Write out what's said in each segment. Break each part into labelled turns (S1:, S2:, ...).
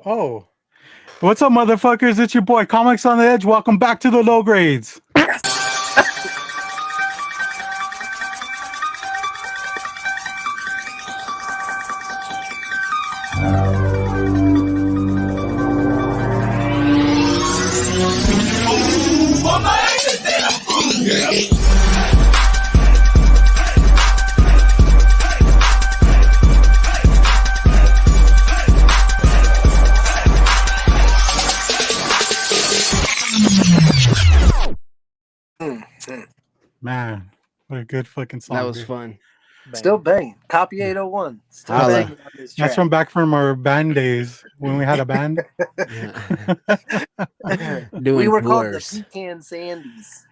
S1: Oh, what's up, motherfuckers? It's your boy Comics on the Edge. Welcome back to the low grades. Man, what a good fucking song.
S2: That was fun.
S3: Still banging. Copy 801. Still banging on this track.
S1: That's from back from our band days when we had a band.
S3: We were called the Pecan Sandies.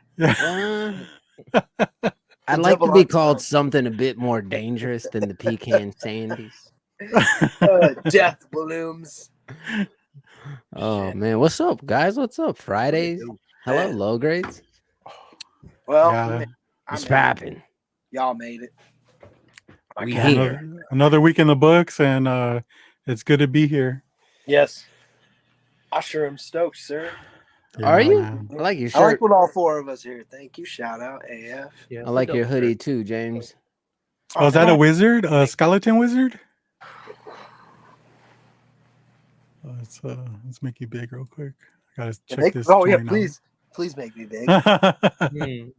S2: I'd like to be called something a bit more dangerous than the Pecan Sandies.
S3: Death balloons.
S2: Oh man, what's up, guys? What's up? Fridays. Hello, low grades.
S3: Well,
S2: it's popping.
S3: Y'all made it.
S2: We here.
S1: Another week in the books, and it's good to be here.
S3: Yes. I sure am stoked, sir.
S2: Yeah, are you? Man. I like your shirt.
S3: I like what all four of us here. Thank you. Shout out AF.
S2: Yeah, I like your hoodie too, James.
S1: Oh, is that a wizard? A skeleton wizard? Let's make you big real quick. I gotta check this.
S3: Oh yeah, please make me big.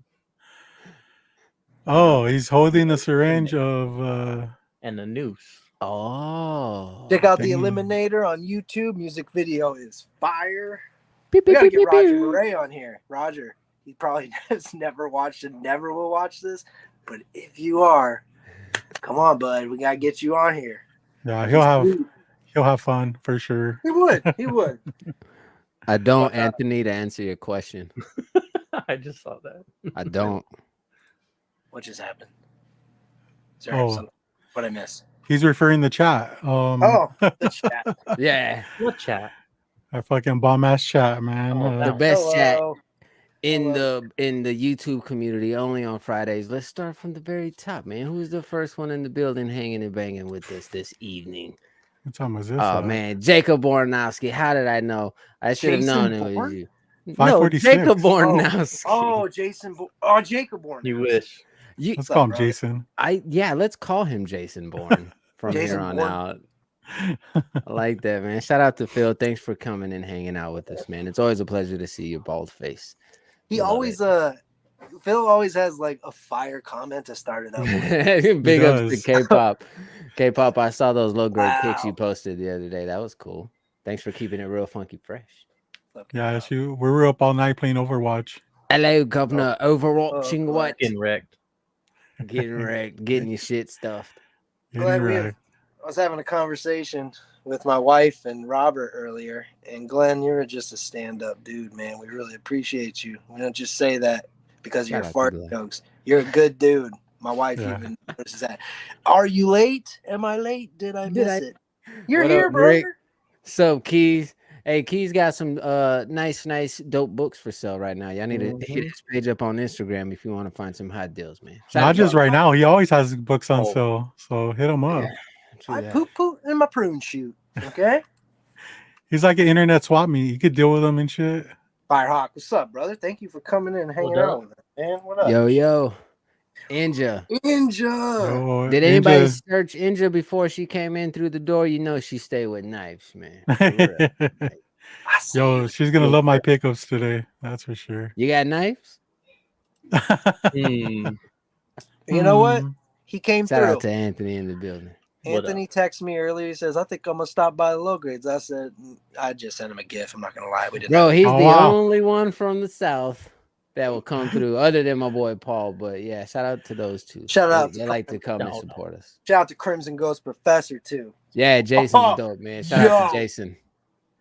S1: Oh, he's holding a syringe of
S4: and a noose.
S2: Oh,
S3: check out the Eliminator on YouTube. Music video is fire. We gotta get Roger Murray on here. Roger, he probably has never watched and never will watch this, but if you are, come on, bud, we gotta get you on here.
S1: Yeah, he'll have fun for sure.
S3: He would.
S2: I don't, Anthony, to answer your question.
S4: I just saw that.
S2: I don't.
S3: What just happened? Is there something? What I miss?
S1: He's referring the chat.
S3: The chat.
S2: Yeah.
S4: What chat?
S1: Our fucking bomb ass chat, man.
S2: The best chat in the YouTube community, only on Fridays. Let's start from the very top, man. Who's the first one in the building hanging and banging with us this evening?
S1: What time was this?
S2: Oh man, Jacob Bornowski. How did I know? I should have known it was you.
S1: No,
S2: Jacob Bornowski.
S3: Oh, Jacob Born.
S4: You wish.
S1: Let's call him Jason.
S2: Let's call him Jason Bourne from here on out. I like that, man. Shout out to Phil. Thanks for coming and hanging out with us, man. It's always a pleasure to see your bald face.
S3: Phil always has like a fire comment to start it up with.
S2: Big ups to K-pop. K-pop, I saw those low grade pics you posted the other day. That was cool. Thanks for keeping it real funky fresh.
S1: Yeah, we were up all night playing Overwatch.
S2: Hello, Governor. Overwatching what?
S4: Getting wrecked.
S2: Getting your shit stuffed.
S3: I was having a conversation with my wife and Robert earlier, and Glenn, you're just a stand-up dude, man. We really appreciate you. We don't just say that because of your fart jokes. You're a good dude. My wife even notices that. Are you late? Am I late? Did I miss it? You're here, brother.
S2: So, Keys. Hey, Keys got some nice, dope books for sale right now. Y'all need to hit his page up on Instagram if you want to find some hot deals, man.
S1: Not just right now. He always has books on sale, so hit him up.
S3: I poop in my prune shoot, okay?
S1: He's like an internet swap meet. You could deal with him and shit.
S3: Firehawk, what's up, brother? Thank you for coming in and hanging out with us, man. What up?
S2: Yo. Inja. Did anybody search Inja before she came in through the door? You know she stayed with knives, man.
S1: Yo, she's gonna love my pickups today. That's for sure.
S2: You got knives?
S3: You know what? He came through.
S2: Shout out to Anthony in the building.
S3: Anthony texted me earlier. He says, I think I'm gonna stop by the low grades. I said, I just sent him a gift. I'm not gonna lie.
S2: Bro, he's the only one from the South that will come through, other than my boy Paul. But yeah, shout out to those two.
S3: They
S2: like to come and support us.
S3: Shout out to Crimson Ghost Professor too.
S2: Yeah, Jason's dope, man. Shout out to Jason.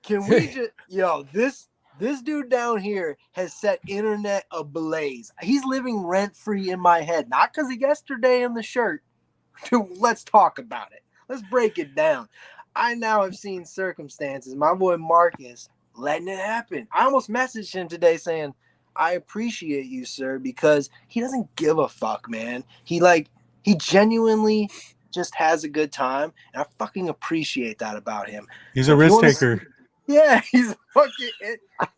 S3: Can we just this dude down here has set internet ablaze. He's living rent free in my head, not because of yesterday in the shirt. Let's talk about it. Let's break it down. I now have seen circumstances. My boy Marcus letting it happen. I almost messaged him today saying, I appreciate you, sir, because he doesn't give a fuck, man. He genuinely just has a good time, and I fucking appreciate that about him.
S1: He's
S3: So
S1: a
S3: if you
S1: risk
S3: wanna
S1: taker.
S3: Yeah, he's fucking.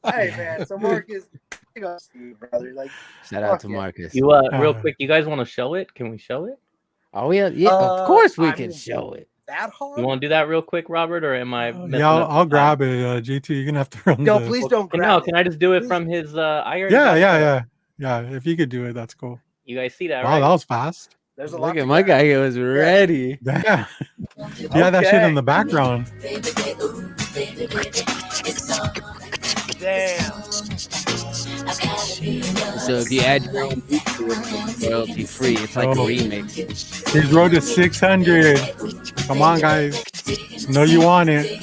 S3: Hey man, so Marcus, big ups to you, brother. Like,
S2: Shout out to
S3: fuck yeah.
S2: Marcus.
S4: You real quick, you guys want to show it? Can we show it?
S2: Oh yeah, of course we
S3: I
S2: can
S3: mean,
S2: show it.
S3: that hard?
S4: You want to do that real quick, Robert, or am I messing
S1: Yeah,
S4: up?
S1: I'll grab it. GT, you're gonna have to run
S3: No,
S1: the.
S3: please don't grab
S4: No,
S3: it.
S4: can I just do it
S3: Please.
S4: from his? I already got
S1: Yeah. If you could do it, that's cool.
S4: You guys see that,
S1: Wow,
S4: right?
S1: that was fast.
S3: There's a lot.
S2: Look at my guy. He was ready.
S1: Yeah. Yeah, that shit in the background.
S3: Damn.
S2: So if you add your own beat to it, royalty free. It's like a remix.
S1: He's road to 600. Come on, guys. Know you want it.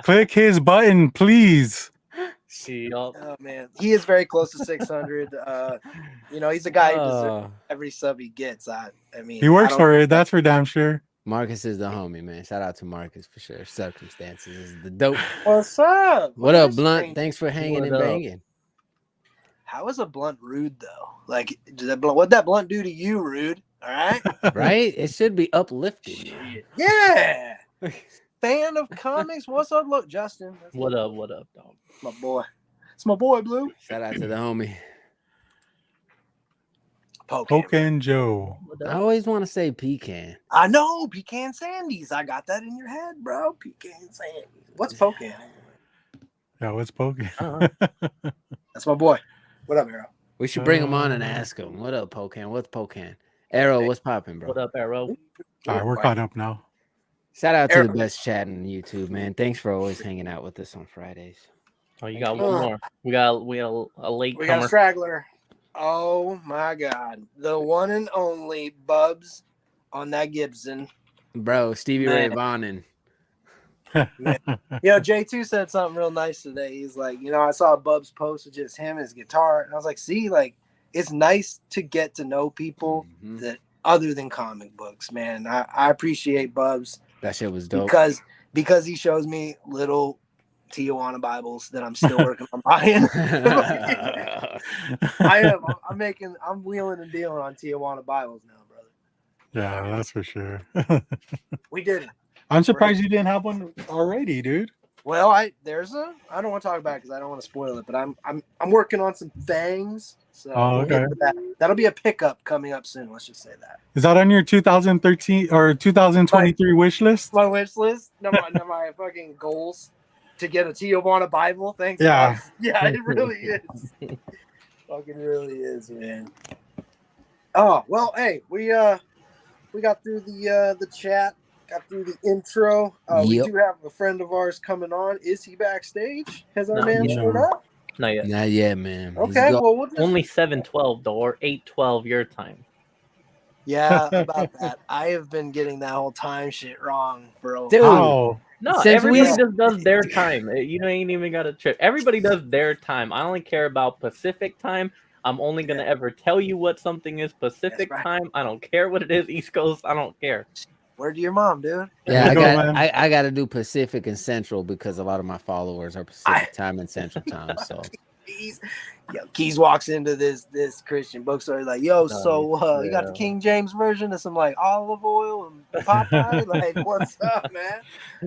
S1: Click his button, please.
S4: Yup.
S3: Oh man, he is very close to 600. You know, he's a guy who deserves every sub he gets. I mean,
S1: He works for it. That's for damn sure.
S2: Marcus is the homie, man. Shout out to Marcus for sure. Circumstances is the dope.
S3: What's up?
S2: What up, Blunt? Thanks for hanging
S4: What
S2: and
S4: up?
S2: banging.
S3: How is a blunt rude though? Like, what'd that blunt do to you, rude? All right.
S2: Right? It should be uplifting.
S3: Yeah. Fan of comics. What's up, look, Justin? That's
S4: What up, dog?
S3: my boy. It's my boy, Blue.
S2: Shout out to the homie.
S1: Pokin Joe.
S2: I always want to say pecan.
S3: I know, Pecan Sandies. I got that in your head, bro. Pecan Sandies. What's Pocan?
S1: Yeah, what's Pokin?
S3: That's my boy. What up, Arrow?
S2: We should bring him on and ask him. What up, Pocan? What's Pocan? Arrow, what's popping, bro?
S4: What up, Arrow?
S1: All right, we're caught up now.
S2: Shout out to
S3: Arrow.
S2: the best chat on YouTube, man. Thanks for always hanging out with us on Fridays.
S4: Oh, you got one more. We got a late
S3: We got a
S4: comer.
S3: straggler. Oh my God. The one and only Bubs on that Gibson.
S2: Bro, Stevie Ray Vaughan.
S3: J2 said something real nice today. He's like, I saw Bubs post with just him and his guitar. And I was like, see, like, it's nice to get to know people that other than comic books, man. I appreciate Bubs.
S2: That shit was dope.
S3: Because he shows me little Tijuana Bibles that I'm still working on buying. I'm wheeling and dealing on Tijuana Bibles now, brother.
S1: Yeah, that's for sure.
S3: We did it.
S1: I'm surprised you didn't have one already, dude.
S3: Well, I don't want to talk about it because I don't want to spoil it, but I'm working on some things. So we'll get to that. That'll be a pickup coming up soon. Let's just say that.
S1: Is that on your 2013 or 2023 wish list?
S3: My wish list, my fucking goals to get a Tijuana Bible. Thanks.
S1: Yeah.
S3: Guys. Yeah, it really is. Fucking really is, man. Oh well, hey, we got through the chat, got through the intro. We do have a friend of ours coming on. Is he backstage? Has our man showed up?
S4: Not yet.
S2: Not yet, man.
S3: Okay, well, we'll just...
S4: only 7:12 though, or 8:12 your time.
S3: Yeah, about that. I have been getting that whole time shit wrong for a while.
S2: Dude.
S1: Oh,
S4: No,
S2: Since
S4: everybody
S2: we-
S4: just does their time. You ain't even got a trip. Everybody does their time. I only care about Pacific time. I'm only gonna ever tell you what something is Pacific time. I don't care what it is, East Coast. I don't care.
S3: Word to your mom, dude.
S2: Yeah,
S1: man.
S2: I got to do Pacific and Central because a lot of my followers are Pacific time and Central time. So
S3: Keys walks into this Christian bookstore. He's like, yo, so you got the King James version of some like olive oil and Popeye? Like, what's up, man?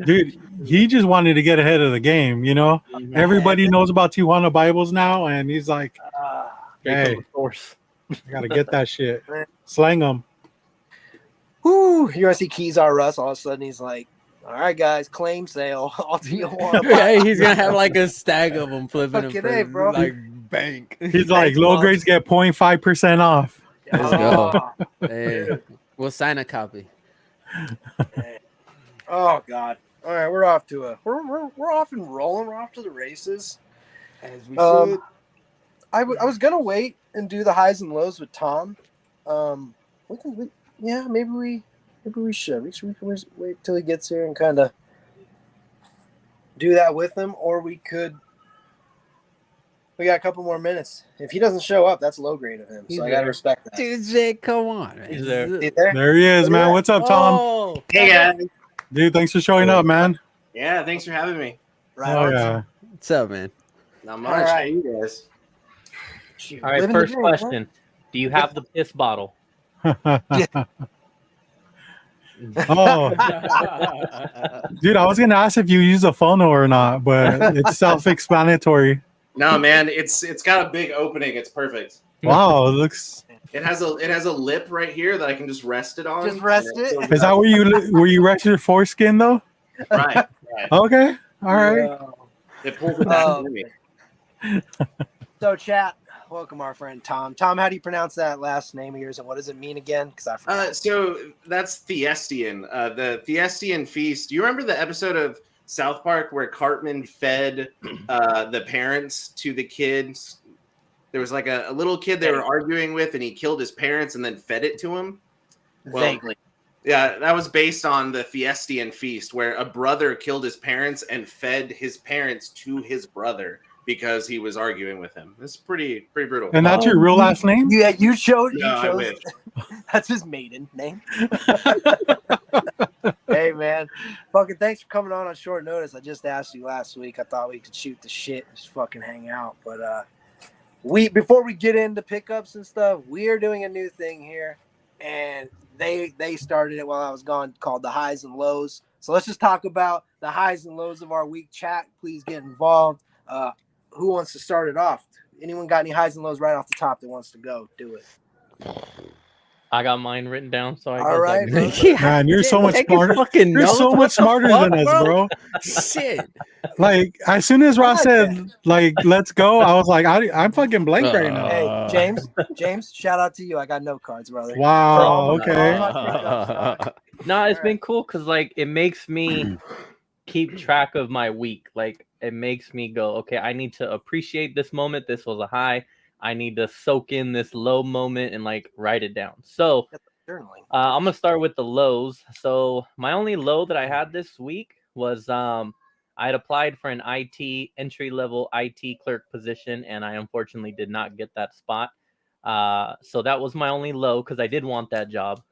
S1: dude, he just wanted to get ahead of the game, Everybody knows about Tijuana Bibles now, and he's like, hey, I gotta get that shit. Slang them.
S3: Whoo, you want to see Keys R Us? All of a sudden, he's like, all right, guys, claim sale. All Tijuana.
S2: yeah, he's gonna have like a stack of them flipping
S3: Fucking
S2: them
S3: A,
S2: for,
S3: bro.
S2: like bank.
S1: He's like, low grades get 0.5% off.
S2: Let's go. Hey, we'll sign a copy.
S3: Oh God! All right, we're off to we're off and rolling. We're off to the races.
S2: As we should.
S3: I was gonna wait and do the highs and lows with Tom. Maybe we should. We can wait till he gets here and kind of do that with him, or we could. We got a couple more minutes. If he doesn't show up, that's low grade of him. So I gotta respect that.
S2: Dude, Jake, come on, man.
S4: He's there.
S3: Is he there?
S1: There he is, man. What's up, Tom?
S2: Oh,
S5: Hey guys.
S1: Dude, thanks for showing up, man.
S5: Yeah, thanks for having me.
S3: Right
S1: Oh
S3: on.
S1: yeah.
S2: what's up, man?
S5: Not
S3: All
S5: much.
S3: right.
S5: How you guys?
S3: Shoot,
S4: All right,
S3: living the
S4: first
S3: dream,
S4: question. Do you have the piss bottle?
S1: Oh, dude, I was gonna ask if you use a funnel or not, but it's self-explanatory.
S5: No, man, it's got a big opening. It's perfect.
S1: Wow, it looks.
S5: It has a lip right here that I can just rest it on.
S3: Just rest it?
S1: Is that where you rest your foreskin though?
S5: Right.
S1: Okay, all right.
S5: It pulls it back for me.
S3: So, chat, welcome our friend Tom. Tom, how do you pronounce that last name of yours, and what does it mean again? Because I forgot.
S5: So that's Theestian. The Theestian feast. Do you remember the episode of South Park where Cartman fed the parents to the kids? There was like a little kid they were arguing with, and he killed his parents and then fed it to him. Well,
S3: Vaguely.
S5: Yeah, that was based on the Theestian feast, where a brother killed his parents and fed his parents to his brother because he was arguing with him. It's pretty brutal.
S1: And that's your real last name?
S3: Yeah, you chose.
S5: No, I wish.
S3: That's his maiden name. Hey, man. Fucking thanks for coming on short notice. I just asked you last week. I thought we could shoot the shit and just fucking hang out. But before we get into pickups and stuff, we are doing a new thing here. And they started it while I was gone, called the highs and lows. So let's just talk about the highs and lows of our week. Chat, please get involved. Who wants to start it off? Anyone got any highs and lows right off the top that wants to go? Do it.
S4: I got mine written down, so I
S3: All right, bro.
S1: Man, you're so much smarter. You're so much smarter than us, bro.
S2: Shit.
S1: Like, as soon as Ross said, like, let's go, I was like, I'm fucking blank right now.
S3: Hey, James, shout out to you. I got no cards, brother.
S1: Wow, okay.
S4: No, it's been cool because, like, it makes me keep track of my week. Like, it makes me go, okay, I need to appreciate this moment. This was a high. I need to soak in this low moment and, like, write it down. So I'm going to start with the lows. So my only low that I had this week was I had applied for an IT entry-level IT clerk position, and I unfortunately did not get that spot. So that was my only low because I did want that job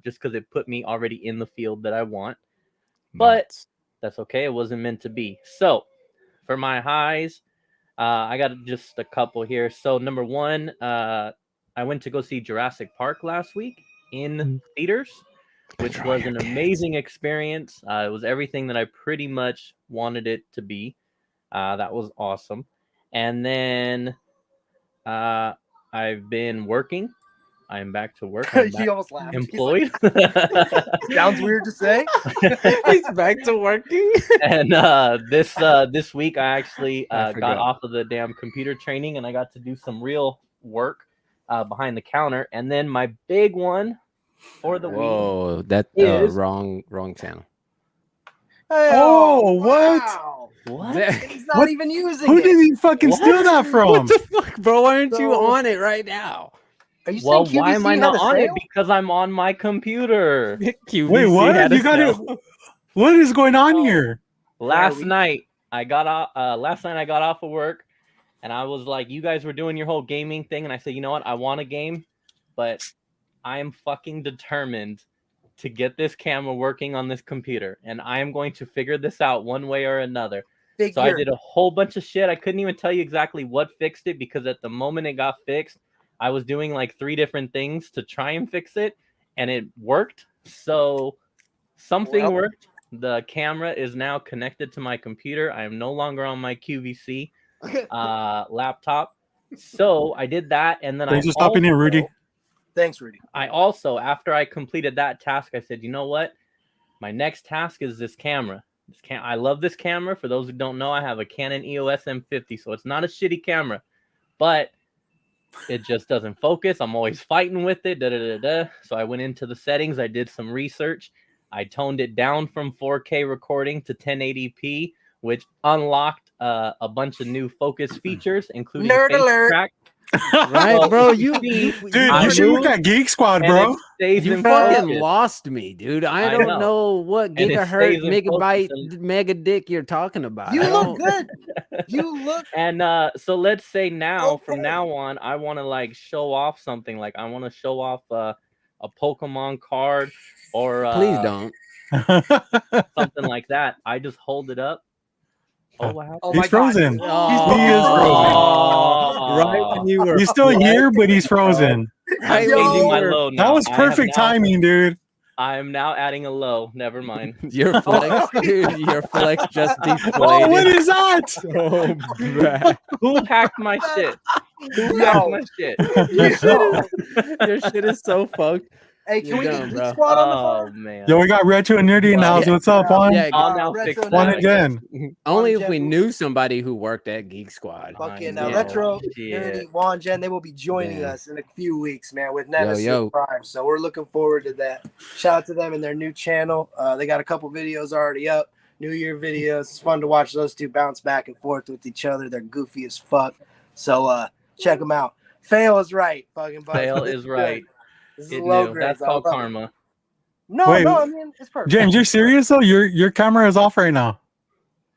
S4: just because it put me already in the field that I want. But that's okay. It wasn't meant to be. So for my highs, I got just a couple here. So number one, I went to go see Jurassic Park last week in theaters, which was an amazing experience. It was everything that I pretty much wanted it to be. That was awesome. And then I've been working. I'm back to work.
S3: He almost laughed.
S4: Employed.
S3: Sounds weird to say.
S2: He's back to working.
S4: And this week I actually got off of the damn computer training and I got to do some real work behind the counter. And then my big one for the week.
S2: Whoa, that
S4: is
S2: wrong channel.
S1: Oh, what?
S3: Wow.
S4: What?
S3: He's not even using
S1: Who
S3: it.
S1: did he fucking steal that from?
S2: What the fuck, bro? Why aren't you on it right now?
S3: Are you
S4: Well,
S3: saying
S4: why am I
S3: QVC
S4: not
S3: had a
S4: on it?
S3: sale?
S4: Because I'm on my computer.
S1: Wait, what? You got it? What is going on here?
S4: Last night I got off of work and I was like, you guys were doing your whole gaming thing, and I said, you know what? I want a game, but I am fucking determined to get this camera working on this computer, and I am going to figure this out one way or another. So I did a whole bunch of shit. I couldn't even tell you exactly what fixed it because at the moment it got fixed, I was doing like 3 different things to try and fix it, and it worked. So something worked. The camera is now connected to my computer. I am no longer on my QVC laptop. So I did that, and then
S1: Thanks for stopping in, Rudy.
S3: Thanks, Rudy.
S4: I also, after I completed that task, I said, you know what? My next task is this camera. I love this camera. For those who don't know, I have a Canon EOS M50, so it's not a shitty camera, but it just doesn't focus. I'm always fighting with it. So I went into the settings. I did some research. I toned it down from 4K recording to 1080p, which unlocked a bunch of new focus features, including
S3: Nerd alert.
S4: track.
S2: Right, bro.
S1: Dude, you should look at Geek Squad, bro.
S2: You fucking lost me, dude. I don't know what gigahertz, megabyte, mega dick you're talking about.
S3: You look good. You look.
S4: And so let's say now, from now on, I want to like show off something. Like I want to show off a Pokemon card or
S2: please don't.
S4: something like that. I just hold it up. Oh, what happened?
S1: He's frozen. He is frozen.
S2: Right when you were,
S1: he's still here, but he's frozen.
S4: I'm changing my load now.
S1: That was perfect timing, dude.
S4: I'm now adding a low. Never mind.
S2: Your flex, dude. Your flex just deflated.
S1: Oh, what is that?
S2: so bad.
S4: Who hacked my shit? Who
S3: Yo.
S4: hacked my shit?
S2: Your shit is so fucked.
S3: Hey, can
S2: You're
S3: we
S2: dumb,
S3: get Geek
S2: bro.
S3: Squad on the
S4: Oh
S3: phone?
S4: man.
S1: Yo, we got Retro and Nerdy in the house.
S2: Yeah.
S1: What's up, Juan?
S2: Yeah,
S4: I'll now fix
S3: Retro
S1: One
S4: that.
S1: again.
S2: only if
S3: Jen
S2: we
S3: will-
S2: knew somebody who worked at Geek Squad.
S3: Fucking
S4: I know.
S3: Retro,
S4: Shit.
S3: Nerdy, Juan, Jen, they will be joining
S2: Damn.
S3: us in a few weeks, man, with Nemesis
S2: yo.
S3: Prime. So we're looking forward to that. Shout out to them and their new channel. They got a couple videos already up, New Year videos. It's fun to watch those two bounce back and forth with each other. They're goofy as fuck. So check them out. Fail is right, fucking buddy.
S4: Fail
S3: This
S4: is
S3: good.
S4: right.
S3: This is
S4: It
S3: low
S4: knew.
S3: grades.
S4: That's
S3: I
S4: called
S3: love it.
S4: karma.
S3: No,
S1: Wait,
S3: I mean it's perfect.
S1: James, you're serious though? Your camera is off right now.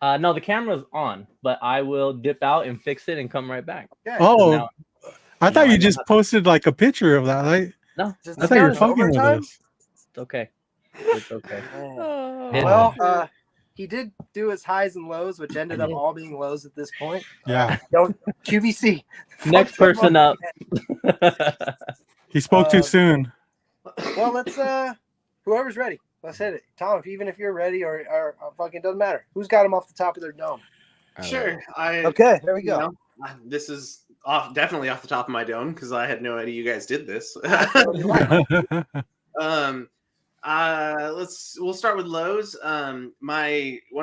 S4: No, the camera's on, but I will dip out and fix it and come right back.
S3: Okay.
S1: Oh,
S4: Now-
S1: I thought
S4: I
S1: you
S4: know
S1: just
S4: how-
S1: posted like a picture of that. Like,
S4: No,
S3: Just
S1: I thought you were
S3: started
S1: fucking with
S3: overtime?
S1: us.
S4: it's okay. It's okay.
S3: Man.
S2: Oh,
S3: Well, he did do his highs and lows, which ended up all being lows at this point.
S1: Yeah,
S3: Don't QVC.
S4: Next
S3: Fuck
S4: person
S3: them
S4: up.
S1: he spoke too soon.
S3: Well, let's whoever's ready. Let's hit it. Tom, even if you're ready or fucking doesn't matter. Who's got them off the top of their dome?
S5: Sure.
S3: Okay, there we go.
S5: This is definitely off the top of my dome because I had no idea you guys did this. We'll start with lows. One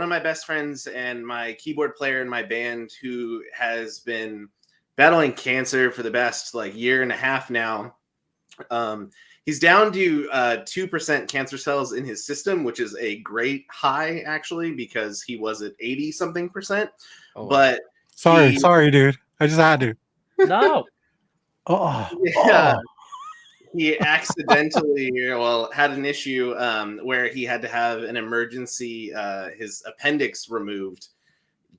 S5: of my best friends and my keyboard player in my band, who has been battling cancer for the past year and a half now. He's down to 2% cancer cells in his system, which is a great high actually, because he was at 80 something percent.
S2: Oh,
S5: But
S1: sorry, dude. I just had to.
S4: No.
S1: Oh,
S5: yeah. He accidentally had an issue where he had to have an emergency his appendix removed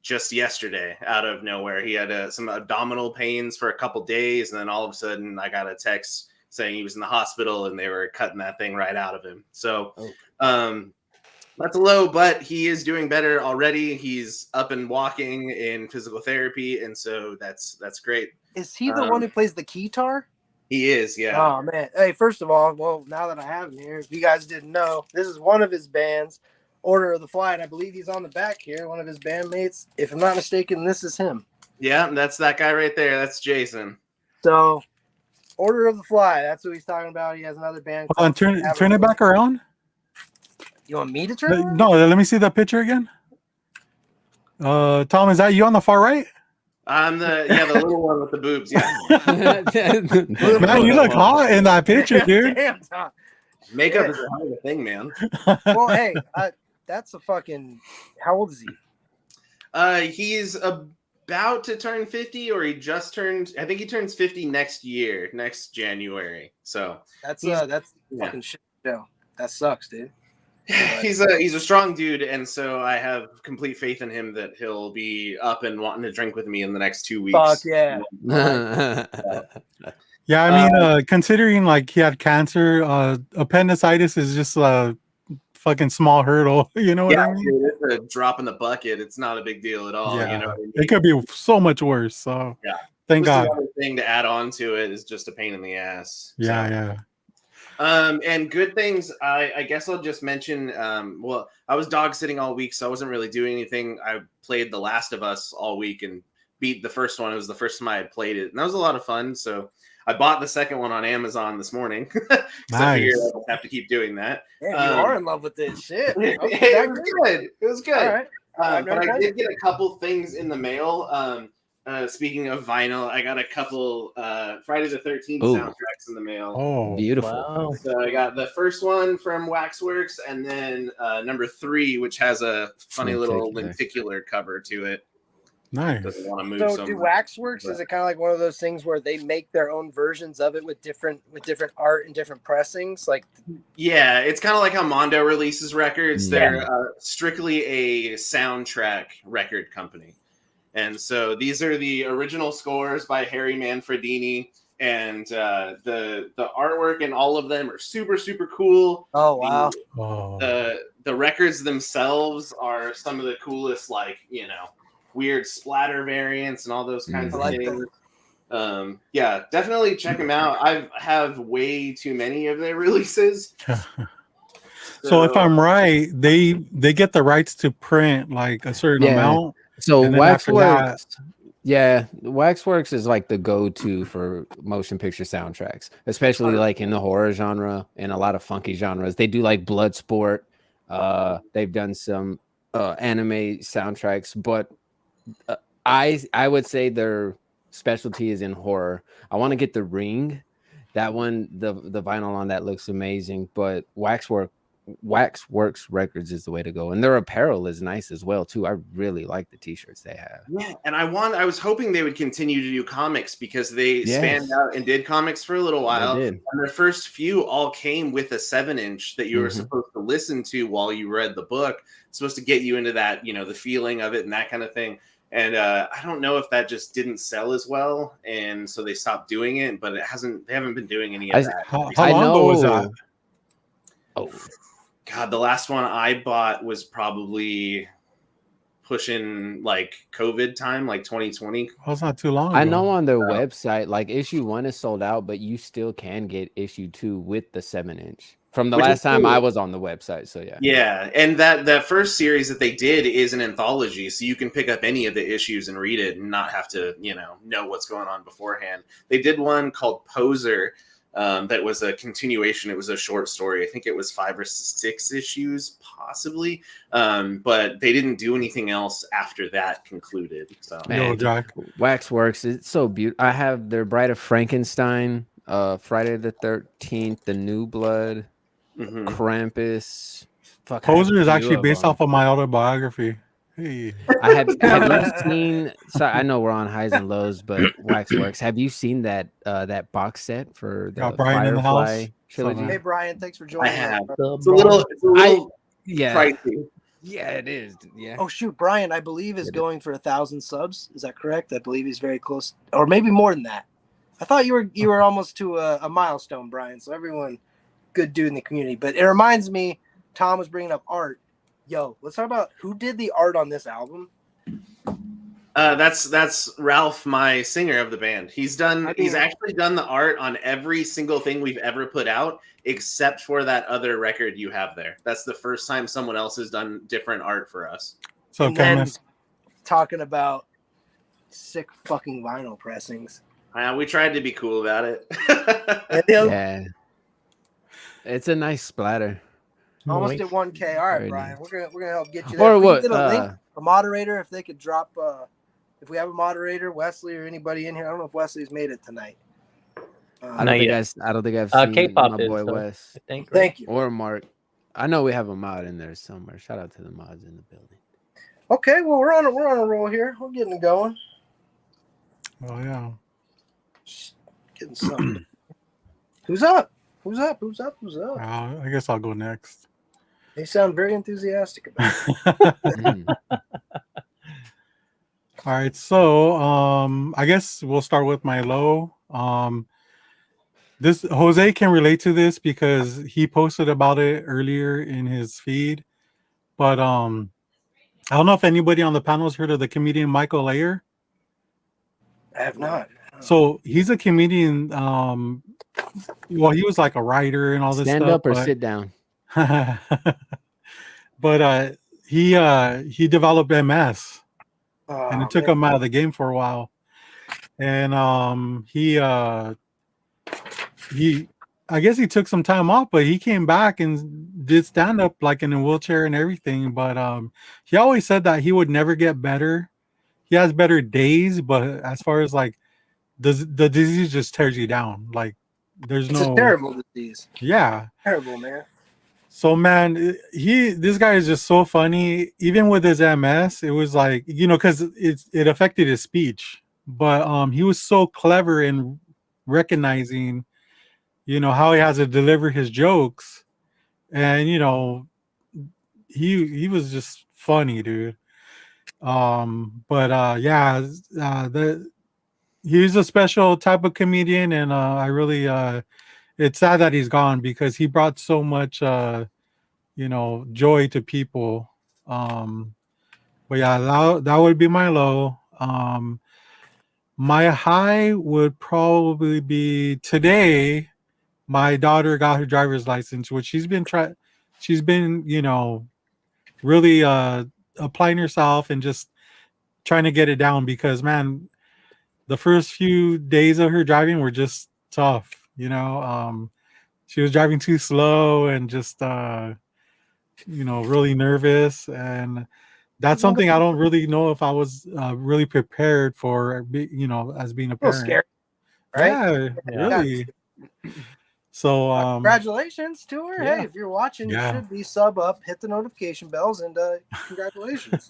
S5: just yesterday out of nowhere. He had some abdominal pains for a couple days, and then all of a sudden I got a text saying he was in the hospital and they were cutting that thing right out of him. So that's low, but he is doing better already. He's up and walking in physical therapy, and so that's great.
S3: Is he the one who plays the keytar?
S5: He is, yeah.
S3: Oh man. Hey, first of all, well, now that I have him here, if you guys didn't know, this is one of his bands, Order of the Flight. I believe he's on the back here, one of his bandmates. If I'm not mistaken, this is him.
S5: Yeah, that's that guy right there. That's Jason.
S3: So Order of the Fly, that's what he's talking about. He has another band.
S1: hold on, turn it back around.
S3: You want me to turn it around?
S1: No, let me see that picture again. Tom, is that you on the far right?
S5: I'm the little one with the boobs. Yeah,
S1: Man, you look hot in that picture, dude.
S3: Damn, Tom.
S5: makeup is a hell of a thing, man.
S3: Well, hey, that's a fucking. How old is he?
S5: He's about to turn 50, or he just turned. I think he turns 50 next January. So
S3: That's
S5: yeah.
S3: fucking shit. Show. That sucks, dude.
S5: he's a strong dude, and so I have complete faith in him that he'll be up and wanting to drink with me in the next 2 weeks.
S3: Fuck yeah.
S1: Yeah, I mean, considering he had cancer, appendicitis is just a fucking small hurdle. You know what I mean?
S5: Dude, it's a drop in the bucket. It's not a big deal at all.
S1: Yeah,
S5: You know what I mean?
S1: it could be so much worse. So
S5: Yeah.
S1: thank
S5: Just
S1: God.
S5: the other thing to add on to it is just a pain in the ass.
S1: Yeah,
S5: So,
S1: yeah.
S5: and good things. I guess I'll just mention. Well, I was dog sitting all week, so I wasn't really doing anything. I played The Last of Us all week and beat the first one. It was the first time I had played it, and that was a lot of fun. So I bought the second one on Amazon this morning. I figured I would have to keep doing that.
S3: Damn, you are in love with this shit.
S5: It was good. It was good.
S3: All right.
S5: But I did get a couple things in the mail. Speaking of vinyl, I got a couple Friday the 13th soundtracks in the mail.
S1: Oh,
S2: Beautiful.
S4: Wow.
S5: So I got the first one from Waxworks, and then number 3, which has a funny little lenticular cover to it.
S1: nice.
S5: Doesn't want to move
S3: So
S5: so
S3: do
S5: much.
S3: Waxworks? Is it kind of like one of those things where they make their own versions of it with different art and different pressings? Like,
S5: Yeah, it's kind of like how Mondo releases records. They're strictly a soundtrack record company. And so these are the original scores by Harry Manfredini, and the artwork in all of them are super, super cool.
S3: oh wow,
S1: Oh,
S5: The records themselves are some of the coolest, weird splatter variants and all those kinds
S3: I
S5: of
S3: like
S5: things. Yeah, definitely check them out. I have way too many of their releases.
S1: So if I'm right, they get the rights to print like a certain amount.
S2: So
S1: and then after
S2: Waxworks, Waxworks is like the go-to for motion picture soundtracks, especially like in the horror genre and a lot of funky genres. They do like Bloodsport. They've done some anime soundtracks, but I would say their specialty is in horror. I want to get The Ring. That one, the vinyl on that looks amazing, but Waxworks Records is the way to go, and their apparel is nice as well too. I really like the t-shirts they have.
S5: Yeah, and I was hoping they would continue to do comics because they spanned out and did comics for a little while.
S2: They did.
S5: And their first few all came with a 7-inch that you were supposed to listen to while you read the book. It's supposed to get you into that, the feeling of it and that kind of thing. And I don't know if that just didn't sell as well, and so they stopped doing it. But they haven't been doing any of that.
S1: How long ago was that?
S5: Oh, God, the last one I bought was probably pushing like COVID time, like 2020.
S1: Oh, it's not too long ago.
S2: I know on their website, like issue 1 is sold out, but you still can get issue 2 with the 7-inch from the last time I was on the website. So
S5: yeah, and that first series that they did is an anthology, so you can pick up any of the issues and read it and not have to know what's going on beforehand. They did one called Poser. That was a continuation. It was a short story. I think it was 5 or 6 issues, possibly. But they didn't do anything else after that concluded. So,
S2: man, Waxworks, it's so beautiful. I have their Bride of Frankenstein, Friday the 13th, The New Blood, Krampus.
S1: Poser is actually based off of my autobiography. Hey.
S2: Have you seen? So I know we're on highs and lows, but Waxworks. Have you seen that box set for the
S1: Brian in the house
S2: trilogy?
S3: Hey Brian, thanks for joining.
S5: I have.
S3: It's
S5: a little pricey.
S2: Yeah, it is. Yeah.
S3: Oh shoot, Brian, I believe is going for 1,000 subs. Is that correct? I believe he's very close, or maybe more than that. I thought you were almost to a milestone, Brian. So everyone, good dude in the community. But it reminds me, Tom was bringing up art. Yo, let's talk about who did the art on this album.
S5: That's Ralph, my singer of the band. He's actually done the art on every single thing we've ever put out, except for that other record you have there. That's the first time someone else has done different art for us.
S1: So
S3: then talking about sick fucking vinyl pressings.
S5: We tried to be cool about it.
S2: Yeah, it's a nice splatter.
S3: Almost at 1K. All right, Brian.
S2: Nice.
S3: We're gonna help get you there.
S2: Or what?
S3: Get a link, a moderator, if they could drop. If we have a moderator, Wesley or anybody in here. I don't know if Wesley's made it tonight.
S2: I don't think I've seen
S4: K-pop
S2: my boy
S4: so
S2: Wes.
S3: Thank you.
S2: Or Mark. I know we have a mod in there somewhere. Shout out to the mods in the building.
S3: Okay, well we're on a roll here. We're getting it going.
S1: Oh yeah.
S3: Just getting something. Who's up? I
S1: guess I'll go next.
S3: They sound very enthusiastic about it.
S1: All right, so I guess we'll start with my low. This Jose can relate to this because he posted about it earlier in his feed. But I don't know if anybody on the panel has heard of the comedian Michael Ayer.
S3: I have not.
S1: So he's a comedian. Well, he was like a writer and all this
S2: Stand
S1: stuff.
S2: up or sit down.
S1: But he developed MS. And it took him out of the game for a while. And he I guess he took some time off, but he came back and did stand up like in a wheelchair and everything. But he always said that he would never get better. He has better days, but as far as like the disease just tears you down. Like it's a
S3: terrible disease.
S1: Yeah.
S3: Terrible, man.
S1: So man, this guy is just so funny. Even with his MS, it was like, because it affected his speech. But he was so clever in recognizing, how he has to deliver his jokes. And he was just funny, dude. He's a special type of comedian, and I really it's sad that he's gone because he brought so much joy to people. But yeah, that would be my low. My high would probably be today. My daughter got her driver's license, which she's been she's been, really applying herself and just trying to get it down because, man, the first few days of her driving were just tough. She was driving too slow and just, really nervous. And that's something I don't really know if I was really prepared for, as being a
S3: A little
S1: parent.
S3: scary, right?
S1: Yeah, really. So,
S3: congratulations to her.
S1: yeah.
S3: Hey, if you're watching,
S1: Yeah.
S3: you should be sub up, hit the notification bells, and congratulations.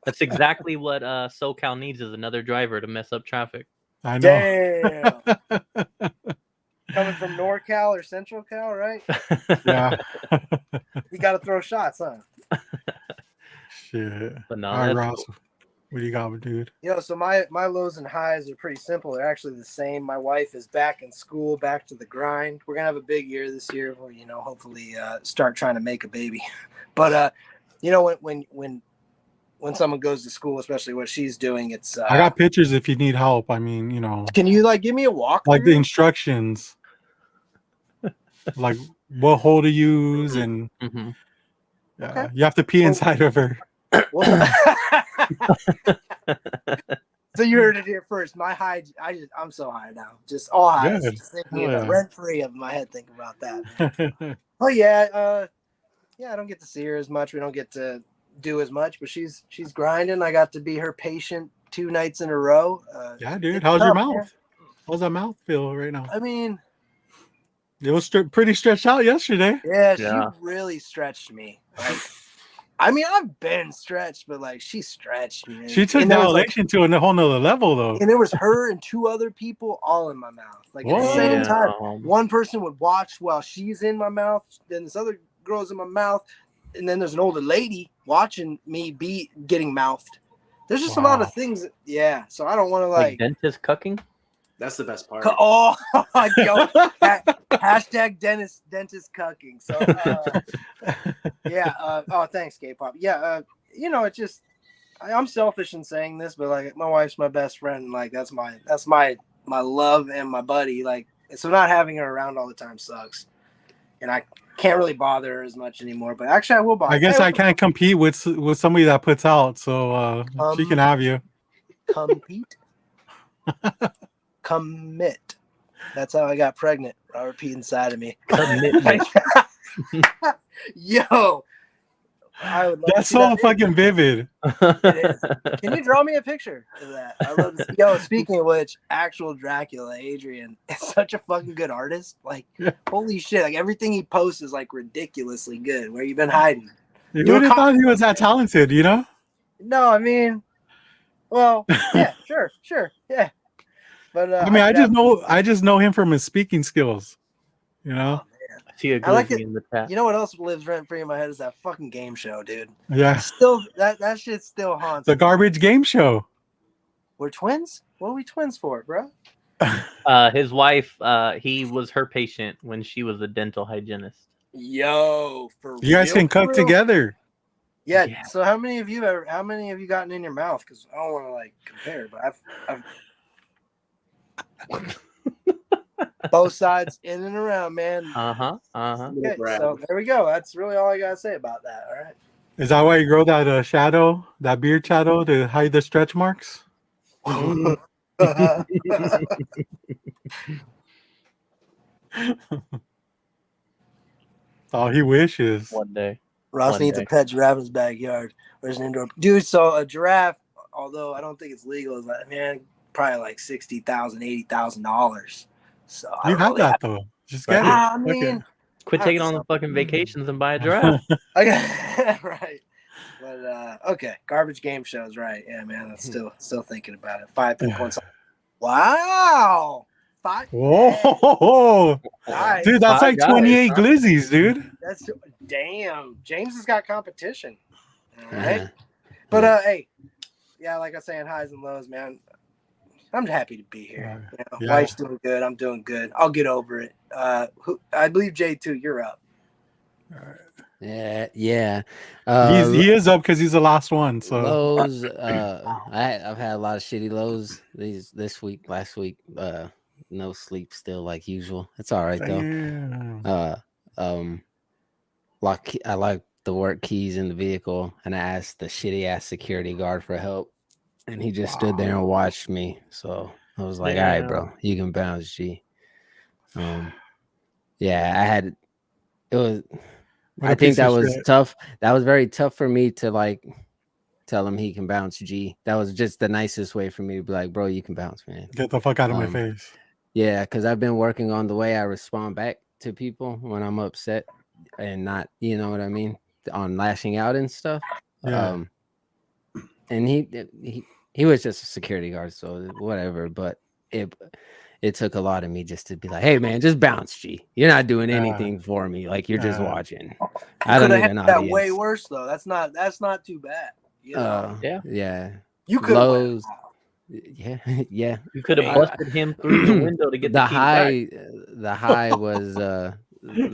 S4: That's exactly what SoCal needs is another driver to mess up traffic.
S1: I know.
S3: Damn. Coming from NorCal or Central Cal, right?
S1: Yeah.
S3: You got to throw shots, huh?
S1: Shit.
S4: But no,
S1: All right,
S4: that's
S1: Ross.
S4: cool.
S1: What do you got, dude?
S3: So my lows and highs are pretty simple. They're actually the same. My wife is back in school, back to the grind. We're gonna have a big year this year. Where hopefully start trying to make a baby. But when someone goes to school, especially what she's doing, it's.
S1: I got pictures if you need help. I mean,
S3: Can you give me a walk?
S1: like the instructions, like what hole to use, and
S4: Mhm.
S3: Okay.
S1: you have to pee inside of her.
S3: So you heard it here first. My high, I'm so high now. Just all highs.
S1: Good.
S3: Just thinking
S1: Hell yeah.
S3: rent free of my head thinking about that. Oh yeah, I don't get to see her as much. We don't get to do as much, but she's grinding. I got to be her patient 2 nights in a row.
S1: Yeah, dude.
S3: it's
S1: How's your
S3: tough,
S1: mouth?
S3: man.
S1: How's that mouth feel right now?
S3: I mean,
S1: It was pretty stretched out yesterday.
S3: yeah,
S4: Yeah.
S3: she really stretched me. I mean, I've been stretched, but she stretched me.
S1: She took
S3: And there was,
S1: dilation to a whole nother level, though.
S3: and there was her and 2 other people all in my mouth. At the
S1: What?
S3: same time,
S4: Damn.
S3: one person would watch while she's in my mouth, then this other girl's in my mouth, and then there's an older lady watching me be getting mouthed. There's just a lot
S1: Wow.
S3: of things. So I don't want to
S4: Like dentist cucking.
S5: That's the best part.
S3: Oh, yo, hashtag dentist cucking. So oh, thanks, K-pop. Yeah, it's just I'm selfish in saying this, but my wife's my best friend. And, that's my love and my buddy. So not having her around all the time sucks, and I can't really bother her as much anymore. But actually, I will bother.
S1: I guess I can't compete with somebody that puts out, so she can have you.
S3: Compete. Commit. That's how I got pregnant. Robert P inside of me.
S4: Commitment.
S3: Yo, I would love
S1: That's
S3: to see
S1: so
S3: that
S1: fucking vivid.
S3: It is. Can you draw me a picture of that? I love this. Yo, speaking of which, actual Dracula, Adrian, is such a fucking good artist. Holy shit! Everything he posts is ridiculously good. Where you been hiding?
S1: You would have thought he was that talented,
S3: No, I mean, well, yeah, sure, yeah. But
S1: I mean, I just know him from his speaking skills.
S3: Oh, man.
S4: See a
S3: I like
S4: glizzy
S3: it.
S4: in the chat.
S3: You know what else lives rent free in my head is that fucking game show, dude.
S1: Yeah,
S3: Still, that shit still haunts
S1: the
S3: me.
S1: garbage game show.
S3: We're twins. What are we twins for, bro?
S4: His wife, he was her patient when she was a dental hygienist.
S3: Yo, for
S1: You guys
S3: real,
S1: can
S3: for
S1: cook
S3: real?
S1: together.
S3: Yeah.
S4: Yeah.
S3: So how many of you gotten in your mouth? Because I don't want to compare, but I've both sides in and around, man. Okay, so there we go. That's really all I gotta say about that. All right.
S1: Is that why you grow that shadow, that beard shadow, to hide the stretch marks? Oh, he wishes.
S4: One day.
S3: Ross
S4: One
S3: needs
S4: day.
S3: a pet giraffe in his backyard. There's an indoor dude. So a giraffe, although I don't think it's legal, is probably $60,000, $80,000. So I
S1: You
S3: don't
S1: have
S3: really
S1: that though. Just get it.
S3: I mean,
S4: Quit
S3: I
S4: taking
S3: have
S4: on the
S3: some-
S4: fucking vacations and buy a giraffe.
S3: Okay, right. But okay, garbage game shows, right? Yeah, man. I'm still thinking about it. 5 pinpoints. Wow. 5.
S1: Whoa,
S3: Nice.
S1: dude, that's
S4: Five
S1: like
S4: guys,
S1: 28
S4: huh?
S1: glizzies, dude.
S3: That's damn. James has got competition. All right.
S2: Uh-huh.
S3: But hey, yeah, like I was saying, highs and lows, man. I'm happy to be here.
S1: Yeah.
S3: Wife's doing good. I'm doing good. I'll get over it. I believe J2, you're up.
S2: Yeah.
S1: He is up because he's the last one. So
S2: Lows. I've had a lot of shitty lows this week, last week. No sleep still like usual. It's all right though.
S1: damn.
S2: I locked the work keys in the vehicle, and I asked the shitty ass security guard for help, and he just stood there and watched me. So I was like, "All right, bro, you can bounce, G." Yeah, I had it was.
S1: What
S2: I
S1: a
S2: think
S1: piece
S2: that
S1: of
S2: was
S1: shit.
S2: tough. That was very tough for me to like tell him he can bounce, G. That was just the nicest way for me to be like, bro, you can bounce, man.
S1: Get the fuck out of my face.
S2: Yeah, because I've been working on the way I respond back to people when I'm upset and not, you know what I mean, on lashing out and stuff.
S1: Yeah.
S2: And he was just a security guard, so whatever. But it took a lot of me just to be like, hey man, just bounce, G. You're not doing anything for me. Like you're just watching. I
S3: could
S2: don't
S3: have
S2: need an
S3: had that way
S2: audience.
S3: worse though. That's not too bad. You know.
S2: Yeah.
S3: You could have
S2: Lows. Yeah.
S4: You could have busted him through the window to get the key back.
S2: The high was the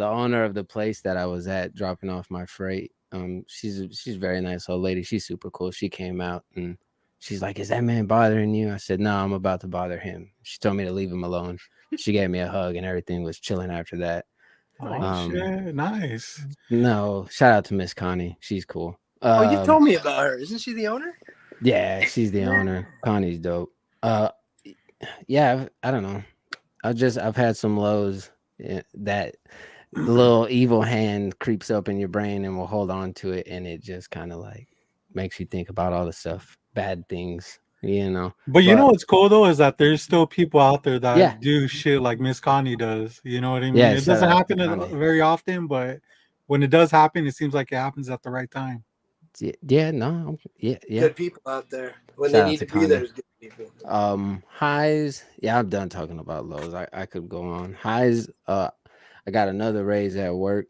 S2: owner of the place that I was at dropping off my freight. She's a very nice old lady. She's super cool. She came out and she's like, "Is that man bothering you?" I said, "No, I'm about to bother him." She told me to leave him alone. She gave me a hug and everything was chilling after that.
S1: Oh shit, nice.
S2: No, shout out to Miss Connie. She's cool.
S3: Oh, you told me about her. Isn't she the owner?
S2: Yeah, she's the owner. Connie's dope. Yeah, I don't know. I've had some lows that the little evil hand creeps up in your brain and will hold on to it, and it just kind of like makes you think about all the stuff, bad things, you know.
S1: But you know what's cool though is that there's still people out there that do shit like Miss Connie does. You know what I mean?
S2: Yeah,
S1: It doesn't happen very often, but when it does happen, it seems like it happens at the right time.
S2: Yeah, no, yeah.
S3: Good people out there when
S2: Shout
S3: they need to be there. There's good people.
S2: Highs. Yeah, I'm done talking about lows. I could go on. Highs. I got another raise at work.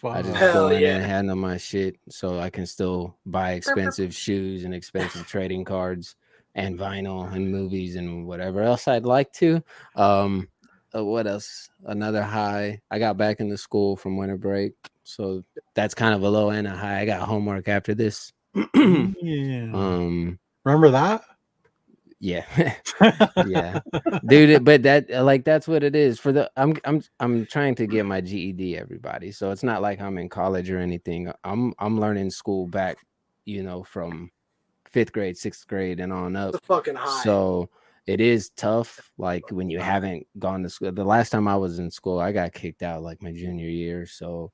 S2: I just go in and handle my shit so I can still buy expensive shoes and expensive trading cards and vinyl and movies and whatever else I'd like to. What else? Another high. I got back into school from winter break, so that's kind of a low and a high. I got homework after this.
S1: Remember that?
S2: Yeah. Yeah, dude, but that's what it is for the I'm trying to get my GED, everybody, so it's not like I'm in college or anything. I'm learning school back, you know, from 5th grade, 6th grade and on up.
S3: The fucking high.
S2: So it is tough, like when you haven't gone to school. The last time I was in school, I got kicked out like my junior year, so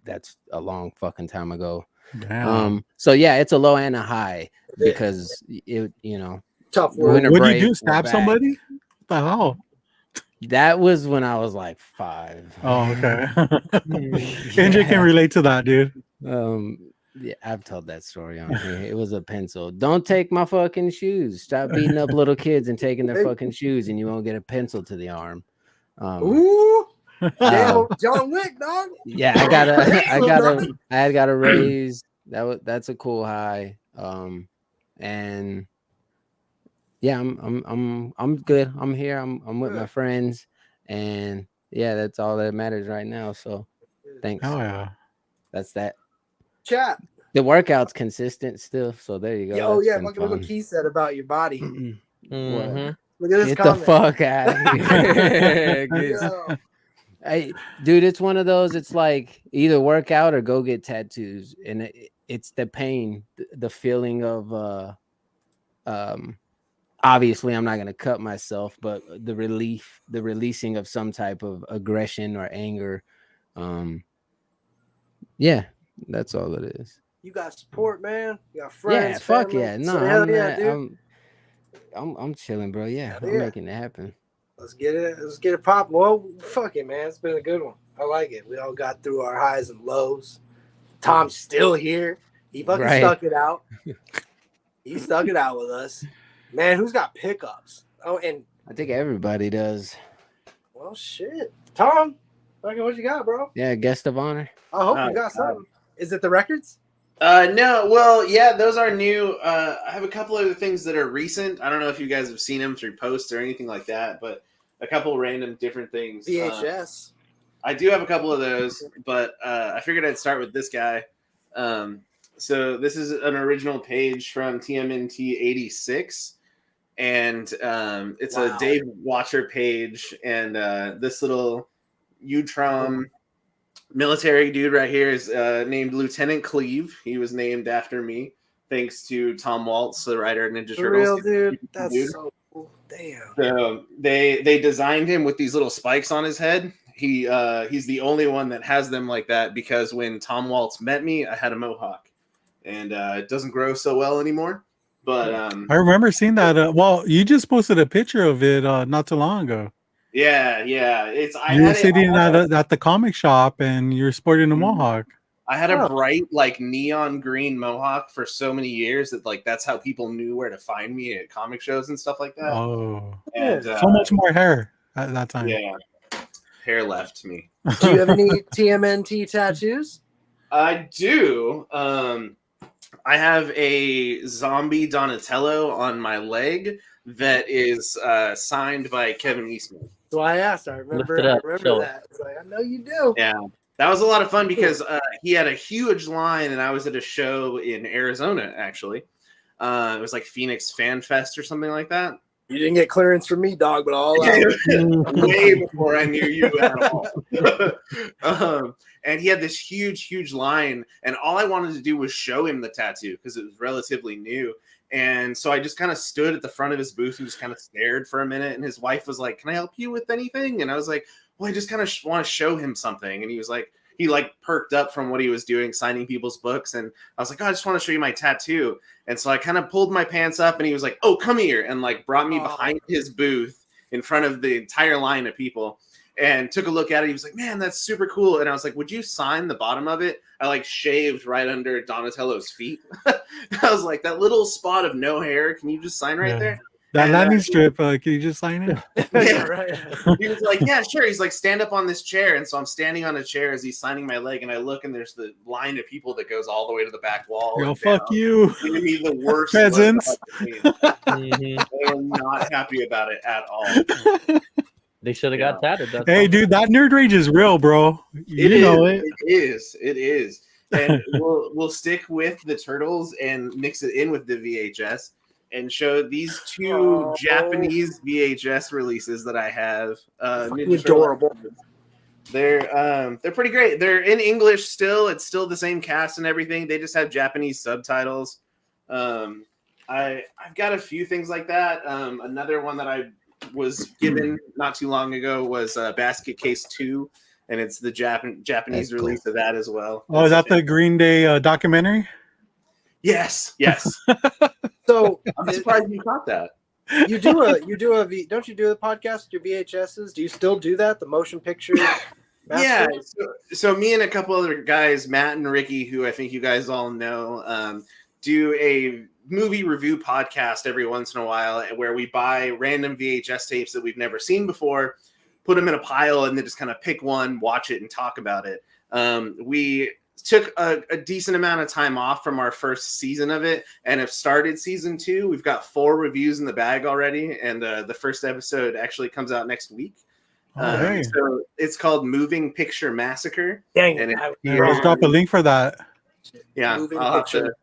S2: that's a long fucking time ago.
S1: Damn.
S2: So yeah, it's a low and a high because it, you know,
S3: tough
S1: work. What did you do? Stab somebody? What the hell?
S2: That was when I was like 5.
S1: Oh, okay. Andrew can relate to that, dude.
S2: Yeah, I've told that story on here. It was a pencil. Don't take my fucking shoes. Stop beating up little kids and taking their fucking shoes, and you won't get a pencil to the arm.
S3: Ooh. Damn, John Wick, dog.
S2: Yeah, I got a raise. That's a cool high. And yeah, I'm good. I'm here. I'm with my friends, and yeah, that's all that matters right now. So thanks.
S1: Oh yeah.
S2: That's that.
S3: Chat.
S2: The workout's consistent still, so there you go.
S3: Oh yeah, look at what Keith said about your body.
S2: What?
S3: Look at this
S2: Get
S3: comment.
S2: the fuck out of here. Hey, dude, it's one of those. It's like either work out or go get tattoos, and it's the pain, the feeling of obviously I'm not gonna cut myself, but the relief, the releasing of some type of aggression or anger. Yeah, that's all it is.
S3: You got support, man. You got friends.
S2: Yeah, fuck
S3: family.
S2: yeah. No, I'm chilling, bro. Yeah, I'm making it happen.
S3: Let's get it pop. Well, fuck it, man. It's been a good one. I like it. We all got through our highs and lows. Tom's still here. He fucking stuck it out. He stuck it out with us. Man, who's got pickups? Oh, and
S2: I think everybody does.
S3: Well, shit. Tom, fucking what you got, bro?
S2: Yeah, guest of honor.
S3: I hope you got something. Is it the records?
S5: No. Well, yeah, those are new. I have a couple other things that are recent. I don't know if you guys have seen them through posts or anything like that, but a couple random different things.
S3: VHS.
S5: I do have a couple of those, but I figured I'd start with this guy. So this is an original page from TMNT 86, and it's a Dave Watcher page, and this little Utrom military dude right here is named Lieutenant Cleve. He was named after me, thanks to Tom Waltz, the writer of Ninja
S3: For
S5: Turtles.
S3: real, dude. That's
S5: Dude.
S3: so cool. Damn.
S5: So they designed him with these little spikes on his head. He's the only one that has them like that because when Tom Waltz met me, I had a mohawk, and it doesn't grow so well anymore. But
S1: I remember seeing that. Well, you just posted a picture of it not too long ago.
S5: yeah, it's
S1: You were sitting at the comic shop and you're sporting a mohawk.
S5: I had a bright like neon green mohawk for so many years that like that's how people knew where to find me at comic shows and stuff like that.
S1: Oh,
S5: and
S1: so much more hair at that time.
S5: Yeah, hair left me.
S3: Do you have any TMNT tattoos?
S5: I do. I have a zombie Donatello on my leg that is signed by Kevin Eastman.
S3: So I asked. I remember that. It's like, I know you do.
S5: Yeah, that was a lot of fun because he had a huge line, and I was at a show in Arizona. Actually, it was like Phoenix Fan Fest or something like that.
S3: You didn't get clearance from me, dog, but all
S5: way before I knew you at all. And he had this huge line, and all I wanted to do was show him the tattoo because it was relatively new. And so I just kind of stood at the front of his booth and just kind of stared for a minute. And his wife was like, "Can I help you with anything?" And I was like, "Well, I just kind of want to show him something." And he was like, he like perked up from what he was doing, signing people's books. And I was like, "Oh, I just want to show you my tattoo." And so I kind of pulled my pants up, and he was like, "Oh, come here," and like brought me behind his booth in front of the entire line of people. And took a look at it. He was like, "Man, that's super cool." And I was like, "Would you sign the bottom of it?" I like shaved right under Donatello's feet. I was like, "That little spot of no hair, can you just sign right there?"
S1: That landing strip, can you just sign it?
S5: Yeah, right. He was like, "Yeah, sure." He's like, "Stand up on this chair." And so I'm standing on a chair as he's signing my leg, and I look, and there's the line of people that goes all the way to the back wall.
S1: Yo, fuck you.
S5: Giving me the worst
S1: peasants.
S5: They were not happy about it at all.
S4: They should have got tatted.
S1: Hey, dude, that nerd rage is real, bro. You know it.
S5: It is. And we'll stick with the Turtles and mix it in with the VHS and show these two Japanese VHS releases that I have.
S3: Adorable.
S5: They're pretty great. They're in English still. It's still the same cast and everything. They just have Japanese subtitles. I've got a few things like that. Another one that I was given not too long ago was Basket Case 2, and it's the Japanese release of that as well.
S1: Oh, is that the Green Day documentary?
S5: Yes.
S3: So
S5: I'm surprised you caught that.
S3: don't you do the podcast with your VHSs? Do you still do that? The motion picture?
S5: Yeah. So me and a couple other guys, Matt and Ricky, who I think you guys all know, do a movie review podcast every once in a while where we buy random VHS tapes that we've never seen before, put them in a pile, and then just kind of pick one, watch it, and talk about it. We took a decent amount of time off from our first season of it and have started season 2. We've got 4 reviews in the bag already, and the first episode actually comes out next week.
S1: Hey.
S5: So it's called Moving Picture Massacre.
S3: Dang
S5: and
S1: let's drop a link for that.
S5: Yeah,
S3: Moving
S5: I'll have
S3: Picture.
S5: to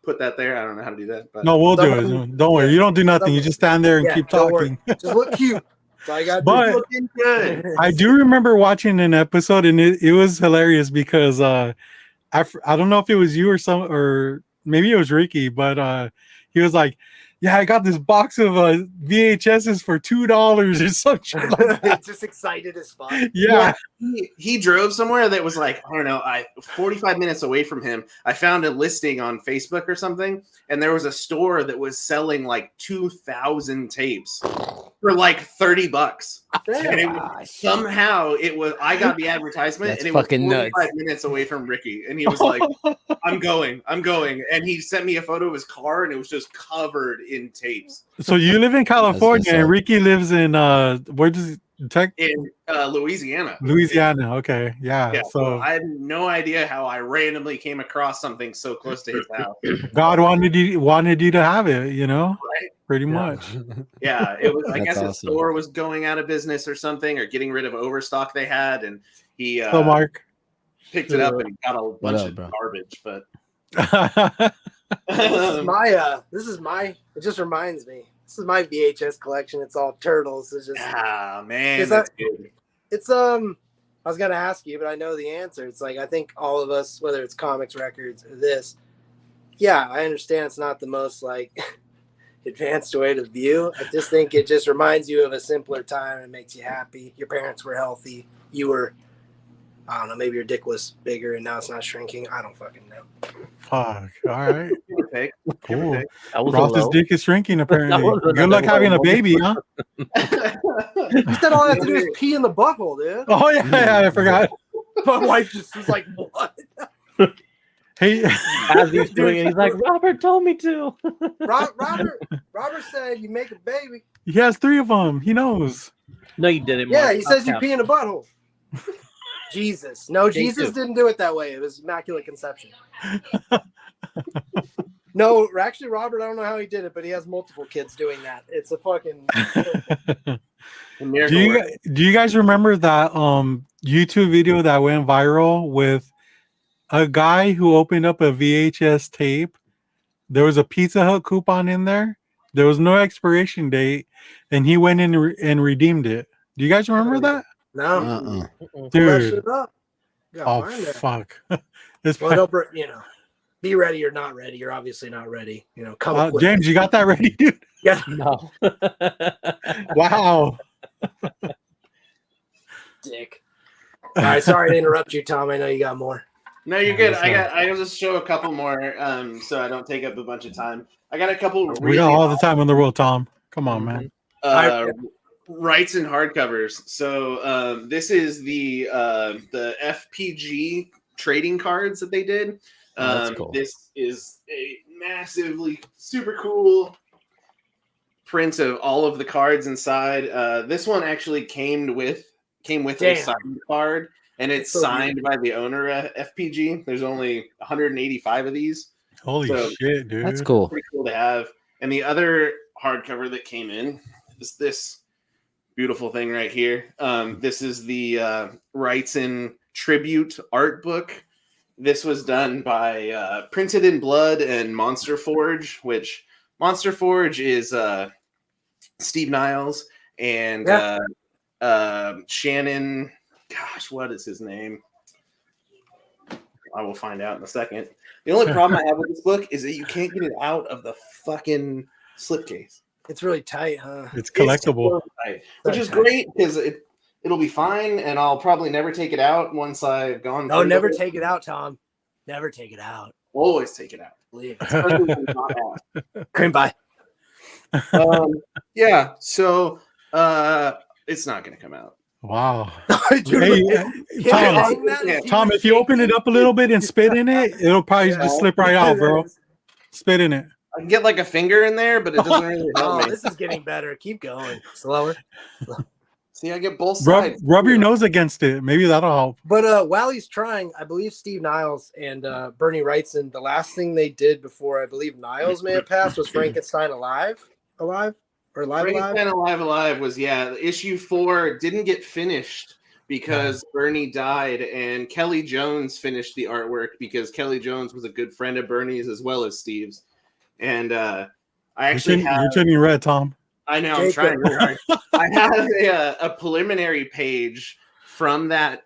S5: put that there. I don't know how to do that. But.
S1: No, we'll do it. Don't worry. You don't do nothing. You just stand there and keep talking.
S3: Just look cute. That's all you got.
S1: But
S5: looking good.
S1: I do remember watching an episode, and it was hilarious because I don't know if it was you or maybe it was Ricky, but he was like, "Yeah, I got this box of VHSs for $2 or something." Like that.
S3: Just excited as fuck.
S1: Yeah.
S5: He drove somewhere that was like, I don't know, 45 minutes away from him. I found a listing on Facebook or something, and there was a store that was selling like 2,000 tapes for like $30. And somehow I got the advertisement.
S2: That's
S5: and it was
S2: fucking
S5: 45
S2: nuts.
S5: minutes away from Ricky. And he was like, I'm going. And he sent me a photo of his car, and it was just covered in tapes.
S1: So you live in California, and Ricky lives in where does
S5: in Louisiana.
S1: Louisiana. Okay, yeah. So
S5: I had no idea how I randomly came across something so close to his house.
S1: God wanted you to have it,
S5: Right?
S1: Pretty much.
S5: Yeah, it was. I guess
S2: awesome.
S5: his store was going out of business or something, or getting rid of overstock they had, and he
S1: So Mark
S5: picked it up and got a bunch of garbage. But
S3: this is my. It just reminds me. This is my VHS collection. It's all turtles. It's just
S5: man,
S3: that's good. It's I was gonna ask you, but I know the answer. It's like I think all of us, whether it's comics, records, or this, yeah, I understand it's not the most like advanced way to view. I just think it just reminds you of a simpler time and makes you happy. Your parents were healthy. You were, I don't know, maybe your dick was bigger and now it's not shrinking. I don't fucking know.
S1: Fuck. All right.
S5: Give or take. Give or
S1: Cool.
S5: take.
S4: That was a
S1: Ross's
S4: low.
S1: dick is shrinking apparently.
S4: was
S1: Good
S4: another
S1: luck having a
S4: low.
S1: baby, huh?
S3: You said all I have to do is pee in the butthole, dude.
S1: Oh yeah, I forgot.
S3: My wife just was like, "What?"
S1: Hey,
S4: As he's doing it, he's like, Robert told me to.
S3: Robert said you make a baby.
S1: he has 3 of them. He knows.
S4: No, you didn't.
S3: Yeah,
S4: Mark.
S3: he says you
S4: Stop
S3: pee in a butthole. Jesus. No, Jesus
S4: too.
S3: didn't do it that way. It was Immaculate Conception. No, actually, Robert, I don't know how he did it, but he has multiple kids doing that. It's a fucking...
S1: Do you guys remember that YouTube video that went viral with a guy who opened up a VHS tape? There was a Pizza Hut coupon in there. There was no expiration date, and he went in and redeemed it. Do you guys remember that?
S3: No. Pull that
S1: Dude.
S3: shit up. You gotta
S1: Oh
S3: find that.
S1: fuck. It's
S3: Well, don't, be ready or not ready. You're obviously not ready. Come equipped.
S1: James, you got that ready, dude?
S3: Yeah.
S4: No.
S1: Wow.
S3: Dick. All right, sorry to interrupt you, Tom. I know you got more.
S5: No, you're good. I'll just show a couple more, so I don't take up a bunch of time. I got a couple.
S1: We got all the time in the world, Tom. Come on, man.
S5: Rights and hardcovers. So this is the FPG trading cards that they did.
S2: That's cool.
S5: This is a massively super cool print of all of the cards inside. This one actually came with a signed card, and it's signed by the owner at FPG. There's only 185 of these.
S1: Holy shit, dude.
S2: That's cool.
S5: Pretty cool to have. And the other hardcover that came in is this beautiful thing right here. This is the Rights in Tribute art book. This was done by Printed in Blood and Monster Forge, which Monster Forge is Steve Niles and Shannon. Gosh, what is his name? I will find out in a second. The only problem I have with this book is that you can't get it out of the fucking slipcase.
S3: It's really tight, huh?
S1: It's collectible.
S5: Which is great because it'll be fine, and I'll probably never take it out once I've gone.
S3: No, never take it out, Tom. Never take it out.
S5: Always take it out. Especially when it's not out.
S3: Cream pie.
S5: Yeah, so it's not going to come out.
S1: Wow.
S3: Dude,
S1: Tom, if you open it up a little bit and spit in it, it'll probably just slip right out, bro. Spit in it.
S5: I can get like a finger in there, but it doesn't really help me.
S3: This is getting better. Keep going. Slower.
S5: See, I get both sides.
S1: Rub your nose against it. Maybe that'll help.
S3: But while he's trying, I believe Steve Niles and Bernie Wrightson, the last thing they did before I believe Niles may have passed was Frankenstein Alive?
S5: Frankenstein Alive was, issue 4 didn't get finished because Bernie died, and Kelly Jones finished the artwork because Kelly Jones was a good friend of Bernie's as well as Steve's. And I actually
S1: you're turning red, Tom.
S5: I know, I'm trying really hard. I have a preliminary page from that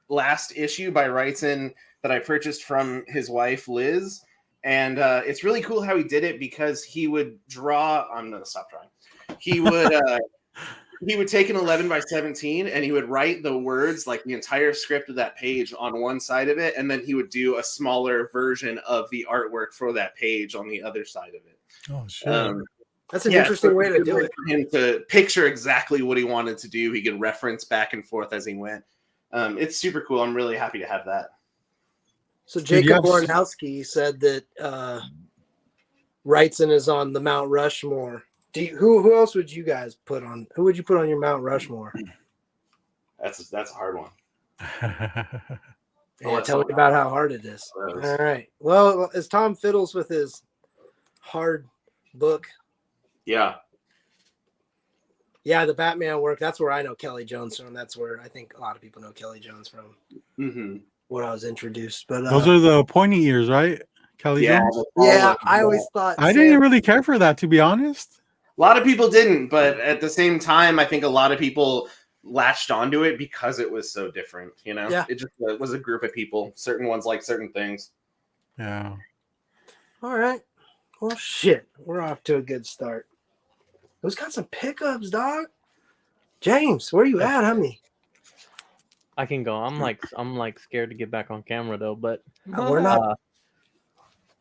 S5: last issue by Wrightson that I purchased from his wife, Liz. And it's really cool how he did it because he would draw. I'm going to stop drawing. He would take an 11x17 and he would write the words, like the entire script of that page on one side of it. And then he would do a smaller version of the artwork for that page on the other side of it.
S1: Oh, shit.
S3: That's an interesting way to do it.
S5: For him to picture exactly what he wanted to do. He could reference back and forth as he went. It's super cool. I'm really happy to have that.
S3: So Jacob Bornowski said that Wrightson is on the Mount Rushmore. Who else would you guys put on? Who would you put on your Mount Rushmore?
S5: That's a hard one.
S3: Yeah, tell me about how hard it is. All right. Well, as Tom fiddles with his hard book.
S5: Yeah.
S3: Yeah, the Batman work. That's where I know Kelly Jones from. That's where I think a lot of people know Kelly Jones from.
S5: Mm-hmm.
S3: What I was introduced, but
S1: those are the pointy ears, right? Kelly Jones.
S3: Yeah, I always thought
S1: I didn't really care for that, to be honest.
S5: A lot of people didn't, but at the same time, I think a lot of people latched onto it because it was so different. You know,
S3: Yeah.
S5: it just was a group of people. Certain ones like certain things.
S1: Yeah.
S3: All right. Well, shit. We're off to a good start. Who's got some pickups, dog? James, where you at, homie?
S4: I can go. I'm like scared to get back on camera though, but
S3: We're not.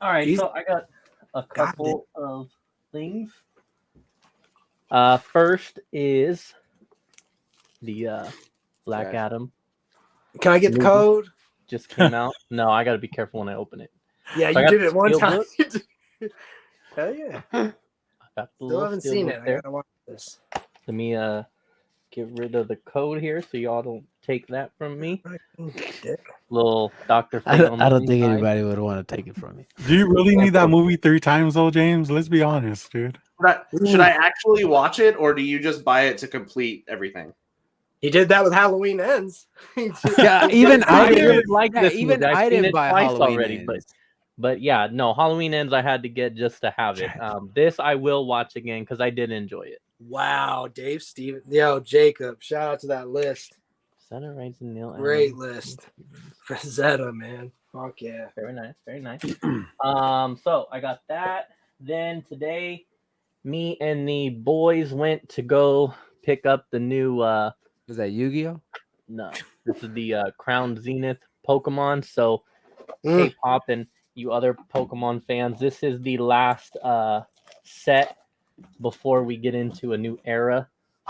S4: all right,
S3: He's-
S4: so I got a
S3: Got
S4: couple of things. First is the Black
S2: Trash.
S4: Adam
S3: Can I get the
S4: movie.
S3: code?
S4: Just came out. No, I got to be careful when I open it.
S3: Yeah,
S4: So I
S3: you
S4: got
S3: did
S4: the
S3: it one time.
S4: steelbook.
S3: Hell yeah.
S4: I got the
S3: Still
S4: little
S3: haven't seen
S4: steelbook
S3: it. I
S4: there.
S3: gotta watch this.
S4: Let me get rid of the code here so y'all don't take that from me. Little Dr.
S2: I
S4: Fate on
S2: don't
S4: the
S2: think
S4: inside.
S2: anybody would want to take it from me.
S1: Do you really need that movie 3 times though, James? Let's be honest, dude.
S5: Should I actually watch it, or do you just buy it to complete everything?
S3: He did that with Halloween Ends.
S2: Yeah, even I
S4: I really
S2: didn't
S4: like this
S2: even
S4: movie. I've
S2: I
S4: seen
S2: didn't
S4: it
S2: buy
S4: twice
S2: Halloween
S4: already,
S2: Ends.
S4: but yeah, no, Halloween Ends I had to get just to have it. This I will watch again because I did enjoy it.
S3: Wow, Dave Steven. Yo, Jacob. Shout out to that list.
S4: Center Rights and Neil.
S3: Great list. Frazetta, man. Fuck yeah.
S4: Very nice, very nice. So I got that. Then today, me and the boys went to go pick up the new
S2: Was that Yu-Gi-Oh?
S4: no, this is the Crown Zenith Pokemon. So
S3: Mm.
S4: K-pop and you other Pokemon fans, this is the last set before we get into a new era.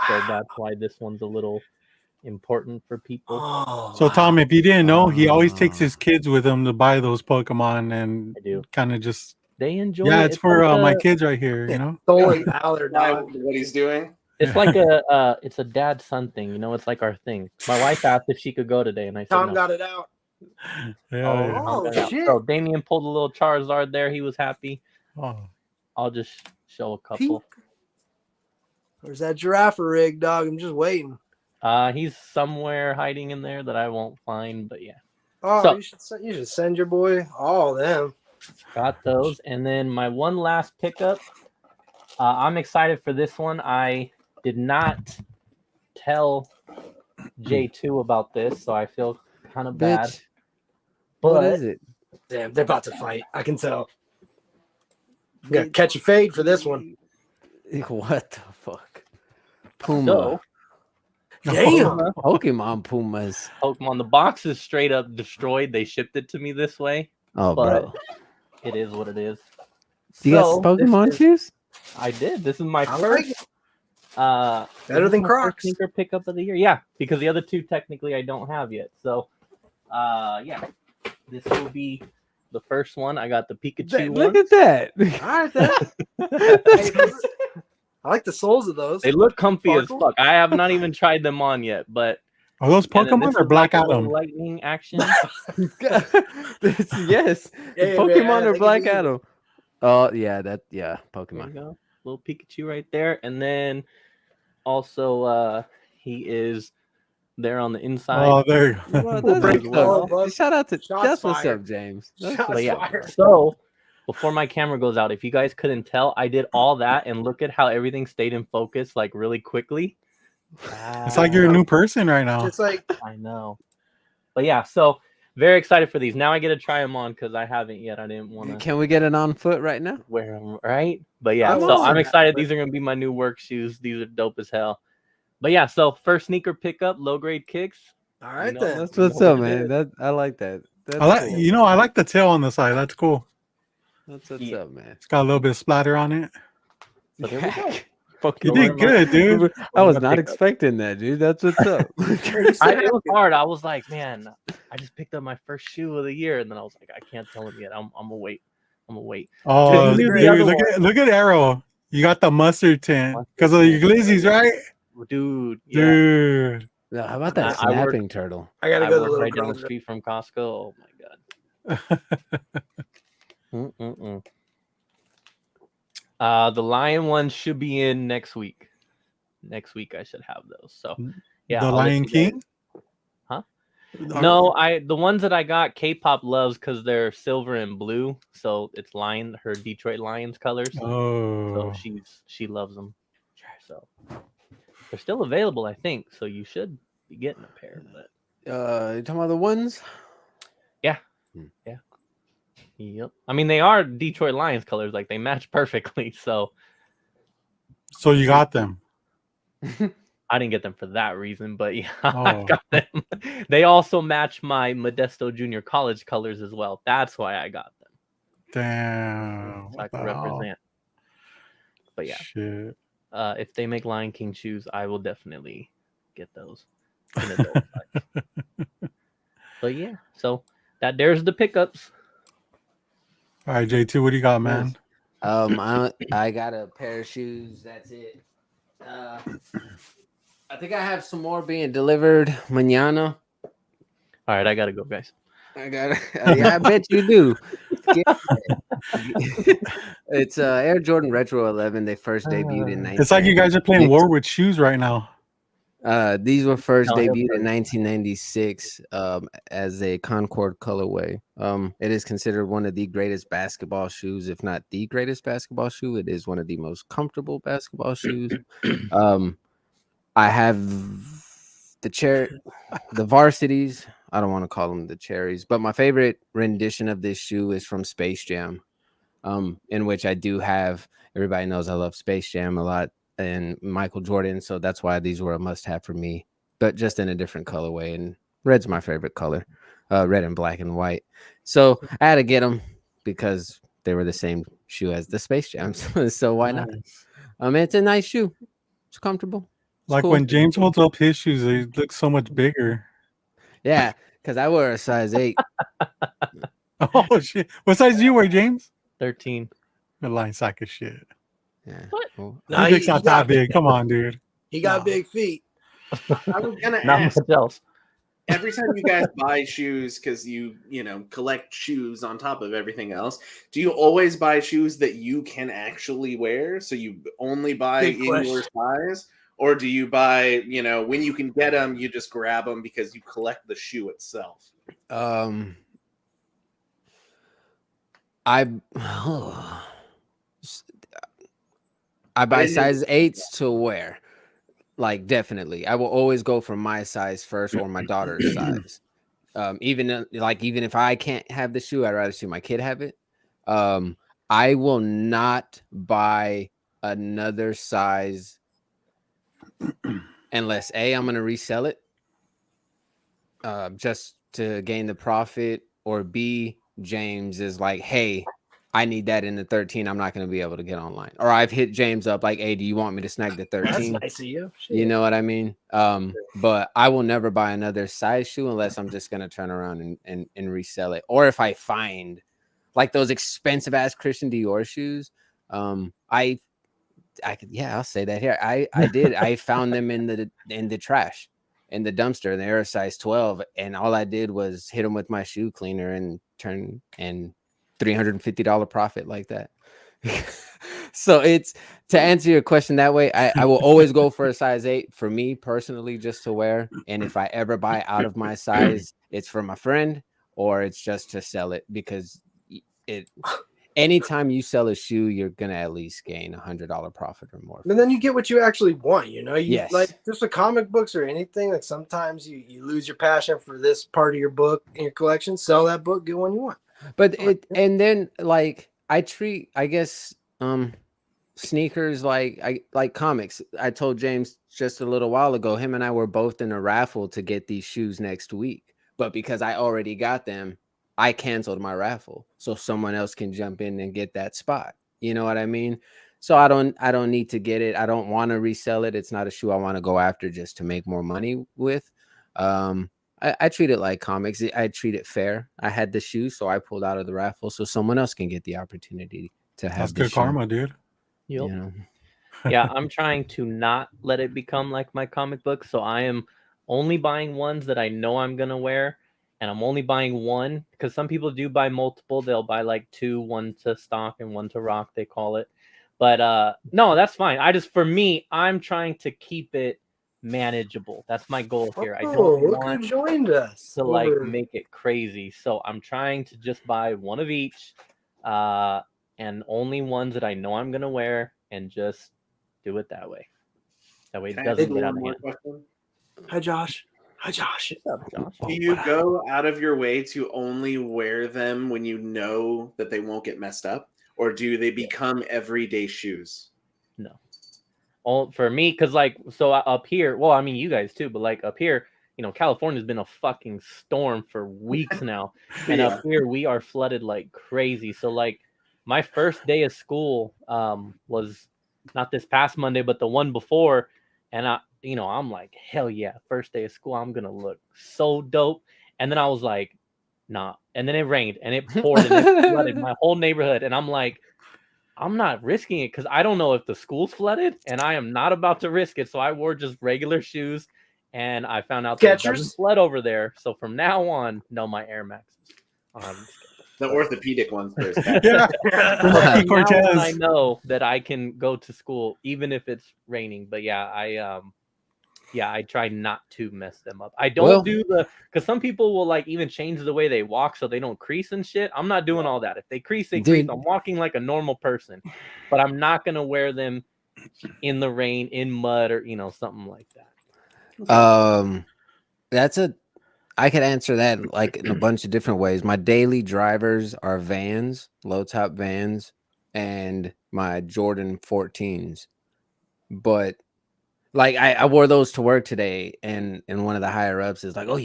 S4: So that's why this one's a little important for people.
S3: Oh,
S1: So Tom, if you didn't know, he always takes
S2: Ah.
S1: his kids with him to buy those Pokemon and
S4: I do.
S1: kind of just
S4: They enjoy
S1: yeah,
S4: it.
S1: it's for
S4: like
S1: my
S4: a-
S1: kids right here, you know.
S3: stolen valor,
S5: Why-
S3: dog.
S5: what he's doing?
S4: It's like it's a dad son thing, you know. It's like our thing. My wife asked if she could go today, and I said
S3: Tom
S4: no.
S3: got it out.
S1: Yeah,
S4: Oh,
S1: yeah.
S3: Oh,
S4: yeah.
S3: shit.
S4: So Damien pulled a little Charizard there. He was happy.
S1: Oh.
S4: I'll just show a couple.
S3: Where's that giraffe rig, dog? I'm just waiting.
S4: He's somewhere hiding in there that I won't find, but yeah,
S3: Oh,
S4: So-
S3: you should send your boy all of them.
S4: got those. And then my one last pickup. I'm excited for this one. I did not tell J2 about this, so I feel kind of bad.
S2: Bitch.
S4: But
S2: What is it?
S3: Damn, they're about to fight. I can tell. You gotta catch a fade for this one.
S2: What the fuck? Puma.
S4: so
S3: Damn.
S2: Pokemon Pumas.
S4: Pokemon, the box is straight up destroyed. They shipped it to me this way.
S2: Oh,
S4: But
S2: bro.
S4: it is what it is.
S2: You got
S4: So,
S2: Pokemon
S4: this is-
S2: shoes?
S4: I did. This is my
S3: I like
S4: first.
S3: it.
S4: Better
S3: Better than Crocs.
S4: Sneaker pickup of the year. Yeah, because the other two technically I don't have yet. So, yeah, this will be the first one. I got the Pikachu
S2: Look
S4: one.
S2: at that.
S3: All right, then. I like the soles of those.
S4: They look comfy as
S3: Sparkle?
S4: fuck. I have not even tried them on yet, but
S1: Are those
S4: and then
S1: Pokemon
S4: this
S1: or
S4: is
S1: Black
S4: like a little
S1: Adam?
S4: lightning action.
S2: Yes.
S3: Hey,
S2: Pokemon
S3: man,
S2: or
S3: they
S2: Black
S3: can be-
S2: Adam? Oh, yeah,
S4: There you
S2: Pokemon.
S4: go. Little Pikachu right there. And then also he is there on the inside.
S1: Oh, there you go.
S2: Well,
S3: We'll
S2: that's
S3: break
S2: what's
S3: it all,
S2: up.
S3: bud.
S2: Shout out to
S3: Shots
S2: that's what's
S3: fired.
S2: up, James. That's
S3: Shots
S2: what's
S4: yeah.
S2: up.
S3: fired.
S4: So before my camera goes out, if you guys couldn't tell, I did all that and look at how everything stayed in focus like really quickly.
S1: It's like you're a new person right now.
S3: It's like
S4: I know. But yeah, so very excited for these. Now I get to try them on because I haven't yet. I didn't want to
S2: Can we get it on foot right now?
S4: wear them, right? But yeah,
S3: I
S4: so
S3: want
S4: I'm
S3: that,
S4: excited.
S3: but-
S4: These are going to be my new work shoes. These are dope as hell. But yeah, so first sneaker pickup, low grade kicks.
S3: all right
S4: know,
S3: then.
S2: That's what's
S4: know
S2: up,
S4: what it
S2: man.
S4: is.
S2: That I like that. That's
S1: I like,
S2: cool.
S1: you know, I like the tail on the side. That's cool.
S2: That's what's
S4: Yeah.
S2: up, man.
S1: It's got a little bit of splatter on it.
S4: So there we go.
S1: You
S4: Those
S1: did
S4: are my-
S1: good, dude.
S2: I was
S4: my
S2: not
S4: pickup.
S2: expecting that, dude. That's what's up.
S4: It was hard. I was like, man, I just picked up my first shoe of the year, and then I was like, I can't tell him yet. I'm gonna wait. I'm gonna wait.
S1: Oh,
S4: you knew
S1: dude,
S4: the other
S1: look at Arrow. You got the mustard tint because of your glizzies, right?
S4: Dude, yeah.
S1: Dude.
S2: No, how about that
S4: I work-
S2: snapping turtle?
S3: I gotta
S4: I
S3: go to the
S4: work
S3: little
S4: right down the
S3: girls.
S4: street from Costco. Oh my god. Mm-mm-mm. The lion one should be in next week. Next week I should have those. So yeah,
S1: The
S4: I'll let
S1: Lion
S4: you guys-
S1: King?
S4: Huh? No, the ones that I got K-pop loves because they're silver and blue. So it's her Detroit Lions colors.
S1: Oh.
S4: So she loves them. So They're still available, I think, so you should be getting a pair. But
S2: You talking about the ones?
S4: yep, I mean they are Detroit Lions colors, like they match perfectly. So
S1: So you got them.
S4: I didn't get them for that reason, but yeah, I
S1: Oh.
S4: got them. They also match my Modesto Junior College colors as well. That's why I got them,
S1: Damn.
S4: so I
S1: What the
S4: can
S1: hell?
S4: represent. But yeah,
S1: Shit.
S4: if they make Lion King shoes, I will definitely get those in adult size. But yeah, so there's the pickups.
S1: All right, J2, what do you got, man?
S2: I got a pair of shoes. That's it. I think I have some more being delivered mañana.
S4: All right, I gotta go, guys.
S2: I got. Yeah, I bet you do. It's Air Jordan Retro 11. They first debuted in 19.
S1: It's like you guys are playing war with shoes right now.
S2: These were first
S4: No, he'll
S2: debuted
S4: start.
S2: in 1996 as a Concord colorway. It is considered one of the greatest basketball shoes, if not the greatest basketball shoe. It is one of the most comfortable basketball shoes. I have the varsities. I don't want to call them the cherries, but my favorite rendition of this shoe is from Space Jam, in which I do have. Everybody knows I love Space Jam a lot and Michael Jordan, so that's why these were a must-have for me, but just in a different colorway. And red's my favorite color, red and black and white. So I had to get them because they were the same shoe as the Space Jams. So why not?
S1: Nice.
S2: It's a nice shoe. It's comfortable. It's
S1: Like
S2: cool.
S1: when James holds up his shoes, they look so much bigger.
S2: Yeah, because I wear a size 8.
S1: Oh shit! What size do you wear, James?
S4: 13.
S1: A lying sack of shit.
S2: Yeah.
S4: What?
S2: Well,
S3: Nah,
S1: Your dick's not that big. Come on, dude.
S3: He got
S1: Nah.
S3: big feet.
S5: I was gonna
S4: Not
S5: ask.
S4: much else.
S5: Every time you guys buy shoes, because you collect shoes on top of everything else, do you always buy shoes that you can actually wear? So you only buy
S3: Good
S5: in your
S3: question.
S5: size, or do you buy, when you can get them, you just grab them because you collect the shoe itself?
S2: I buy
S5: didn't know-
S2: size 8s to wear. Like, definitely. I will always go for my size first or my daughter's size. Even if I can't have the shoe, I'd rather see my kid have it. I will not buy another size unless I'm going to resell it just to gain the profit, or B, James is like, hey, I need that in the 13. I'm not going to be able to get online. Or I've hit James up like, hey, do you want me to snag the 13?
S3: That's nice of you. Shit.
S2: You know what I mean? But I will never buy another size shoe unless I'm just going to turn around and resell it. Or if I find like those expensive ass Christian Dior shoes, I could, I'll say that here. I found them in the trash, in the dumpster, and they were a size 12. And all I did was hit them with my shoe cleaner and turn and $350 profit like that. So it's, to answer your question that way, I will always go for a size 8 for me personally, just to wear. And if I ever buy out of my size, it's for my friend or it's just to sell it, because anytime you sell a shoe, you're gonna at least gain $100 profit or more.
S3: And then you get what you actually want,
S2: Yes.
S3: Like just the comic books or anything, like sometimes you lose your passion for this part of your book in your collection, sell that book, get one you want.
S2: But and then like I treat, I guess, sneakers like comics. I told James just a little while ago, him and I were both in a raffle to get these shoes next week, but because I already got them, I canceled my raffle so someone else can jump in and get that spot. You know what I mean? So I don't need to get it. I don't want to resell it. It's not a shoe I want to go after just to make more money with. I treat it like comics. I treat it fair. I had the shoe, so I pulled out of the raffle so someone else can get the opportunity to have
S1: That's
S2: the
S1: good
S2: shoe.
S1: karma, dude.
S4: Yep.
S2: You know?
S4: Yeah, I'm trying to not let it become like my comic book. So I am only buying ones that I know I'm going to wear. And I'm only buying one, because some people do buy multiple. They'll buy like 2, one to stock and one to rock, they call it. But no, that's fine. For me, I'm trying to keep it manageable. That's my goal here. I don't
S3: Look
S4: want
S3: who joined us.
S4: to like make it crazy. So I'm trying to just buy one of each, and only ones that I know I'm going to wear, and just do it that way. That way it
S5: Can I
S4: doesn't
S5: ask
S4: get out
S5: one
S4: of
S5: more
S4: hand.
S5: question?
S3: Hi, Josh. Hi, Josh.
S4: What's up, Josh?
S5: Do you go out of your way to only wear them when you know that they won't get messed up, or do they become everyday shoes?
S4: No. All for me, because like so up here, well, I mean you guys too, but like up here, you know, California's been a fucking storm for weeks now, and up here we are flooded like crazy. So like my first day of school was not this past Monday, but the one before, and I'm like, hell yeah, first day of school, I'm gonna look so dope. And then I was like, nah. And then it rained and it poured and it flooded my whole neighborhood, and I'm like, I'm not risking it because I don't know if the school's flooded, and I am not about to risk it. So I wore just regular shoes, and I found out that it doesn't
S3: Skechers?
S4: flood over there. So from now on, no, my Air Maxes.
S5: The orthopedic ones for his back.
S1: Yeah.
S4: From now on,
S1: Cortez.
S4: I know that I can go to school even if it's raining. But yeah, I try not to mess them up. I don't do because some people will like even change the way they walk so they don't crease and shit. I'm not doing all that. If they crease, they crease. I'm walking like a normal person, but I'm not gonna wear them in the rain, in mud, or something like that.
S2: I could answer that like in a bunch of different ways. My daily drivers are Vans, low top Vans, and my Jordan 14s. But like I wore those to work today, and one of the higher ups is like, "Oh,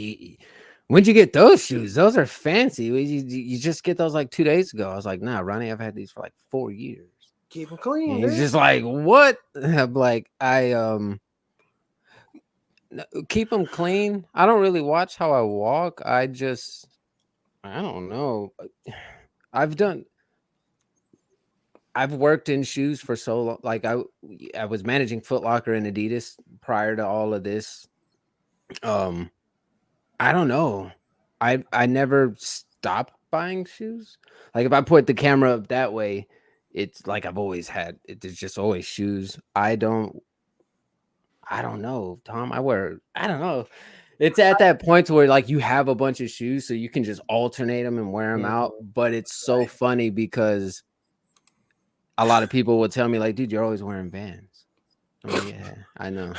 S2: when'd you get those shoes? Those are fancy. You just get those like 2 days ago." I was like, "Nah, Ronnie, I've had these for like 4 years."
S3: Keep them clean.
S2: And he's
S3: Dude.
S2: just like, "What?" I'm like, keep them clean. I don't really watch how I walk. I don't know. I've worked in shoes for so long. Like I was managing Foot Locker and Adidas prior to all of this. I don't know. I never stopped buying shoes. Like if I put the camera up that way, it's like I've always had it. There's just always shoes. I don't know, Tom. I don't know. It's at that point where like you have a bunch of shoes so you can just alternate them and wear them out. But it's so funny because a lot of people will tell me like, dude, you're always wearing Vans. I'm like, yeah, I know.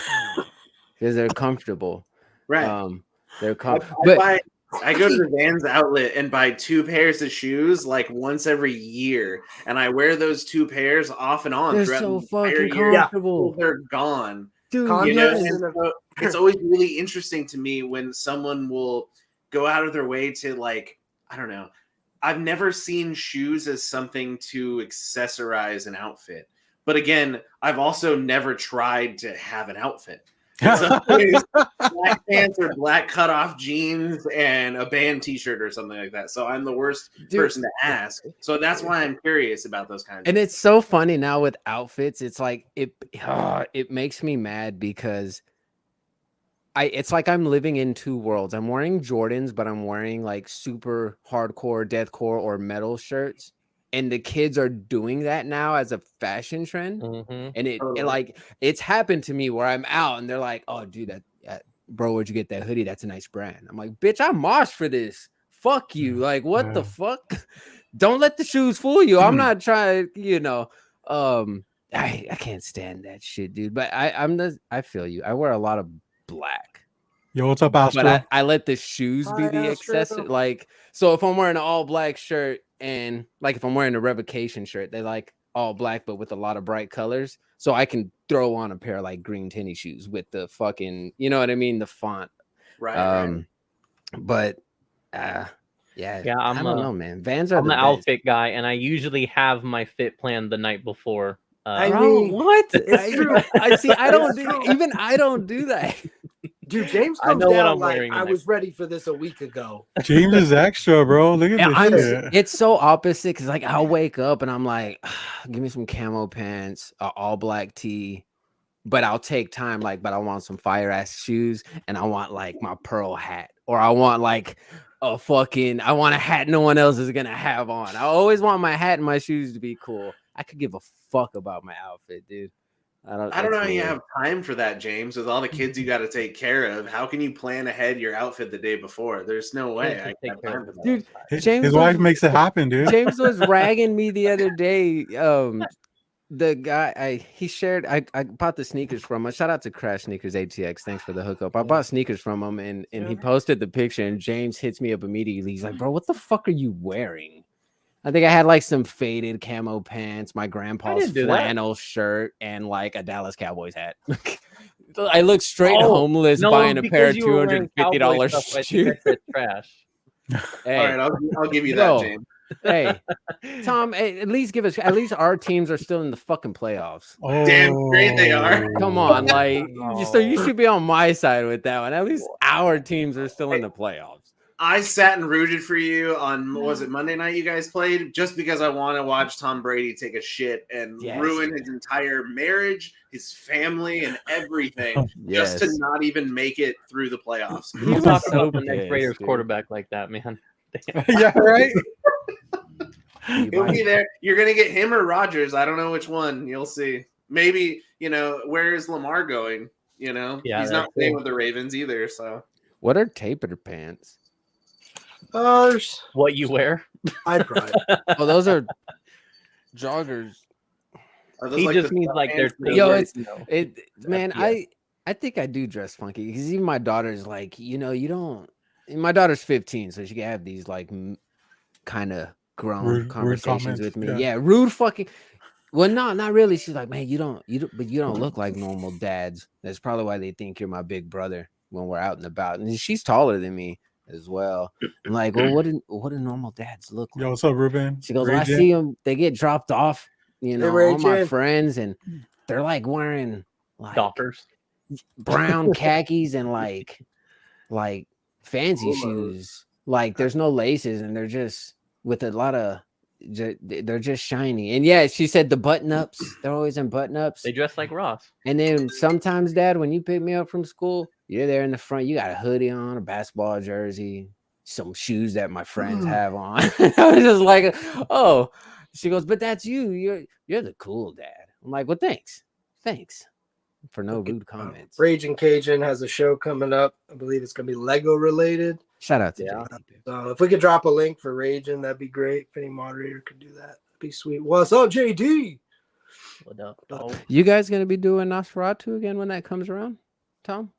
S2: Because they're comfortable.
S5: Right.
S2: They're comfortable.
S5: I go to the Vans outlet and buy 2 pairs of shoes like once every year, and I wear those 2 pairs off and on.
S2: They're
S5: throughout
S2: so
S5: the entire
S2: fucking
S5: year
S2: comfortable.
S5: until they're gone.
S2: Dude,
S5: You know,
S3: Converse
S5: and so it's always really interesting to me when someone will go out of their way to like, I don't know. I've never seen shoes as something to accessorize an outfit. But again, I've also never tried to have an outfit. It's always black pants or black cutoff jeans and a band t-shirt or something like that. So I'm the worst person to ask. So that's why I'm curious about those kinds of
S2: things. It's so funny now with outfits. It's like it makes me mad because it's like I'm living in 2 worlds. I'm wearing Jordans, but I'm wearing like super hardcore, deathcore, or metal shirts. And the kids are doing that now as a fashion trend. And it's happened to me where I'm out and they're like, "Oh, dude, bro, where'd you get that hoodie? That's a nice brand." I'm like, "Bitch, I moshed for this. Fuck you. Like, what the fuck? Don't let the shoes fool you. I'm not trying, I can't stand that shit, dude. But I feel you. I wear a lot of black.
S1: Yo, what's up, Astro?
S2: But I let the shoes be the accessory. Like, so if I'm wearing an all black shirt and like if I'm wearing a revocation shirt, they like all black but with a lot of bright colors. So I can throw on a pair of like green tennis shoes with the fucking, you know what I mean? The font.
S5: Right.
S2: But
S4: yeah,
S2: I don't know, man. Vans are
S4: I'm the outfit guy, and I usually have my fit planned the night before.
S3: I mean,
S2: what?
S3: It's true.
S2: I don't do that.
S3: Dude, James comes down like I was ready for this a week ago.
S1: James is extra, bro. Look at this shit.
S2: It's so opposite because like I'll wake up and I'm like, give me some camo pants, all black tee, but I'll take time. Like, but I want some fire ass shoes and I want like my pearl hat, or I want like I want a hat no one else is gonna have on. I always want my hat and my shoes to be cool. I could give a fuck about my outfit, dude.
S5: I don't know how you have time for that, James, with all the kids you got to take care of. How can you plan ahead your outfit the day before? There's no way I can have time for that.
S2: Dude,
S1: His wife makes it happen, dude.
S2: James was ragging me the other day. the guy he shared. I bought the sneakers from him. Shout out to Crash Sneakers ATX. Thanks for the hookup. I bought sneakers from him, and he posted the picture. And James hits me up immediately. He's like, "Bro, what the fuck are you wearing?" I think I had like some faded camo pants, my grandpa's flannel shirt, and like a Dallas Cowboys hat. I look straight homeless buying a pair of $250 shoes.
S4: Trash.
S2: Hey,
S5: all right, I'll give you that, James.
S2: Hey, Tom, at least give us. At least our teams are still in the fucking playoffs.
S1: Oh,
S5: damn great they are.
S2: Come on, like, so you should be on my side with that one. At least our teams are still in the playoffs.
S5: I sat and rooted for you on, was it Monday night you guys played? Just because I want to watch Tom Brady take a shit and ruin his entire marriage, his family, and everything just to not even make it through the playoffs.
S4: He's talking about the next Raiders quarterback like that, man.
S1: Yeah, right?
S5: He'll be there. You're going to get him or Rodgers. I don't know which one. You'll see. Maybe, where is Lamar going? He's not playing with the Ravens either. So,
S2: what are tapered pants?
S4: What you wear?
S3: I'd probably.
S2: Oh, those are joggers.
S4: He just means like they're
S2: man. I think I do dress funky because even my daughter's like, you don't. My daughter's 15, so she can have these like kind of grown conversations with me. Yeah, rude fucking. Well, no, not really. She's like, man, you don't look like normal dads. That's probably why they think you're my big brother when we're out and about. And she's taller than me as well. I'm like, well, what do normal dads look like?
S1: Yo, what's up, Ruben?
S2: She goes, well, I see them. They get dropped off. All my friends, and they're like wearing like
S4: Dockers,
S2: brown khakis, and like fancy shoes. Like there's no laces, and they're just with a lot of. They're just shiny. And yeah, she said the button ups. They're always in button ups.
S4: They dress like Ross.
S2: And then sometimes, Dad, when you pick me up from school, you're there in the front. You got a hoodie on, a basketball jersey, some shoes that my friends have on. I was just like, oh. She goes, but that's you. You're the cool dad. I'm like, well, thanks for no rude comments.
S3: Raging Cajun has a show coming up. I believe it's gonna be Lego related.
S2: Shout out to JD.
S3: So if we could drop a link for Raging, that'd be great. If any moderator could do that, that'd be sweet. What's up, JD?
S4: What up, dog?
S2: You guys gonna be doing Nosferatu again when that comes around, Tom?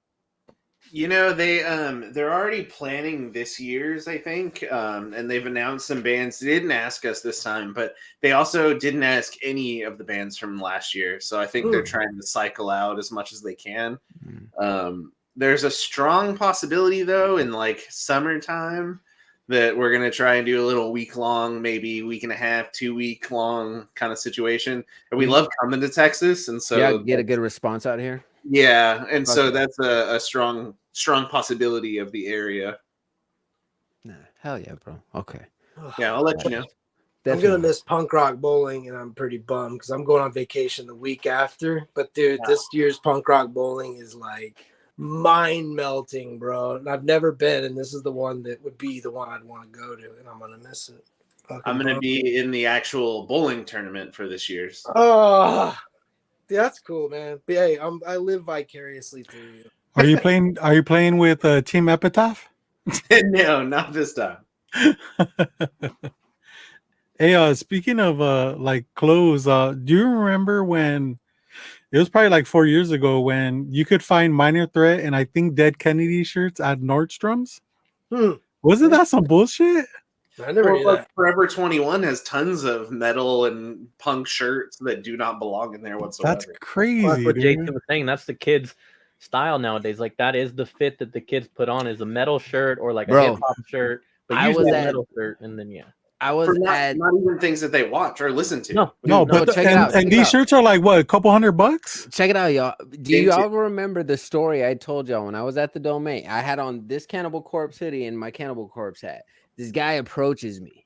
S5: They're already planning this year's, I think, and they've announced some bands. They didn't ask us this time, but they also didn't ask any of the bands from last year. So I think they're trying to cycle out as much as they can. There's a strong possibility, though, in like summertime that we're going to try and do a little week-long, maybe week and a half, 2 week long kind of situation. And we love coming to Texas. And so
S2: get a good response out here.
S5: Yeah, and so that's a strong possibility of the area.
S2: Nah, hell yeah, bro. Okay.
S5: Yeah, I'll let you know.
S3: Definitely. I'm gonna miss punk rock bowling, and I'm pretty bummed because I'm going on vacation the week after. But dude, this year's punk rock bowling is like mind melting, bro. And I've never been, and this is the one that would be the one I'd want to go to, and I'm gonna miss it.
S5: I'm gonna be in the actual bowling tournament for this year's.
S3: Oh. That's cool, man. But hey, I live vicariously through you.
S1: Are you playing with Team Epitaph?
S5: No, not this time.
S1: Hey, speaking of like clothes, do you remember when it was probably like 4 years ago when you could find Minor Threat and I think Dead Kennedy shirts at Nordstrom's? Wasn't that some bullshit?
S3: I never knew that.
S5: Forever 21 has tons of metal and punk shirts that do not belong in there whatsoever.
S1: That's crazy.
S4: That's what Jason was saying. That's the kids' style nowadays. Like that is the fit that the kids put on is a metal shirt or like a hip hop shirt. But usually a metal shirt, and then
S2: I was
S5: not even things that they watch or listen to.
S1: But
S2: check it out.
S1: And these shirts are like what, a couple $100?
S2: Check it out, y'all. Do y'all remember the story I told y'all when I was at the Domain? I had on this Cannibal Corpse hoodie and my Cannibal Corpse hat. This guy approaches me.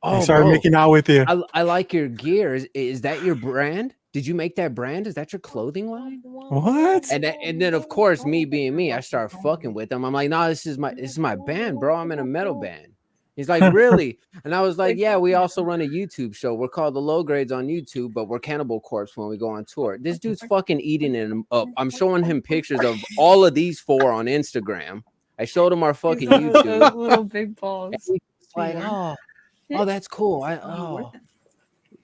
S1: Oh, sorry, making out with you.
S2: I like your gear. Is that your brand? Did you make that brand? Is that your clothing line?
S1: What?
S2: And then of course, me being me, I start fucking with him. I'm like, no, this is my band, bro. I'm in a metal band. He's like, really? And I was like, yeah, we also run a YouTube show. We're called The Low Grades on YouTube, but we're Cannibal Corpse when we go on tour. This dude's fucking eating him up. I'm showing him pictures of all of these four on Instagram. I showed him our fucking YouTube.
S6: Little big balls.
S2: Like, oh, that's cool.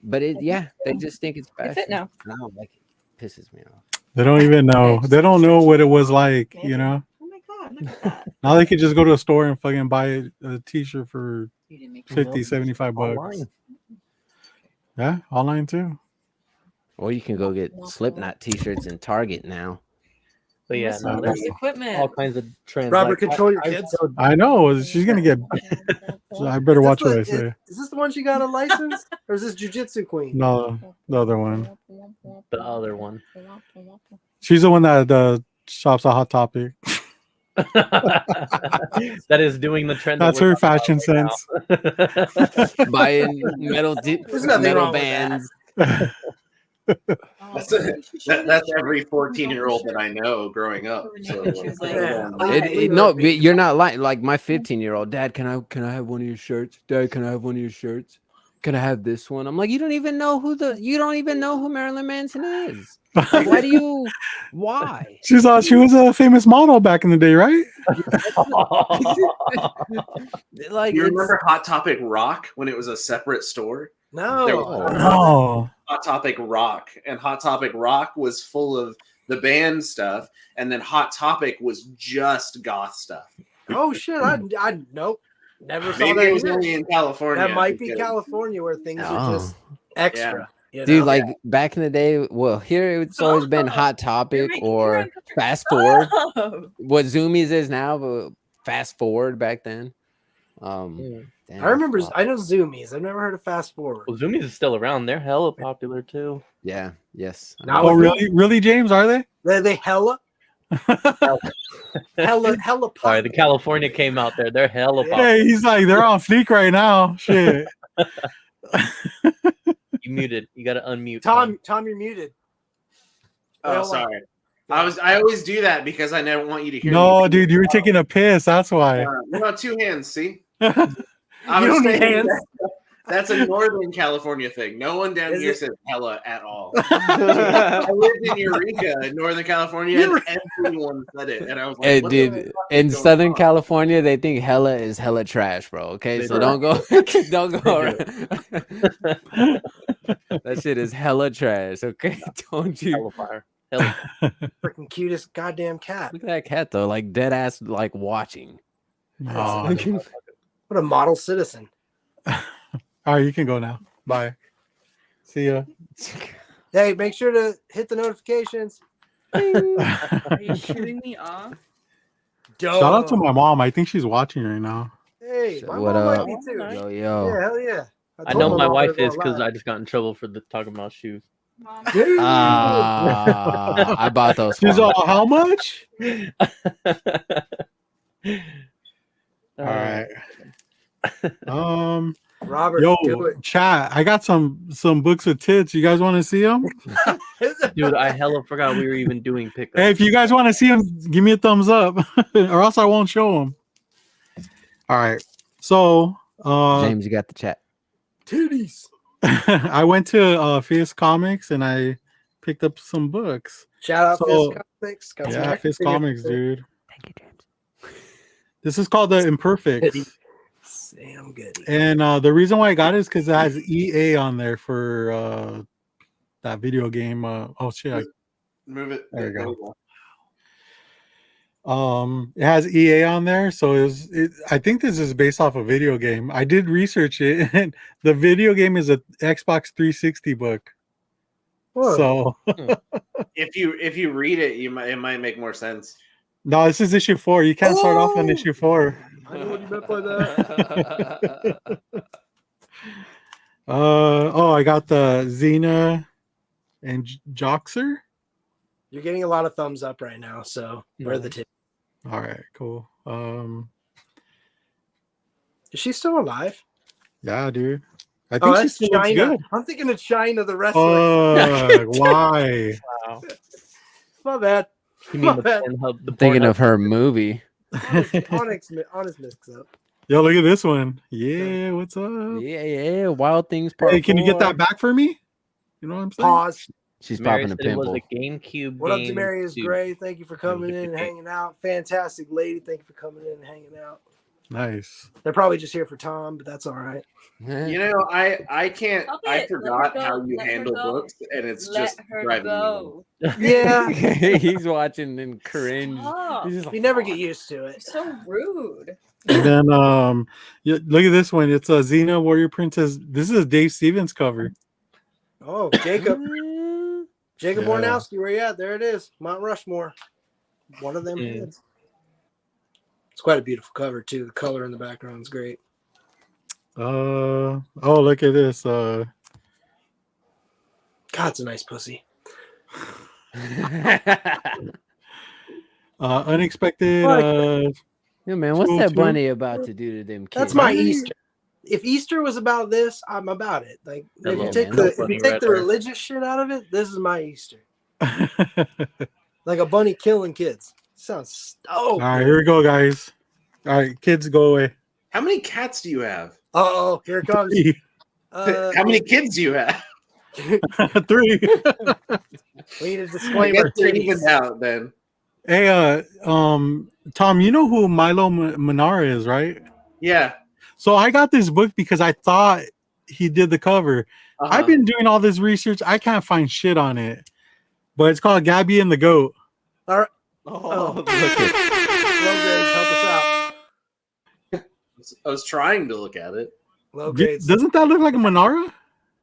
S2: But they just think it's fashion.
S6: It's it now.
S2: I don't like it. Pisses me off.
S1: They don't even know. They don't know what it was like, you know.
S6: Oh my god, look at that.
S1: Now they could just go to a store and fucking buy a t-shirt for
S6: You didn't make
S1: 50, 75 bucks.
S4: Online.
S1: Yeah, online too.
S2: Or you can go get Slipknot t-shirts in Target now.
S4: But yeah, no,
S6: there's
S4: there's
S6: equipment.
S4: all kinds of trends.
S3: Robert,
S4: Like,
S3: control your
S4: I
S3: kids.
S4: showed-
S1: I know. She's gonna get. So I better watch what I say.
S3: Is this the one she got a license, or is this Jiu-Jitsu Queen?
S1: No, the other one.
S4: the other one.
S1: She's the one that shops at Hot Topic.
S4: That is doing the trend.
S1: That's
S4: that we're
S1: her fashion
S4: talking
S1: sense.
S4: about right now.
S2: Buying
S3: There's nothing
S2: metal
S3: wrong with
S2: bands.
S5: That's every 14-year-old that I know growing up. So,
S3: Yeah.
S2: No, but you're not lying. Like my 15-year-old dad, can I have one of your shirts? Dad, can I have one of your shirts? Can I have this one? I'm like, you don't even know who Marilyn Manson is. Like, why?
S1: She was a famous model back in the day, right?
S2: Like,
S5: you remember Hot Topic Rock when it was a separate store?
S3: No.
S5: There was
S1: No.
S5: Hot Topic Rock, and Hot Topic Rock was full of the band stuff, and then Hot Topic was just goth stuff.
S3: Oh shit! I nope. Never saw
S5: Maybe
S3: that.
S5: it was
S3: here.
S5: only in California.
S3: That might be
S5: because-
S3: California where things
S2: Oh.
S3: are just extra. You
S2: dude,
S3: know?
S2: like back in the day, well, here it's always been Hot Topic or Fast Forward. What Zoomies is now, but Fast Forward back then. Damn,
S3: I remember.
S2: wow.
S3: I know Zoomies. I've never heard of Fast Forward.
S4: Well, Zoomies is still around. They're hella popular too.
S2: Yeah, yes.
S3: Now
S1: Oh,
S3: with
S1: really, James? Are they?
S3: They hella
S4: Sorry,
S3: pop.
S4: the California came out there. They're hella popular.
S1: Hey, he's like, they're on fleek right now. Shit.
S4: You muted. You gotta unmute.
S3: Tom, you're muted.
S5: Oh, sorry. I always do that because I never want you to hear.
S1: No,
S5: me.
S1: dude, you were taking a piss. That's why.
S5: No, two hands. See,
S3: You don't need hands.
S5: That's a Northern California thing. No one down
S3: Is
S5: here
S3: it?
S5: says hella at all. I lived in Eureka, in Northern California, and everyone said it, and I was like,
S2: Hey,
S5: what the
S2: dude,
S5: fuck is
S2: in
S5: going
S2: Southern
S5: on?
S2: California, they think hella is hella trash, bro. Okay,
S4: They
S2: so
S4: do.
S2: don't go, don't go. around. That shit is hella trash. Okay, don't you?
S4: Hella fire. Hella.
S3: Freaking cutest goddamn cat.
S2: Look at that cat though, like dead ass, like watching.
S1: Oh.
S3: What a model citizen.
S1: All right, you can go now. Bye. See ya.
S3: Hey, make sure to hit the notifications.
S6: Are you shooting me off?
S1: Shout out to my mom. I think she's watching right now.
S3: Hey, my
S2: What
S3: mom
S2: up?
S3: might be too.
S2: Yo,
S3: Yeah,
S2: yo.
S3: hell yeah.
S4: I
S3: told
S4: know
S3: my
S4: my
S3: mom
S4: wife
S3: to go
S4: is because
S3: live.
S4: I just got in trouble for talking about shoes.
S6: Mom.
S2: I bought those.
S1: She's
S2: for her.
S1: all, how much?
S4: All
S1: All right.
S3: Robert,
S1: Yo,
S3: do it.
S1: chat. I got some books with tits. You guys want to see them?
S4: Dude, I hella forgot we were even doing pickups.
S1: Hey, if you guys want to see them, give me a thumbs up, or else I won't show them. All right. So,
S2: James, you got the chat.
S3: Titties.
S1: I went to Fierce Comics and I picked up some books.
S3: Shout out
S1: So-
S3: Fizz Comics. Got some
S1: Yeah,
S3: action
S1: Fierce
S3: figures.
S1: Comics, dude.
S2: Thank you, James.
S1: This is called the Imperfects.
S3: Sam Goody.
S1: And the reason why I got it is because it has EA on there for that video game. Oh shit!
S5: Move it.
S1: There you go. It has EA on there, so I think this is based off a video game. I did research it, and the video game is a Xbox 360 book.
S3: Whoa.
S1: So
S5: If you read it, it might make more sense.
S1: no, this is issue 4. You can't start off on issue 4.
S3: I know what you meant by that.
S1: I got the Xena and Joxer.
S3: You're getting a lot of thumbs up right now, so where are the titties?
S1: All right, cool.
S3: Is she still alive?
S1: Yeah, dude. I
S3: Oh,
S1: think she
S3: that's
S1: still looks
S3: China.
S1: good.
S3: I'm thinking of China, the wrestler.
S1: Why?
S4: Wow.
S3: My bad.
S4: You mean the
S3: My bad.
S4: Pornhub? The
S2: Thinking
S4: Pornhub.
S2: of her movie.
S3: Honest mix up.
S1: Yo, look at this one. Yeah, what's up?
S2: Yeah. Wild Things Part
S1: Hey, can you get
S2: 4.
S1: that back for me? You know what I'm saying?
S3: Pause.
S2: She's
S4: Mary
S2: popping a
S4: said it was
S2: pimple.
S4: a GameCube
S3: What up,
S4: game.
S3: Demarius
S4: too.
S3: Gray? Thank you for coming
S4: It was a
S3: in and
S4: good game.
S3: hanging out. Fantastic lady. Thank you for coming in and hanging out.
S1: Nice.
S3: They're probably just here for Tom, but that's all right.
S5: You know, I can't.
S6: Stop
S5: I
S6: it. Let her
S5: forgot
S6: go.
S5: how you
S6: Let her
S5: handle
S6: go.
S5: books, and it's
S6: Let
S5: just
S6: her
S5: driving me nuts.
S6: go.
S3: Yeah,
S2: He's watching and cringe.
S6: Stop.
S2: He's just like,
S3: you never get used to
S6: You're
S3: it.
S6: so rude.
S1: And then look at this one. It's a Xena Warrior Princess. This is a Dave Stevens cover.
S3: Oh, Jacob
S1: Yeah.
S3: Bornowski, where you at? There it is, Mount Rushmore. One of them
S4: Mm.
S3: heads. It's quite a beautiful cover too. The color in the background is great.
S1: Oh, look at this.
S3: God, it's a nice pussy.
S1: Unexpected.
S2: Yeah, man, what's
S1: School
S2: that
S1: too?
S2: bunny about to do to them kids?
S3: That's my
S1: Right?
S3: Easter. If Easter was about this, I'm about it. Like
S4: That
S3: if you
S2: little
S3: take
S2: man.
S3: the
S2: No
S3: if you
S4: funny
S3: take
S4: red
S3: the
S4: hair.
S3: religious shit out of it, this is my Easter. Like a bunny killing kids. Sounds
S1: All right, here we go, guys. All right, kids, go away.
S5: How many cats do you have?
S3: Oh, here it comes.
S5: How many kids do you have?
S1: 3.
S3: We need a
S5: I guess
S3: disclaimer.
S5: they're
S3: Titties.
S5: even out then.
S1: Hey, Tom, you know who Milo Manara is, right?
S5: Yeah.
S1: So I got this book because I thought he did the cover.
S5: Uh-huh.
S1: I've been doing all this research. I can't find shit on it, but it's called Gabby and the Goat.
S3: All right.
S2: Oh, look
S3: Low grades, help us out.
S5: I was trying to look at it.
S3: Low grades.
S1: Doesn't that look like a Manara?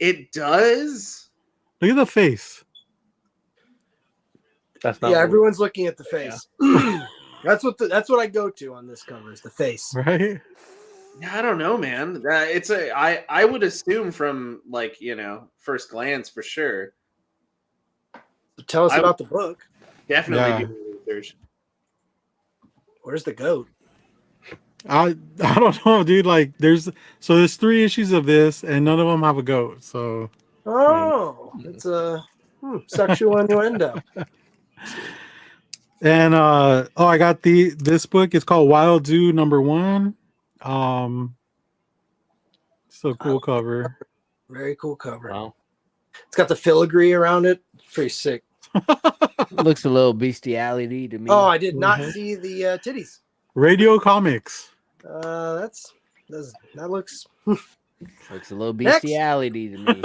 S5: It does.
S1: Look at the face.
S4: That's not
S3: Yeah,
S4: what-
S3: everyone's looking at the face. That's what I go to on this cover is the face.
S1: Right?
S5: Yeah, I don't know, man. I would assume from first glance for sure.
S3: So tell us
S5: I-
S3: about the book.
S5: Definitely
S1: Yeah.
S5: do research.
S3: Where's the goat?
S1: I don't know, dude. Like there's 3 issues of this, and none of them have a goat. So
S3: Oh, it's a sexual innuendo.
S1: and I got this book. It's called Wild Zoo #1. It's a cool cover.
S3: Very cool cover.
S4: Wow.
S3: It's got the filigree around it. Pretty sick.
S2: Looks a little bestiality to me.
S3: Oh, I did not
S1: Mhm.
S3: see the titties.
S1: Radio Comics.
S3: That looks.
S2: Looks a little
S3: Next.
S2: bestiality to me.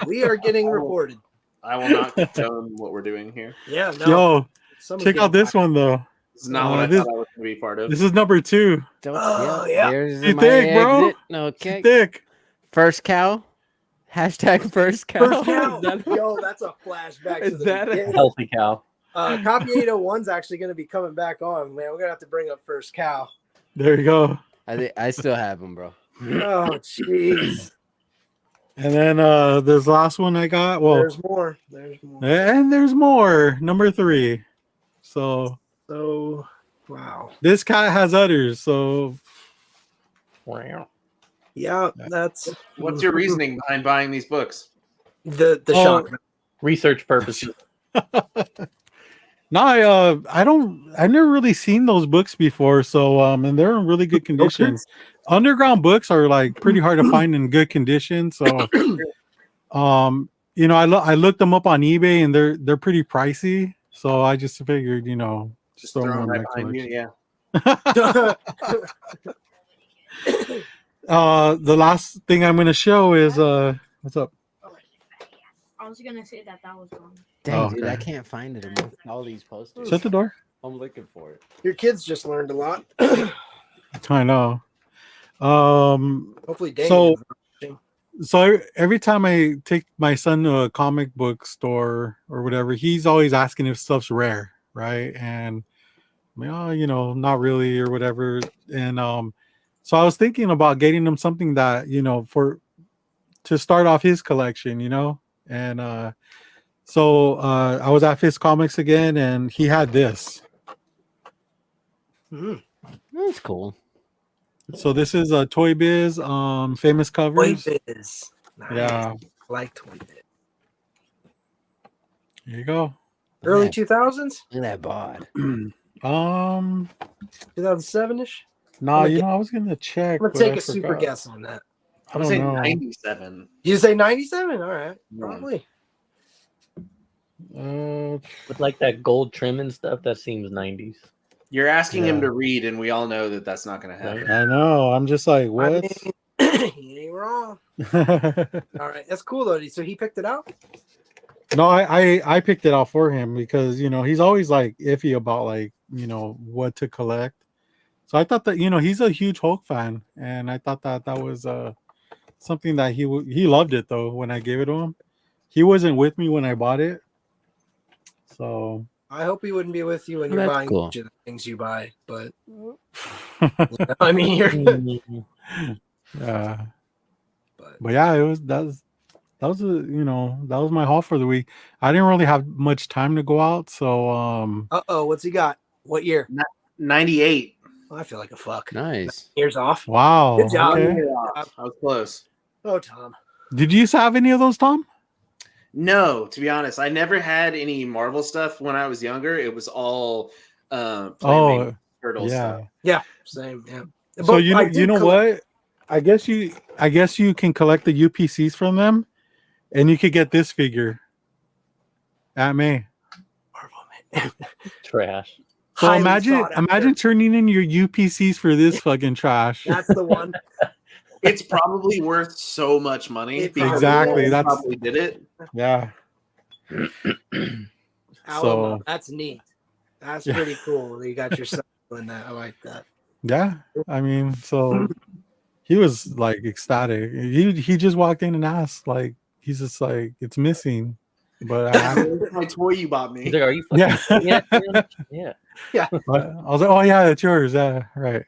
S3: We are getting reported.
S5: I will not condone what we're doing here.
S3: Yeah, no.
S1: Yo,
S3: someone's
S1: check out
S3: getting
S1: this one though.
S5: This is not what I
S1: this-
S5: thought I was going to be part of.
S1: This is #2.
S2: Don't,
S3: Oh, yeah.
S2: There's
S1: You
S2: my
S1: think, bro?
S2: exit. Okay.
S1: Thick.
S2: First cow. Hashtag first cow.
S3: First cow.
S2: Is that-
S3: Yo, that's a flashback.
S2: Is
S3: to the
S2: that a-
S3: beginning.
S4: Healthy cow.
S3: Copy 801's actually going to be coming back on, man. We're going to have to bring up First Cow.
S1: There you go.
S2: I still have them, bro.
S3: Oh, jeez.
S1: And then this last one I got. Well,
S3: There's more.
S1: and there's more. #3. So
S3: So, wow.
S1: this cat has udders. So
S4: Wow.
S3: Yeah, that's
S5: What's your reasoning behind buying these books?
S3: the
S1: Oh.
S3: shock.
S4: Research purposes.
S1: no, I've never really seen those books before. So and they're in really good condition. Underground books are like pretty hard to find in good condition. So I looked them up on eBay and they're pretty pricey. So I just figured,
S5: Just
S1: throw
S5: throw them
S1: them
S5: right
S1: in my
S5: behind you.
S1: collection.
S5: Yeah.
S1: The last thing I'm gonna show is what's up?
S6: I was gonna say that was wrong.
S2: Dang,
S1: Oh,
S2: dude,
S1: okay.
S2: I can't find it among all these posters.
S1: Shut the door.
S2: I'm looking for it.
S3: Your kids just learned a lot.
S1: I know.
S3: Hopefully, Damien.
S1: So every time I take my son to a comic book store or whatever, he's always asking if stuff's rare, right? And not really or whatever. And so I was thinking about getting him something that to start off his collection, and so I was at Fist Comics again, and he had this.
S2: That's cool.
S1: So this is a Toy Biz, famous
S3: Toy
S1: covers.
S3: Biz. Nice.
S1: Yeah,
S3: I like Toy Biz.
S1: here you go.
S3: Early
S2: Yeah.
S3: 2000s?
S2: Look at that bod.
S3: 2007-ish?
S1: No,
S3: I'm gonna
S1: I was gonna check.
S3: I'm going
S1: but
S3: to take
S1: I
S3: a super
S1: forgot.
S3: guess on that.
S1: I
S5: I would
S1: don't
S5: say
S1: know.
S5: 97.
S3: You say 97? All right.
S5: Yeah.
S3: Probably.
S1: Uh,
S4: With like that gold trim and stuff, that seems 90s.
S5: You're asking him
S1: Yeah.
S5: to read, and we all know that that's not going to happen.
S1: I know. I'm just like,
S3: I
S1: what?
S3: mean, he ain't wrong. All right, that's cool though. So he picked it out.
S1: No, I picked it out for him because he's always like iffy about like what to collect. So I thought that he's a huge Hulk fan, and I thought that was something that he loved it though when I gave it to him. He wasn't with me when I bought it, so
S3: I hope he wouldn't be with you when
S2: Oh,
S3: you're
S2: that's
S3: buying
S2: cool.
S3: each of the things you buy. But I mean, you're.
S1: yeah.
S3: But
S1: But yeah, that was my haul for the week. I didn't really have much time to go out, so
S3: what's he got? What year?
S5: 98.
S3: Oh, I feel like a fuck.
S2: Nice.
S3: Years off.
S1: wow.
S3: Good job.
S1: Okay.
S5: I was close.
S3: Oh, Tom.
S1: Did you have any of those, Tom?
S5: No, to be honest, I never had any Marvel stuff when I was younger. It was all plant-based turtle
S1: yeah.
S5: stuff.
S3: Yeah, same. Yeah.
S1: So
S3: But I
S1: you
S3: did
S1: know
S3: collect-
S1: what? I guess you can collect the UPCs from them, and you could get this figure at May.
S3: Marvel, man.
S4: Trash.
S1: So
S3: Highly
S1: imagine
S3: sought after.
S1: turning in your UPCs for this fucking trash.
S3: That's the one.
S5: It's probably worth so much money.
S3: It
S5: because
S1: Exactly,
S5: no one
S1: that's-
S5: probably did it.
S1: Yeah.
S3: Alamo.
S1: So-
S3: That's neat. That's pretty cool. That you got your son doing that. I like that.
S1: Yeah. I mean, so he was like ecstatic. He just walked in and asked, like, he's just like, it's missing. But
S5: Where's my toy you bought me.
S4: He's like, are you fucking
S1: Yeah.
S4: kidding me? Yeah.
S1: I was like, oh yeah, it's yours. Yeah, right.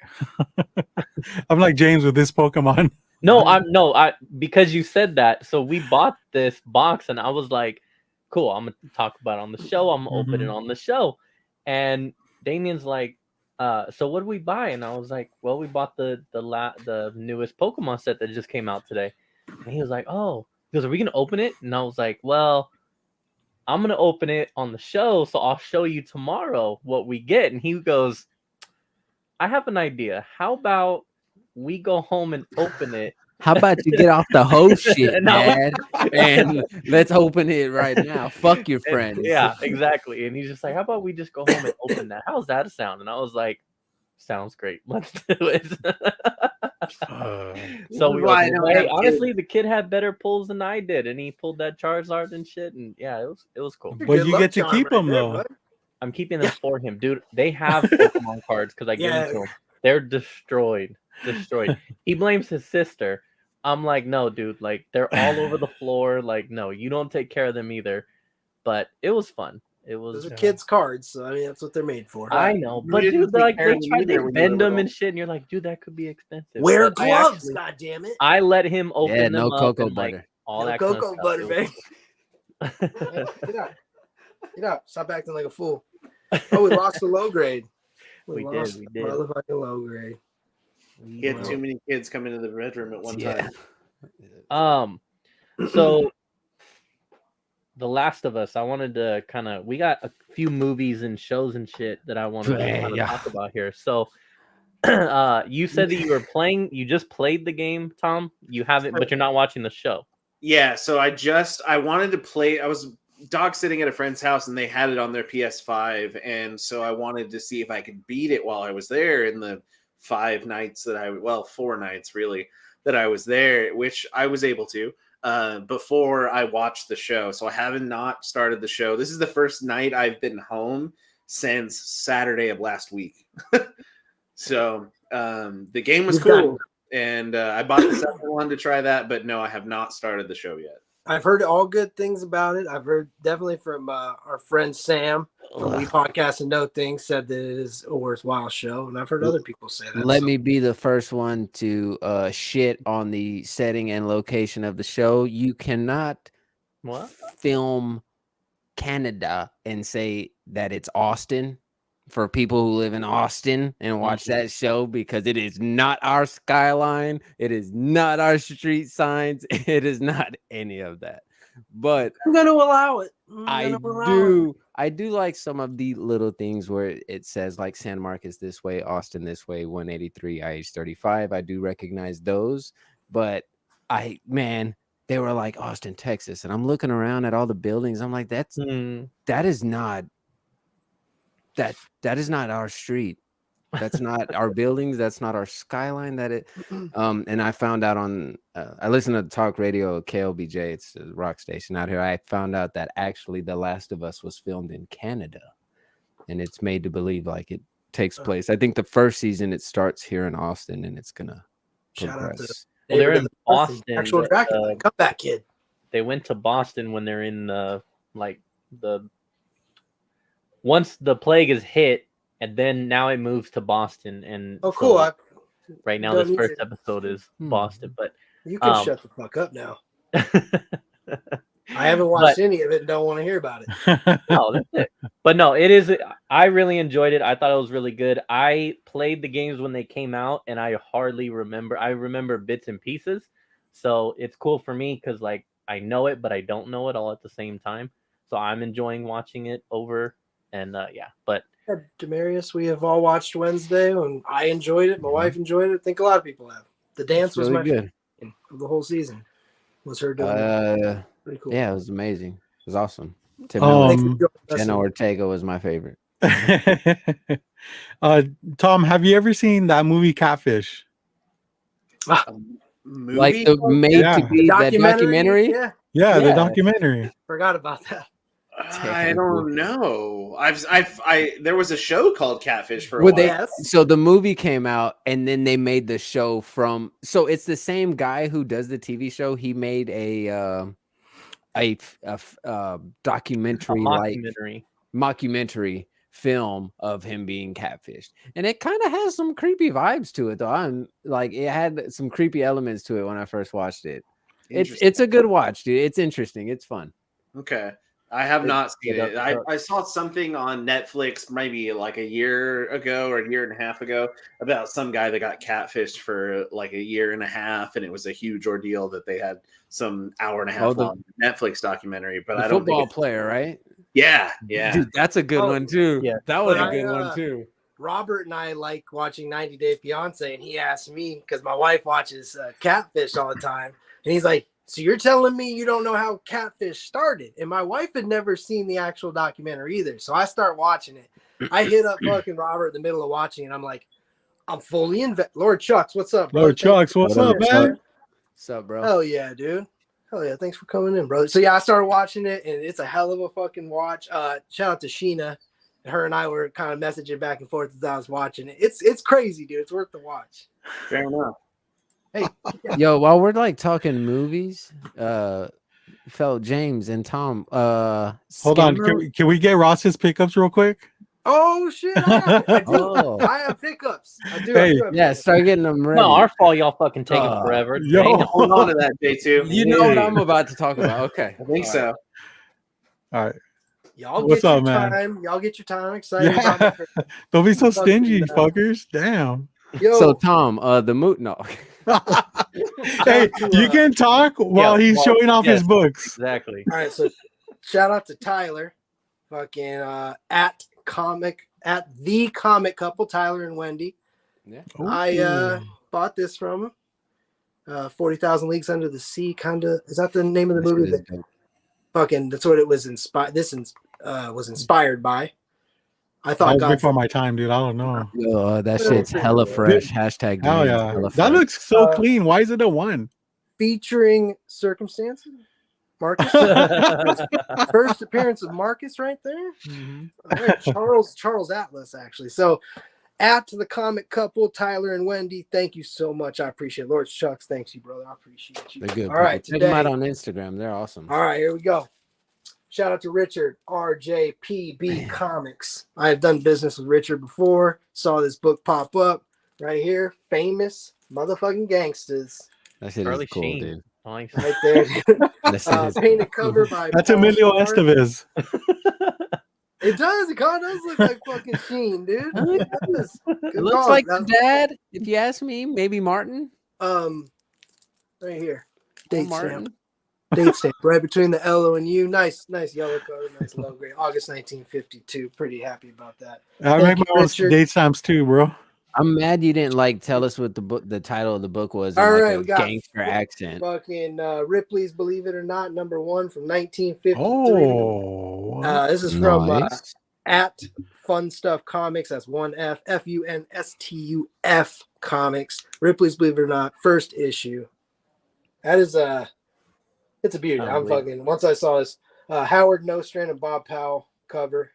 S1: I'm like James with this Pokemon.
S4: I because you said that. So we bought this box and I was like, cool, I'm gonna talk about it on the show. I'm gonna open it on the show. And Damien's like, so what did we buy? And I was like, well, we bought the newest Pokemon set that just came out today. And he was like, oh, he goes, are we gonna open it? And I was like, well, I'm gonna open it on the show, so I'll show you tomorrow what we get. And he goes, I have an idea. How about we go home and open it?
S2: How about you get off the whole shit,
S4: No.
S2: Dad, and let's open it right now. Fuck your friends.
S4: Yeah, exactly. And he's just like, how about we just go home and open that? How's that sound? And I was like, sounds great. Let's do it. So we
S5: Why I
S4: opened
S5: don't
S4: it.
S5: have
S4: Hey, honestly, the kid had better pulls than I did, and he pulled that Charizard and shit. And yeah, it was cool.
S1: But
S3: Good
S1: you
S3: luck
S1: get to
S3: charm
S1: keep
S3: right
S1: them
S3: there,
S1: though.
S3: bud.
S4: I'm keeping them for him, dude. They have Pokemon cards because I give them to him. They're destroyed. He blames his sister. I'm like, no, dude. Like they're all over the floor. Like, no, you don't take care of them either. But it was fun. It was.
S3: Those are kids' cards, so I mean that's what they're made for.
S4: I know,
S5: You
S4: but
S5: didn't
S4: dude,
S5: take
S4: like
S5: care
S4: they
S5: of them
S4: try
S5: either
S4: to
S5: when you were
S4: bend them
S5: little.
S4: and shit, and you're like, dude, that could be expensive.
S3: Wear
S4: But I
S3: gloves,
S4: actually-
S3: god damn it.
S4: I let him open
S2: Yeah,
S4: them
S2: no
S4: up
S2: cocoa
S4: and, like,
S2: butter.
S4: all
S3: No
S4: that kind of
S3: cocoa
S4: stuff.
S3: butter,
S4: It
S3: babe.
S4: was-
S3: Get out. Get out. Stop acting like a fool. Oh, we lost the low grade.
S4: We
S3: lost
S4: did.
S3: the motherfucking low grade.
S5: He had too many kids come into the bedroom at one time.
S4: So The Last of Us, I wanted to we got a few movies and shows and shit that I wanted to kinda
S2: Yeah.
S4: talk about here. So you said that you just played the game, Tom. You haven't, but you're not watching the show.
S5: Yeah, so I wanted to play. I was dog sitting at a friend's house and they had it on their PS5, and so I wanted to see if I could beat it while I was there in the 4 nights really that I was there, which I was able to before I watched the show. So I haven't not started the show. This is the first night I've been home since Saturday of last week. So the game was cool. And I bought the second one to try that, but no, I have not started the show yet.
S3: I've heard all good things about it. I've heard definitely from our friend Sam from We Podcast and Know Things said that it is a worthwhile show, and I've heard other people say that.
S2: Let me be the first one to shit on the setting and location of the show. You cannot
S4: What?
S2: film Canada and say that it's Austin for people who live in Austin and watch that show, because it is not our skyline. It is not our street signs. It is not any of that. But
S3: I'm going to allow it.
S2: I do like some of the little things where it says like San Marcos this way, Austin this way, 183 IH35. I do recognize those, but they were like Austin, Texas, and I'm looking around at all the buildings. I'm like, that is not that is not our street. That's not our buildings. That's not our skyline. And I found out on I listened to talk radio KLBJ. It's a rock station out here. I found out that actually The Last of Us was filmed in Canada, and it's made to believe like it takes place. I think the first season it starts here in Austin, and it's gonna
S3: Shout out to
S2: progress.
S4: Well, they're in
S3: the
S4: Boston.
S3: actual Dracula. Come back, kid.
S4: They went to Boston when they're in once the plague is hit, and then now it moves to Boston. And
S3: Oh, cool.
S4: so right now,
S3: don't
S4: this
S3: need
S4: first
S3: to-
S4: episode is Boston, but
S3: You can shut the fuck up now. I haven't watched any of it and don't want to hear about it.
S4: no, that's it. But no, it is. I really enjoyed it. I thought it was really good. I played the games when they came out, and I hardly remember. I remember bits and pieces, so it's cool for me because like I know it, but I don't know it all at the same time. So I'm enjoying watching it over, and yeah. But
S3: Demarius, we have all watched Wednesday, and I enjoyed it. My wife enjoyed it. I think a lot of people have. The dance was
S2: really
S3: my
S2: good.
S3: favorite of the whole season. Was her doing it. Pretty cool.
S2: Yeah, it was amazing. It was awesome.
S3: Thanks for joining us.
S2: Jenna Ortega was my favorite.
S1: Tom, have you ever seen that movie Catfish?
S5: Movie?
S2: Like the made
S1: Yeah.
S2: to be that documentary.
S3: Yeah,
S1: Yeah, the
S2: Yeah.
S1: documentary.
S3: forgot about that.
S5: I don't know. There was a show called Catfish for a
S2: Would
S5: while.
S2: they?
S3: Yes.
S2: So the movie came out, and then they made the show from. So it's the same guy who does the TV show. He made a documentary, like mockumentary film of him being catfished, and it kind of has some creepy vibes to it. Though I'm like, it had some creepy elements to it when I first watched it. It's a good watch, dude. It's interesting. It's fun.
S5: Okay. I have not seen it.
S4: Yeah.
S5: I saw something on Netflix maybe like a year ago or a year and a half ago about some guy that got catfished for like a year and a half, and it was a huge ordeal that they had some hour and a half long Netflix documentary. But
S2: The
S5: I don't
S2: football
S5: think
S2: player, right?
S5: Yeah.
S2: Dude, that's a good one too.
S4: Yeah.
S2: That was
S3: But
S2: a good one too.
S3: Robert and I like watching 90 Day Fiance, and he asked me because my wife watches Catfish all the time, and he's like, "So you're telling me you don't know how Catfish started?" And my wife had never seen the actual documentary either, so I start watching it. I hit up fucking Robert in the middle of watching, and I'm like, "I'm fully invested." Lord Chucks, what's up, bro?
S1: Lord Chucks, what's up, man?
S2: What's up, bro?
S3: Hell yeah, dude. Hell yeah, thanks for coming in, brother. So yeah, I started watching it, and it's a hell of a fucking watch. Shout out to Sheena. Her and I were kind of messaging back and forth as I was watching it. It's crazy, dude. It's worth the watch.
S5: Fair enough.
S3: Hey,
S2: Yo, while we're like talking movies, felt James and Tom.
S1: Hold on, can we get Ross's pickups real quick?
S3: oh shit, I do.
S2: Oh.
S3: I have pickups. I do.
S1: Hey,
S3: I do have
S2: Yeah,
S3: pickups.
S2: start getting them ready.
S4: no, our fault. Y'all fucking taking forever.
S1: yo.
S4: Dang.
S5: Hold on to that, J2.
S2: You know what I'm about to talk about. Okay.
S5: I think so.
S1: All right.
S3: Y'all
S1: What's
S3: get your
S1: up, man?
S3: time. Y'all get your time. Excited
S1: Yeah.
S3: about my
S1: Don't be so
S3: Fucking,
S1: stingy, fuckers. Damn.
S3: Yo,
S2: So Tom, the moot no.
S1: Hey, you can talk while he's showing off his books.
S4: Exactly.
S3: all right. So shout out to Tyler, fucking at the comic couple, Tyler and Wendy.
S2: Yeah.
S3: I bought this from him. 40,000 Leagues Under the Sea, kind of. Is that the name of the movie? Fucking, that's what it was inspired. This was inspired by. I
S1: That
S3: thought
S1: was
S3: God
S1: before my time, dude. I don't know.
S2: Yo, that shit's hella fresh. Hashtag
S1: Hell
S2: games,
S1: yeah.
S2: hella
S1: That
S2: fresh.
S1: looks so
S3: Uh,
S1: clean. Why is it a 1?
S3: featuring circumstances. Marcus, first appearance of Marcus right there. All right, Charles Atlas actually. So, at the comic couple, Tyler and Wendy, thank you so much. I appreciate it. Lord Chucks, thanks you, brother. I appreciate you.
S2: They're good.
S3: All right,
S2: check them out
S3: today.
S2: on Instagram. They're awesome.
S3: All right, here we go. Shout out to Richard, RJPB Comics. I have done business with Richard before. Saw this book pop up right here. Famous motherfucking gangsters.
S2: That shit
S4: Charlie
S2: is cool,
S4: Sheen.
S2: dude.
S4: Nice.
S3: Right there.
S2: That shit is
S3: Painted
S2: cool.
S3: cover by
S1: That's
S3: Paul
S1: Emilio
S3: Smart.
S1: Estevez.
S3: It does. It kind of does look like fucking Sheen, dude. It does.
S2: It
S3: Good
S2: looks
S3: call.
S2: like the dad, if you ask me. Maybe Martin.
S3: Right here. Date
S2: Martin.
S3: stamp. Date stamp. Right between the L and U. Nice yellow color. Nice low grade. August 1952. Pretty happy about that.
S1: I
S3: Thank
S1: make
S3: you,
S1: my own
S3: Richard.
S1: date stamps too, bro.
S2: I'm mad you didn't like tell us what the title of the book was in
S3: All
S2: like
S3: right,
S2: a
S3: we got
S2: gangster accent.
S3: Fucking Ripley's Believe It or Not, #1 from 1953.
S1: Oh,
S3: This is from
S2: Nice.
S3: at Fun Stuff Comics. That's one F, FUNSTUF Comics. Ripley's Believe It or Not, first issue. That is it's a beauty. Once I saw this Howard Nostrand and Bob Powell cover,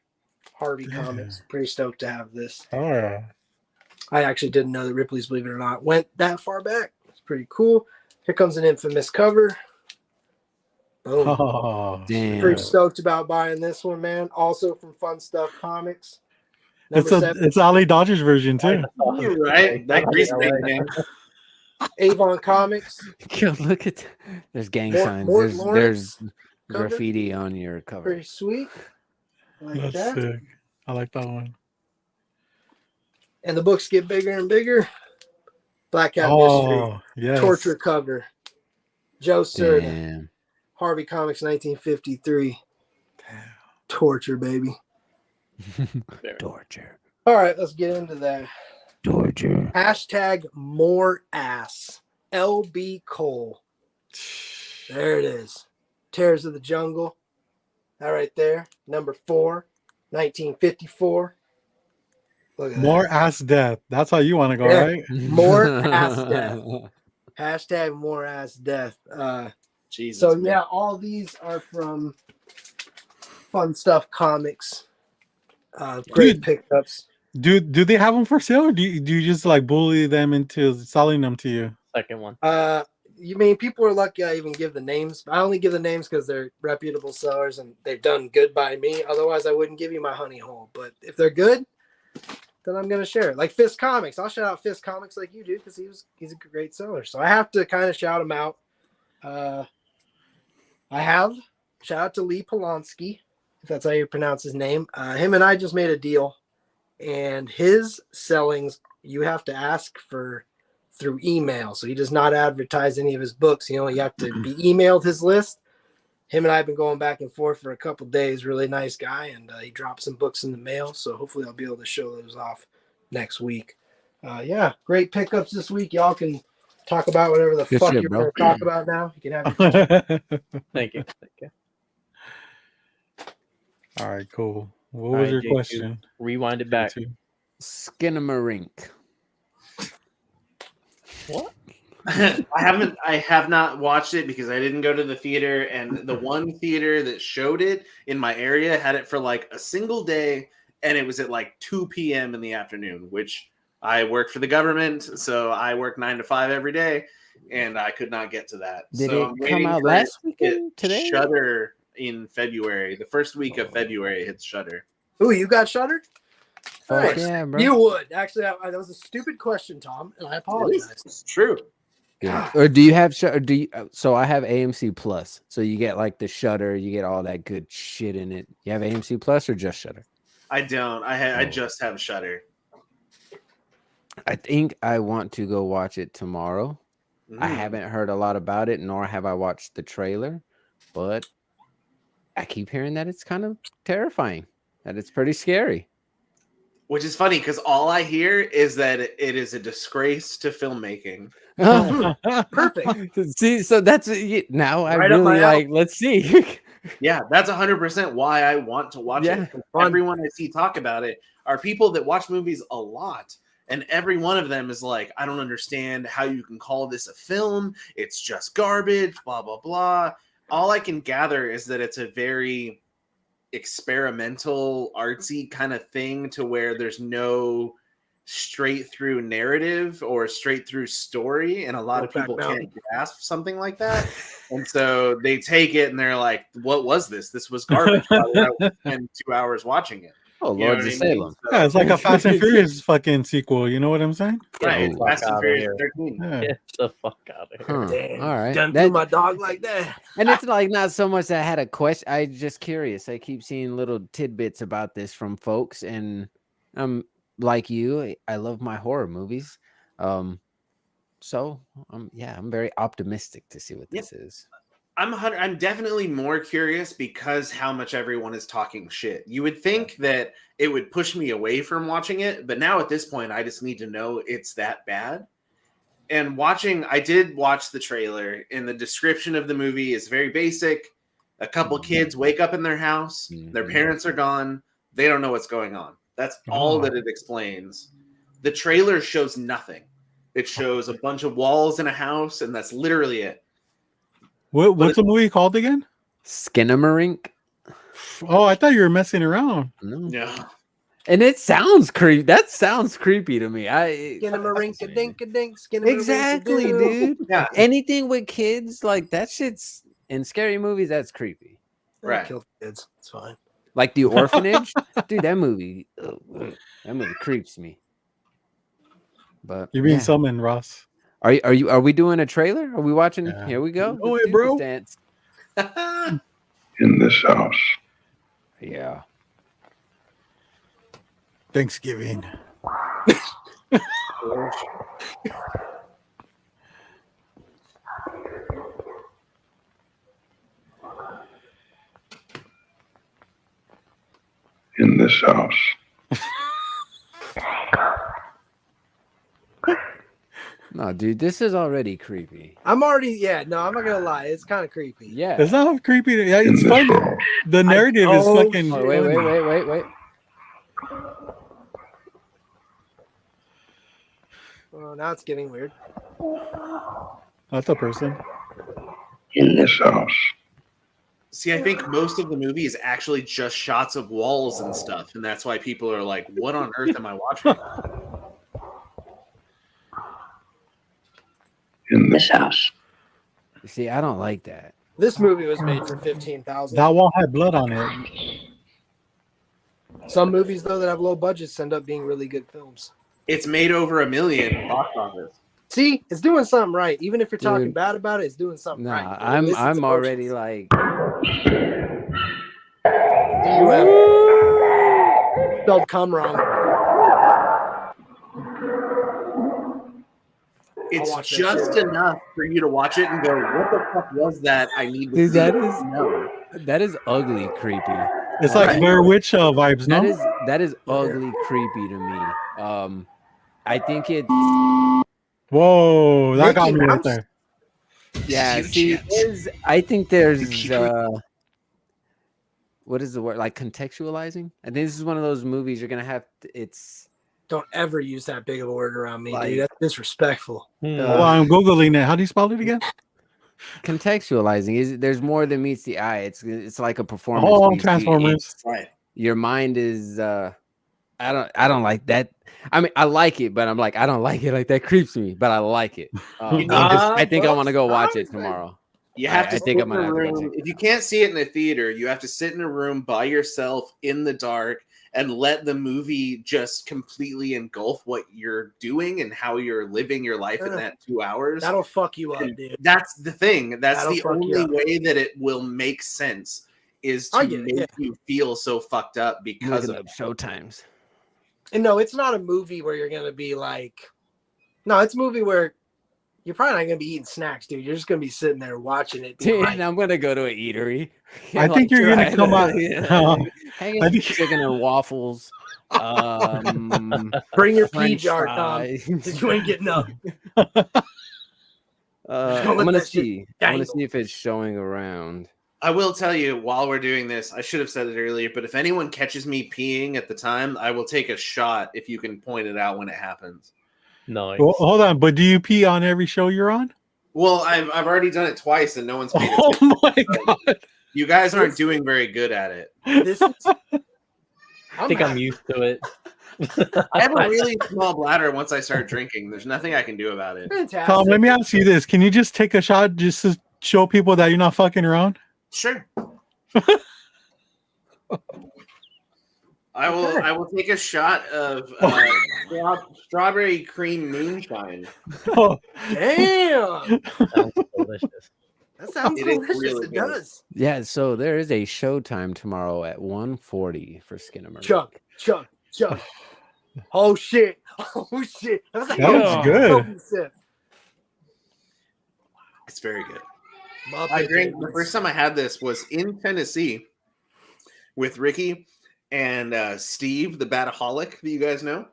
S3: Harvey Comics. Pretty stoked to have this.
S1: Oh yeah.
S3: I actually didn't know that Ripley's Believe It or Not went that far back. It's pretty cool. Here comes an infamous cover. Boom.
S1: Oh,
S2: Damn.
S3: Pretty stoked about buying this one, man. Also from Fun Stuff Comics.
S1: It's Ali Dodger's version too.
S5: You're right. That grease paint man.
S3: Avon Comics.
S2: Yo, look at there's gang signs. There's graffiti on your cover.
S3: Pretty sweet. Like
S1: That's
S3: that.
S1: sick. I like that one.
S3: And the books get bigger and bigger. Black Cat
S1: Oh,
S3: Mystery.
S1: yes.
S3: Torture cover. Joe Cerda.
S2: Damn.
S3: Harvey Comics 1953. Torture, baby.
S2: Torture.
S3: All right, let's get into that.
S2: Torture.
S3: Hashtag more ass. LB Cole. There it is. Terrors of the Jungle. That right there. Number 4, 1954. Look at
S1: More
S3: that.
S1: ass death. That's how you want to go,
S3: Yeah.
S1: right?
S3: More ass death. Hashtag more ass death.
S5: Jesus.
S3: So
S5: man.
S3: yeah, all these are from Fun Stuff Comics. Great
S1: Dude.
S3: pickups.
S1: Do they have them for sale, or do you just like bully them into selling them to you?
S4: Second one.
S3: You mean people are lucky I even give the names? I only give the names because they're reputable sellers and they've done good by me. Otherwise, I wouldn't give you my honey hole. But if they're good, then I'm gonna share it. Like Fist Comics, I'll shout out Fist Comics like you do because he's a great seller. So I have to kind of shout him out. I have shout out to Lee Polanski, if that's how you pronounce his name. Him and I just made a deal, and his sellings you have to ask for through email. So he does not advertise any of his books. You have to be emailed his list. Him and I have been going back and forth for a couple of days. Really nice guy, and he dropped some books in the mail. So hopefully I'll be able to show those off next week. Yeah, great pickups this week. Y'all can talk about whatever the
S2: Good
S3: fuck
S2: shit,
S3: you're
S2: bro.
S3: going to talk about now. You can have your
S4: Thank you. Thank you.
S1: All right, cool. What
S4: All
S1: was
S4: right,
S1: your
S4: JQ,
S1: question?
S4: Rewind it back.
S2: Skinamarink.
S4: What?
S5: I have not watched it because I didn't go to the theater, and the one theater that showed it in my area had it for like a single day, and it was at like 2 p.m. in the afternoon, which I work for the government, so I work 9 to 5 every day, and I could not get to that.
S2: Did
S5: so
S2: it
S5: I'm
S2: come
S5: waiting
S2: out
S5: for
S2: last
S5: it to hit
S2: weekend? Today?
S5: Shudder in February. The first week of February hits Shudder.
S3: Ooh, you got Shudder?
S2: Fuck
S3: Nice.
S2: yeah, bro.
S3: You would. Actually, that was a stupid question, Tom, and I apologize.
S5: It's true.
S2: Good. Or do you have so I have AMC Plus. So you get like the Shutter, you get all that good shit in it. You have AMC Plus or just Shutter?
S5: I don't. I just have Shudder.
S2: I think I want to go watch it tomorrow. I haven't heard a lot about it, nor have I watched the trailer, but I keep hearing that it's kind of terrifying, that it's pretty scary.
S5: Which is funny because all I hear is that it is a disgrace to filmmaking.
S3: Perfect.
S2: See, so that's now I
S3: Right up my
S2: really
S3: alley.
S2: like. Let's see.
S5: Yeah, that's 100% why I want to watch
S2: Yeah.
S5: it. Everyone I see talk about it are people that watch movies a lot. And every one of them is like, I don't understand how you can call this a film. It's just garbage, blah, blah, blah. All I can gather is that it's a very experimental, artsy kind of thing to where there's no straight through narrative or straight through story. And a lot of people can't grasp something like that. And so they take it and they're like, what was this? This was garbage. Why would I spend 2 hours watching it?
S2: Oh,
S5: You know
S2: Lords
S5: what
S2: of
S5: I mean?
S2: Salem.
S5: So-
S1: Yeah, it's like a Fast and Furious fucking sequel. You know what I'm saying?
S5: Right,
S4: Get the
S5: Fast
S4: fuck
S5: and
S4: outta
S5: Furious
S4: here.
S5: 13.
S1: Yeah.
S4: Get the fuck out of here.
S2: Huh.
S3: Damn.
S2: All right.
S3: Done
S2: That-
S3: through my dog like that.
S2: And it's like not so much that I had a question. I just curious. I keep seeing little tidbits about this from folks, and like you, I love my horror movies. So I'm very optimistic to see what this is.
S5: I'm definitely more curious because how much everyone is talking shit. You would think that it would push me away from watching it, but now at this point, I just need to know it's that bad. And I did watch the trailer, and the description of the movie is very basic. A couple kids wake up in their house, their parents are gone, They don't know what's going on. That's all that it explains. The trailer shows nothing. It shows a bunch of walls in a house, and that's literally it.
S1: What's the movie called again?
S2: Skinamarink.
S1: Oh, I thought you were messing around.
S2: No.
S5: Yeah.
S2: And it sounds creepy. That sounds creepy to me.
S3: Skinnamarink-a-dink-a-dink,
S2: Exactly,
S3: skinnamarink-a-doo.
S2: dude.
S5: Yeah.
S2: Anything with kids, like that shit's in scary movies, that's creepy.
S5: Right.
S3: Kill kids. It's fine.
S2: Like The Orphanage, dude. That movie creeps me. But
S1: You're being
S2: yeah.
S1: summoned, Ross.
S2: Are we doing a trailer? Are we watching?
S1: Yeah.
S2: Here we go.
S1: Oh,
S2: Let's
S1: hey,
S2: do
S1: bro.
S2: this dance.
S7: In this house.
S2: Yeah.
S1: Thanksgiving.
S7: In this house.
S2: No, dude, this is already creepy.
S3: I'm not gonna lie. It's kind of creepy.
S2: Yeah.
S1: It's not creepy. Yeah, it's
S7: In this
S1: fun.
S7: house.
S1: The narrative is
S3: Oh,
S1: fucking.
S2: Oh, wait.
S3: Oh, now it's getting weird.
S1: That's a person.
S7: In this house.
S5: See, I think most of the movie is actually just shots of walls and stuff, and that's why people are like, "What on earth am I watching?"
S7: In this house.
S2: See, I don't like that.
S3: This movie was made for 15,000.
S1: That wall had blood on it.
S3: Some movies though that have low budgets end up being really good films.
S5: It's made over $1 million box office.
S3: See, it's doing something right. Even if you're talking
S2: Dude.
S3: bad about it, it's doing something
S2: Nah,
S3: right.
S2: I'm already like.
S3: You have spelled cum wrong.
S5: It's
S3: watch that
S5: just
S3: shit.
S5: enough for you to watch it and go, "What the fuck was that? I need to
S2: Dude,
S5: see
S2: that
S5: it."
S2: is-
S5: No.
S2: That is ugly creepy.
S1: It's like Blair Witch vibes, no?
S2: That is ugly creepy to me. I think it's
S1: Whoa, that got
S3: Mickey
S1: me right
S3: Mouse?
S1: there.
S2: yeah.
S5: Huge
S2: See,
S5: yes.
S2: I think there's what is the word, like contextualizing? I think this is one of those movies you're gonna have. It's
S3: Don't ever use that big of a word around me,
S2: Like-
S3: dude. That's disrespectful.
S1: Hold on, I'm googling it. How do you spell it again?
S2: contextualizing. Is there's more than meets the eye. It's like a performance.
S1: Oh,
S2: piece.
S1: Transformers.
S5: Right.
S2: Your mind is. I don't like that. I mean, I like it, but I'm like, I don't like it. Like that creeps me, but I like it. I think I want to go watch it tomorrow.
S5: You have
S2: I
S5: to
S2: think
S5: sit
S2: I'm
S5: in
S2: gonna
S5: a
S2: have to go
S5: room.
S2: check
S5: If you can't see it in a theater, you have to sit in a room by yourself in the dark and let the movie just completely engulf what you're doing and how you're living your life in that 2 hours.
S3: That'll fuck you up,
S5: And
S3: dude.
S5: that's the thing. That's
S3: That'll
S5: the
S3: fuck you
S5: only
S3: up.
S5: way that it will make sense is
S3: I
S5: to
S3: get it,
S5: make
S3: yeah.
S5: you feel so fucked up because
S2: Looking
S5: of
S2: up showtimes.
S3: And no, it's not a movie where you're gonna be like, no, it's a movie where you're probably not gonna be eating snacks, dude. You're just gonna be sitting there watching it. being
S2: Dude,
S3: like,
S2: I'm gonna go to an eatery.
S1: I think you're gonna come out.
S2: Hanging
S1: I think-
S2: chicken and waffles.
S3: Bring your pea
S2: French
S3: jar, Tom.
S2: fries.
S3: 'Cause you ain't getting up.
S2: I'm
S3: let
S2: gonna
S3: that shit
S2: see. I'm gonna
S3: dangle.
S2: see if it's showing around.
S5: I will tell you while we're doing this, I should have said it earlier, but if anyone catches me peeing at the time, I will take a shot if you can point it out when it happens.
S4: Nice.
S1: Well, hold on, but do you pee on every show you're on?
S5: Well, I've already done it twice and no one's paid
S1: Oh
S5: attention.
S1: my god!
S5: You guys aren't doing very good at it.
S3: This is.
S4: I think I'm used to it.
S5: I have a really small bladder once I start drinking. There's nothing I can do about it.
S3: fantastic.
S1: Tom, let me ask you this: can you just take a shot just to show people that you're not fucking around?
S5: Sure. I will take a shot of strawberry cream moonshine.
S1: Oh,
S3: Damn,
S4: Sounds delicious.
S3: that sounds
S5: It is
S3: delicious.
S5: really
S3: It
S5: good.
S3: does.
S2: Yeah, so there is a showtime tomorrow at 1:40 for Skinamarink.
S3: Chug. Oh shit! Oh shit! That was,
S1: That was good.
S3: Sip.
S5: It's very good.
S3: Muppet
S5: I drank the
S3: Babies.
S5: first time I had this was in Tennessee with Ricky and Steve, the Bataholic, that you guys know.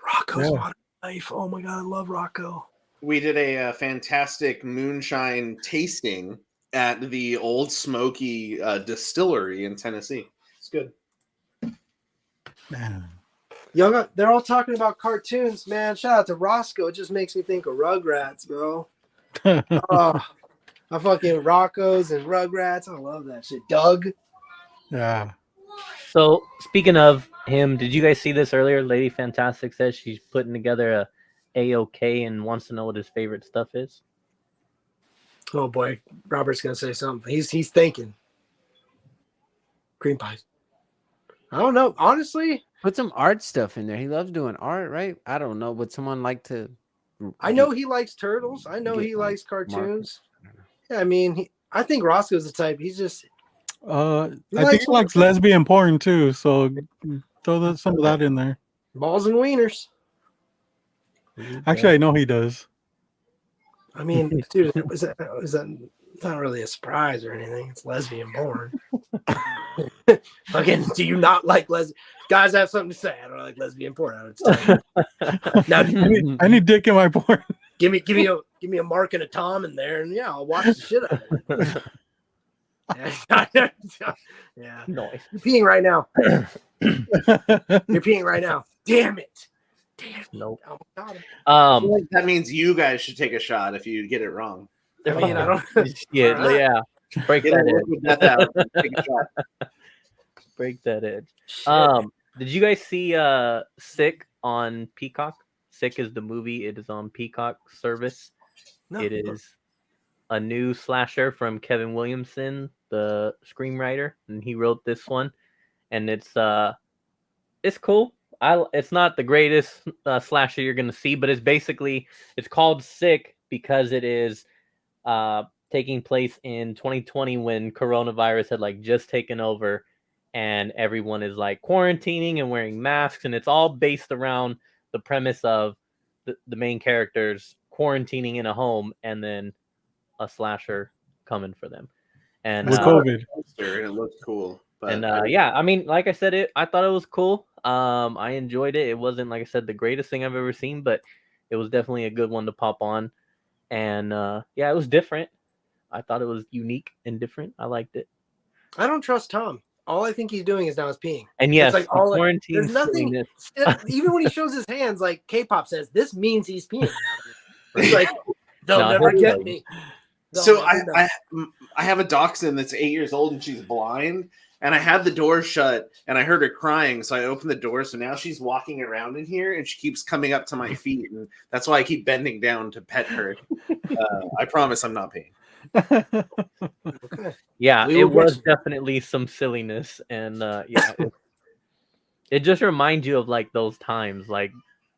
S3: Rocco's
S1: Yeah.
S3: Water Knife. Oh my god, I love Rocco.
S5: We did a fantastic moonshine tasting at the Old Smoky Distillery in Tennessee. It's good.
S1: Man.
S3: They're all talking about cartoons, man. Shout out to Roscoe. It just makes me think of Rugrats, bro. Oh, I fucking Rocco's and Rugrats. I love that shit. Doug.
S1: Yeah.
S4: So speaking of him, did you guys see this earlier? Lady Fantastic says she's putting together a A-OK and wants to know what his favorite stuff is.
S3: Oh boy, Robert's gonna say something. He's thinking. Cream pies. I don't know. Honestly,
S2: Put some art stuff in there. He loves doing art, right? I don't know. Would someone like to?
S3: I know he likes turtles. I know
S2: Get,
S3: he
S2: like,
S3: likes cartoons. Yeah, I mean, I think Roscoe's the type. He's just
S1: I think he likes lesbian porn too, so throw some of that in there.
S3: balls and wieners.
S1: Actually, I know he does.
S3: I mean, dude, is that not really a surprise or anything? It's lesbian porn. Again, do you not like lesbian? Guys have something to say. I don't like lesbian porn. Now,
S1: I need dick in my porn.
S3: give me a Mark and a Tom in there, and yeah, I'll watch the shit out of it. Yeah.
S4: Nice.
S3: You're peeing right now. You're peeing right now. Damn it.
S4: Nope.
S3: Oh my God.
S5: I feel like that means you guys should take a shot if you get it wrong.
S3: I mean, I don't.
S4: Yeah,
S3: All right.
S4: yeah. Break
S5: Get
S4: that
S5: it
S4: edge.
S5: with death out. Take a shot.
S4: Break that edge.
S3: Shit.
S4: Did you guys see Sick on Peacock? Sick is the movie. It is on Peacock service.
S3: No.
S4: It is a new slasher from Kevin Williamson, the screenwriter, and he wrote this one. And it's cool. It's not the greatest slasher you're gonna see, but it's called Sick because it is taking place in 2020 when coronavirus had like just taken over and everyone is like quarantining and wearing masks, and it's all based around the premise of the main characters quarantining in a home and then a slasher coming for them. And
S1: With COVID.
S5: And it looks cool. But
S4: yeah, I mean, like I said, I thought it was cool. I enjoyed it. It wasn't, like I said, the greatest thing I've ever seen, but it was definitely a good one to pop on. And yeah, it was different. I thought it was unique and different. I liked it.
S3: I don't trust Tom. All I think he's doing is now is peeing.
S4: And yes,
S3: It's like all
S4: quarantine
S3: there's nothing.
S4: silliness.
S3: Even when he shows his hands, like K-pop says, this means he's peeing. It's like they'll
S4: No,
S3: never
S4: he'll
S3: get
S4: be
S3: me.
S5: So I have a dachshund that's 8 years old and she's blind, and I had the door shut and I heard her crying, so I opened the door. So now she's walking around in here and she keeps coming up to my feet, and that's why I keep bending down to pet her. I promise I'm not peeing.
S3: Okay.
S4: Yeah,
S3: We
S4: it
S3: will get
S4: was
S3: you.
S4: definitely some silliness, and yeah, it just reminds you of like those times, like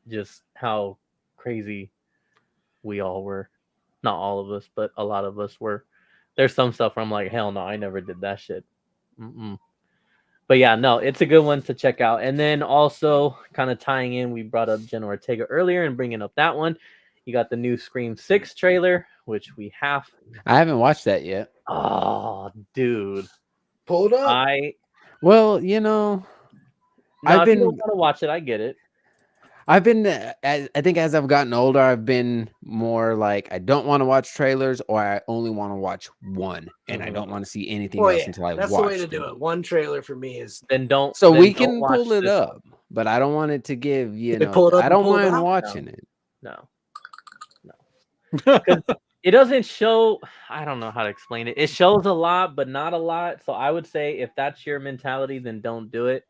S4: just how crazy we all were. Not all of us, but a lot of us were. There's some stuff where I'm like, hell no, I never did that shit. Mm-mm. But yeah, no, it's a good one to check out. And then also kind of tying in, we brought up Jenna Ortega earlier and bringing up that one. You got the new Scream 6 trailer, which we have.
S2: I haven't watched that yet.
S4: Oh, dude.
S3: Pull it up.
S2: Well, you know,
S4: If you don't want to watch it, I get it.
S2: I think as I've gotten older, I've been more like I don't want to watch trailers, or I only want to watch one, and I don't want to see anything else until I watch.
S3: That's the way to do it. One trailer for me is
S4: Then don't.
S2: So
S4: then
S2: we
S4: don't
S2: can
S4: watch
S2: pull it
S4: this
S2: up, but I don't want it to give
S3: They pull it up
S2: I
S3: and
S2: don't
S3: pull it
S2: mind
S3: out?
S2: watching it.
S4: No. It doesn't show. I don't know how to explain it. It shows a lot, but not a lot. So I would say if that's your mentality, then don't do it.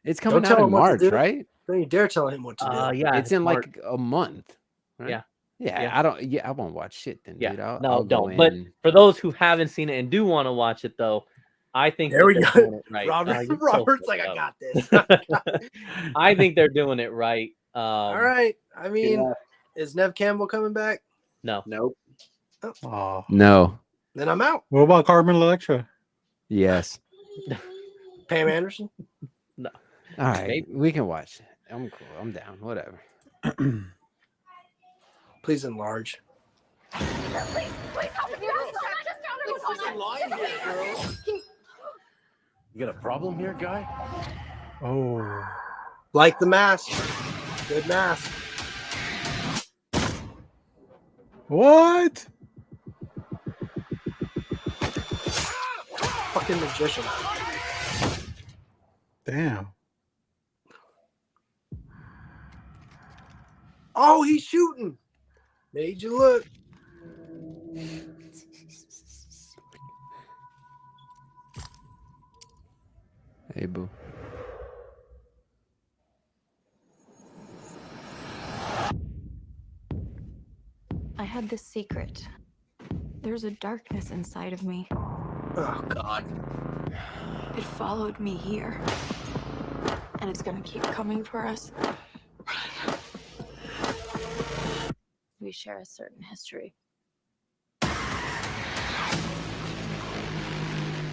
S2: It's coming
S3: tell
S2: out in
S3: him what to
S2: March,
S3: do.
S2: right?
S3: Don't you dare tell him what to do.
S4: Yeah,
S2: It's in
S4: March.
S2: like a month. Right?
S4: Yeah.
S2: Yeah. I won't watch shit then,
S4: Yeah,
S2: dude. I'll
S4: no,
S2: go
S4: don't. But
S2: in.
S4: for those who haven't seen it and do want to watch it, though, I think
S3: There we
S4: they're
S3: go.
S4: doing it right.
S3: Robert's like, I got this.
S4: I think they're doing it right.
S3: All right. I mean, is Nev Campbell coming back?
S4: No.
S5: Nope.
S1: Oh.
S2: No.
S3: Then I'm out.
S1: What about Carmen Electra?
S2: Yes.
S3: Pam Anderson?
S2: All right.
S4: Maybe.
S2: We can watch it. I'm cool. I'm down. Whatever.
S3: Please enlarge.
S8: You got a problem here, guy?
S1: Oh.
S3: Like the mask. Good mask.
S1: What?
S3: Fucking magician.
S1: Damn.
S3: Oh, he's shooting. Made you look.
S2: Hey, boo.
S9: I had this secret. There's a darkness inside of me.
S3: Oh, God.
S9: It followed me here. And it's gonna keep coming for us. We share a certain history.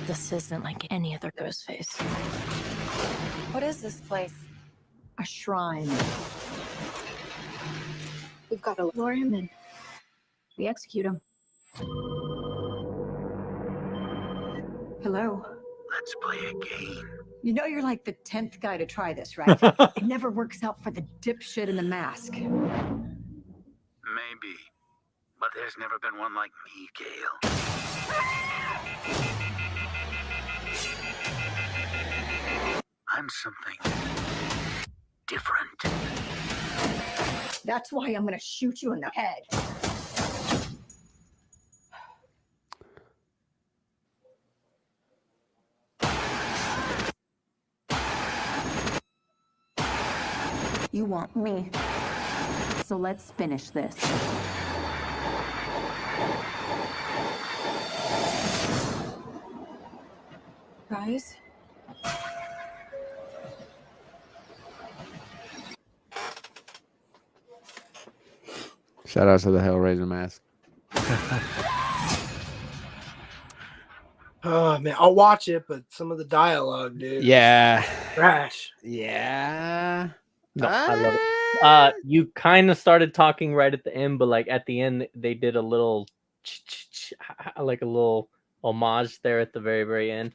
S9: This isn't like any other ghost face.
S10: What is this place?
S9: A shrine. We've got to lure him in. We execute him.
S11: Hello.
S8: Let's play a game.
S11: You know you're like the 10th guy to try this, right? It never works out for the dipshit in the mask.
S8: Maybe. But there's never been one like me, Gale. I'm something different.
S11: That's why I'm gonna shoot you in the head. You want me. So let's finish this.
S10: Guys?
S2: Shout out to the Hellraiser mask.
S3: Oh, man. I'll watch it, but some of the dialogue, dude.
S2: Yeah.
S3: Trash.
S2: Yeah.
S4: No, I love it. You kind of started talking right at the end, but like at the end, they did a little, like a little homage there at the very, very end.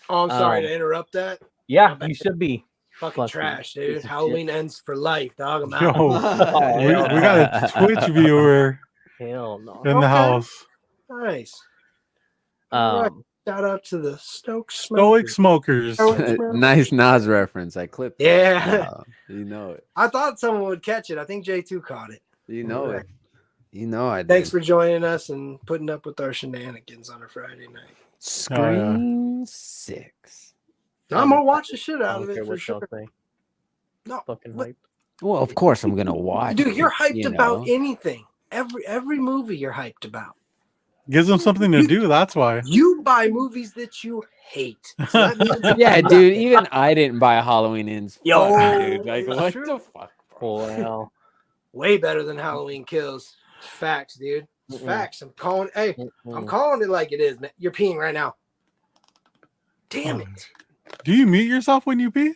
S3: Oh, I'm sorry to interrupt that.
S4: Yeah, you should be.
S3: Fucking trash, dude.
S4: piece of
S3: Halloween ends for life, dog. I'm
S1: Yo,
S3: out.
S1: we got a Twitch viewer
S4: Hell no.
S1: in the house.
S3: Nice. All right. Shout out to the
S1: Stoic
S3: Smokers.
S1: smokers.
S2: Nice Nas reference. I clipped it.
S3: Yeah.
S2: You know it.
S3: I thought someone would catch it. I think J2 caught it.
S2: You know it. You know I did.
S3: Thanks for joining us and putting up with our shenanigans on a Friday night.
S2: Screen 6.
S3: I'm gonna watch the shit
S4: I
S3: out
S4: don't
S3: of it
S4: care
S3: for
S4: what y'all
S3: sure.
S4: say.
S3: No,
S4: Fucking
S3: what-
S4: hype.
S2: Well, of course I'm gonna watch.
S3: dude, you're
S2: it,
S3: hyped
S2: you
S3: about
S2: know?
S3: anything. Every movie you're hyped about.
S1: Gives them something to do. That's why.
S3: You buy movies that you hate. So that means
S2: Yeah, dude. Even I didn't buy Halloween Ends.
S3: Yo,
S2: Fuck, dude. Like,
S3: it's
S2: what
S3: true.
S2: the fuck?
S4: Well,
S3: way better than Halloween Kills. Facts, dude. It's facts. I'm calling. Hey, I'm calling it like it is, man. You're peeing right now. Damn it.
S1: Do you mute yourself when you pee?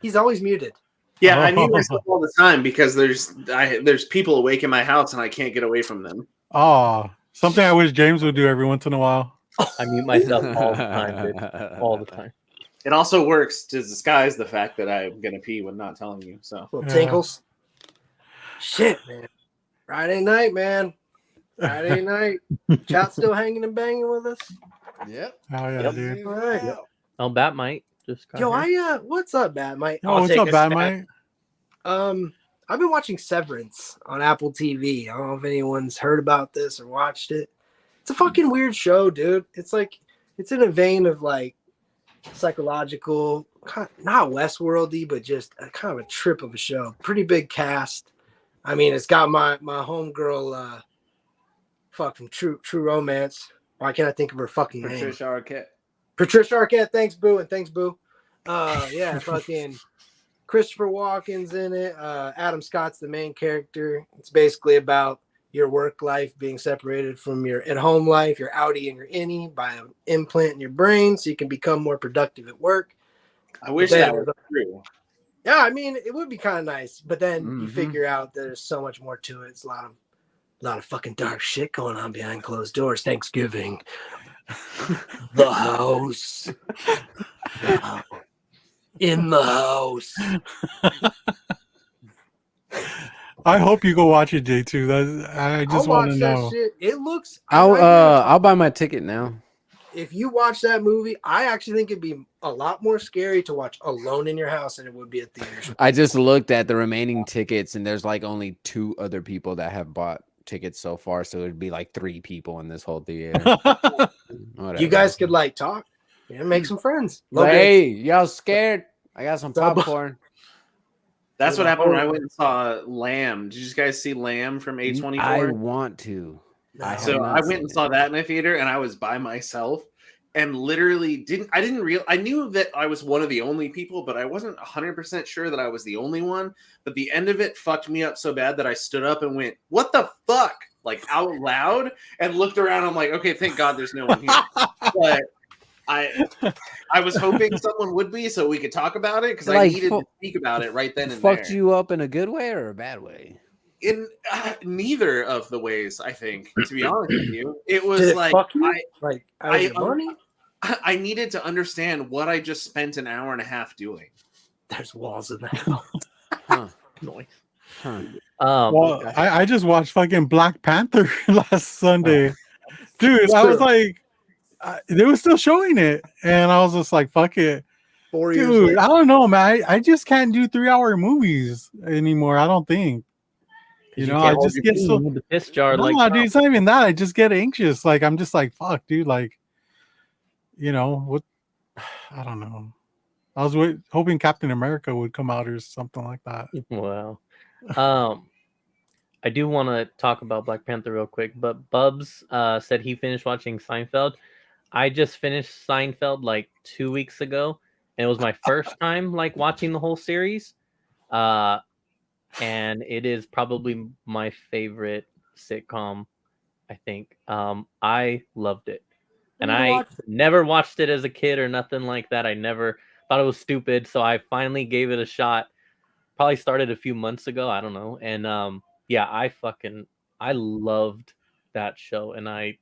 S3: He's always muted.
S5: Yeah, I mute myself all the time because there's people awake in my house and I can't get away from them.
S1: Oh, something I wish James would do every once in a while.
S4: I mute myself all the time, dude. All the time.
S5: It also works to disguise the fact that I'm gonna pee when not telling you. So
S3: Little tinkles. Shit, man. Friday night, man. Friday night. Chat still hanging and banging with us.
S2: Yep.
S1: Oh yeah,
S4: Yep.
S1: dude.
S3: All right.
S4: Oh, Bat might just. got
S3: Yo,
S4: here.
S3: what's up, Bat Mike?
S1: Oh, what's up, Bad Mike?
S3: I've been watching Severance on Apple TV. I don't know if anyone's heard about this or watched it. It's a fucking weird show, dude. It's like it's in a vein of like psychological, not Westworldy, but just a kind of a trip of a show. Pretty big cast. I mean, it's got my homegirl, from True Romance. Why can't I think of her fucking name?
S2: Patricia Arquette.
S3: Patricia Arquette. Thanks, Boo, and thanks, Boo. Yeah, fucking Christopher Walken's in it. Adam Scott's the main character. It's basically about your work life being separated from your at-home life, your outie and your innie, by an implant in your brain so you can become more productive at work.
S5: I wish that was true.
S3: Yeah, I mean, it would be kind of nice, but then you figure out there's so much more to it. It's a lot of fucking dark shit going on behind closed doors. Thanksgiving. The house. In the house.
S1: I hope you go watch it, J2. I just want to know.
S3: Shit. It looks.
S2: I'll buy my ticket now.
S3: If you watch that movie, I actually think it'd be a lot more scary to watch alone in your house than it would be at theaters.
S2: I just looked at the remaining tickets, and there's like only 2 other people that have bought tickets so far, so it'd be like 3 people in this whole theater.
S3: You guys could like talk, make some friends.
S2: Like, hey, y'all scared? I got some popcorn.
S5: That's what happened when I went and saw Lamb. Did you guys see Lamb from A24?
S2: I want to.
S5: I went and saw that in a theater, and I was by myself, and literally I knew that I was one of the only people, but I wasn't 100% sure that I was the only one. But the end of it fucked me up so bad that I stood up and went, "What the fuck?" like out loud, and looked around. I'm like, okay, thank God there's no one here. But I was hoping someone would be so we could talk about it because I needed to speak about it right then and there.
S2: Fucked you up in a good way or a bad way?
S5: In neither of the ways, I think. To be honest with you, it was I needed to understand what I just spent an hour and a half doing.
S3: There's walls in the house.
S4: Noise.
S1: Well, I just watched fucking Black Panther last Sunday, dude. I was like, they were still showing it, and I was just like, "Fuck it,
S3: 4 years
S1: dude."
S3: later.
S1: I don't know, man. I just can't do 3-hour movies anymore. I don't think. I just get so
S4: the piss jar.
S1: No,
S4: like,
S1: dude, it's not even that. I just get anxious. Like I'm just like, fuck, dude. Like, what? I don't know. I was hoping Captain America would come out or something like that.
S4: Wow. I do want to talk about Black Panther real quick, but Bubs said he finished watching Seinfeld. I just finished Seinfeld like 2 weeks ago, and it was my first time like watching the whole series. And it is probably my favorite sitcom, I think. I loved it. And I never watched it as a kid or nothing like that. I never thought it was stupid, so I finally gave it a shot. Probably started a few months ago, I don't know. And I loved that show, and I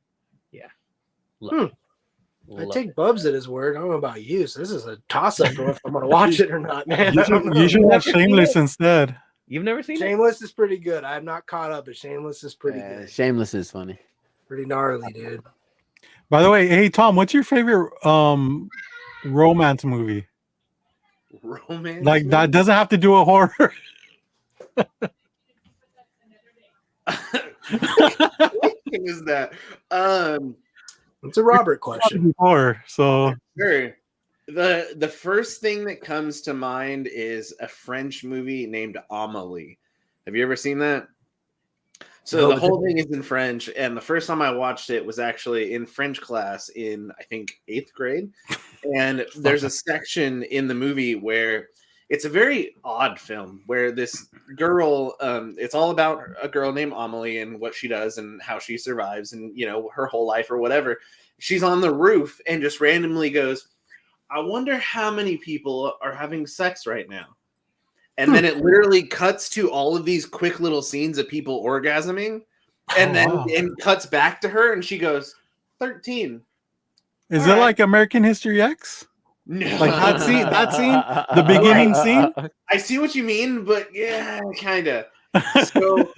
S4: loved it.
S3: I take Bubs at his word. I don't know about you, so this is a toss-up for if I'm going to watch it or not, man.
S1: You should watch Shameless instead.
S4: You've never seen
S3: Shameless is pretty good. I have not caught up, but Shameless is pretty good.
S2: Shameless is funny.
S3: Pretty gnarly, dude.
S1: By the way, hey Tom, what's your favorite romance movie?
S5: Romance?
S1: Like movie? That doesn't have to do a horror.
S5: What is that?
S3: It's a Robert question.
S1: Before, so
S5: sure. The first thing that comes to mind is a French movie named Amélie. Have you ever seen that? So the whole thing is in French, and the first time I watched it was actually in French class in, I think, 8th grade. And there's a section in the movie where it's a very odd film where this girl, it's all about a girl named Amélie and what she does and how she survives and, her whole life or whatever. She's on the roof and just randomly goes, I wonder how many people are having sex right now. And then it literally cuts to all of these quick little scenes of people orgasming. And then cuts back to her and she goes, 13.
S1: Is it like American History X?
S5: No.
S1: Like that scene, the beginning scene?
S5: I see what you mean, but yeah, kind of. So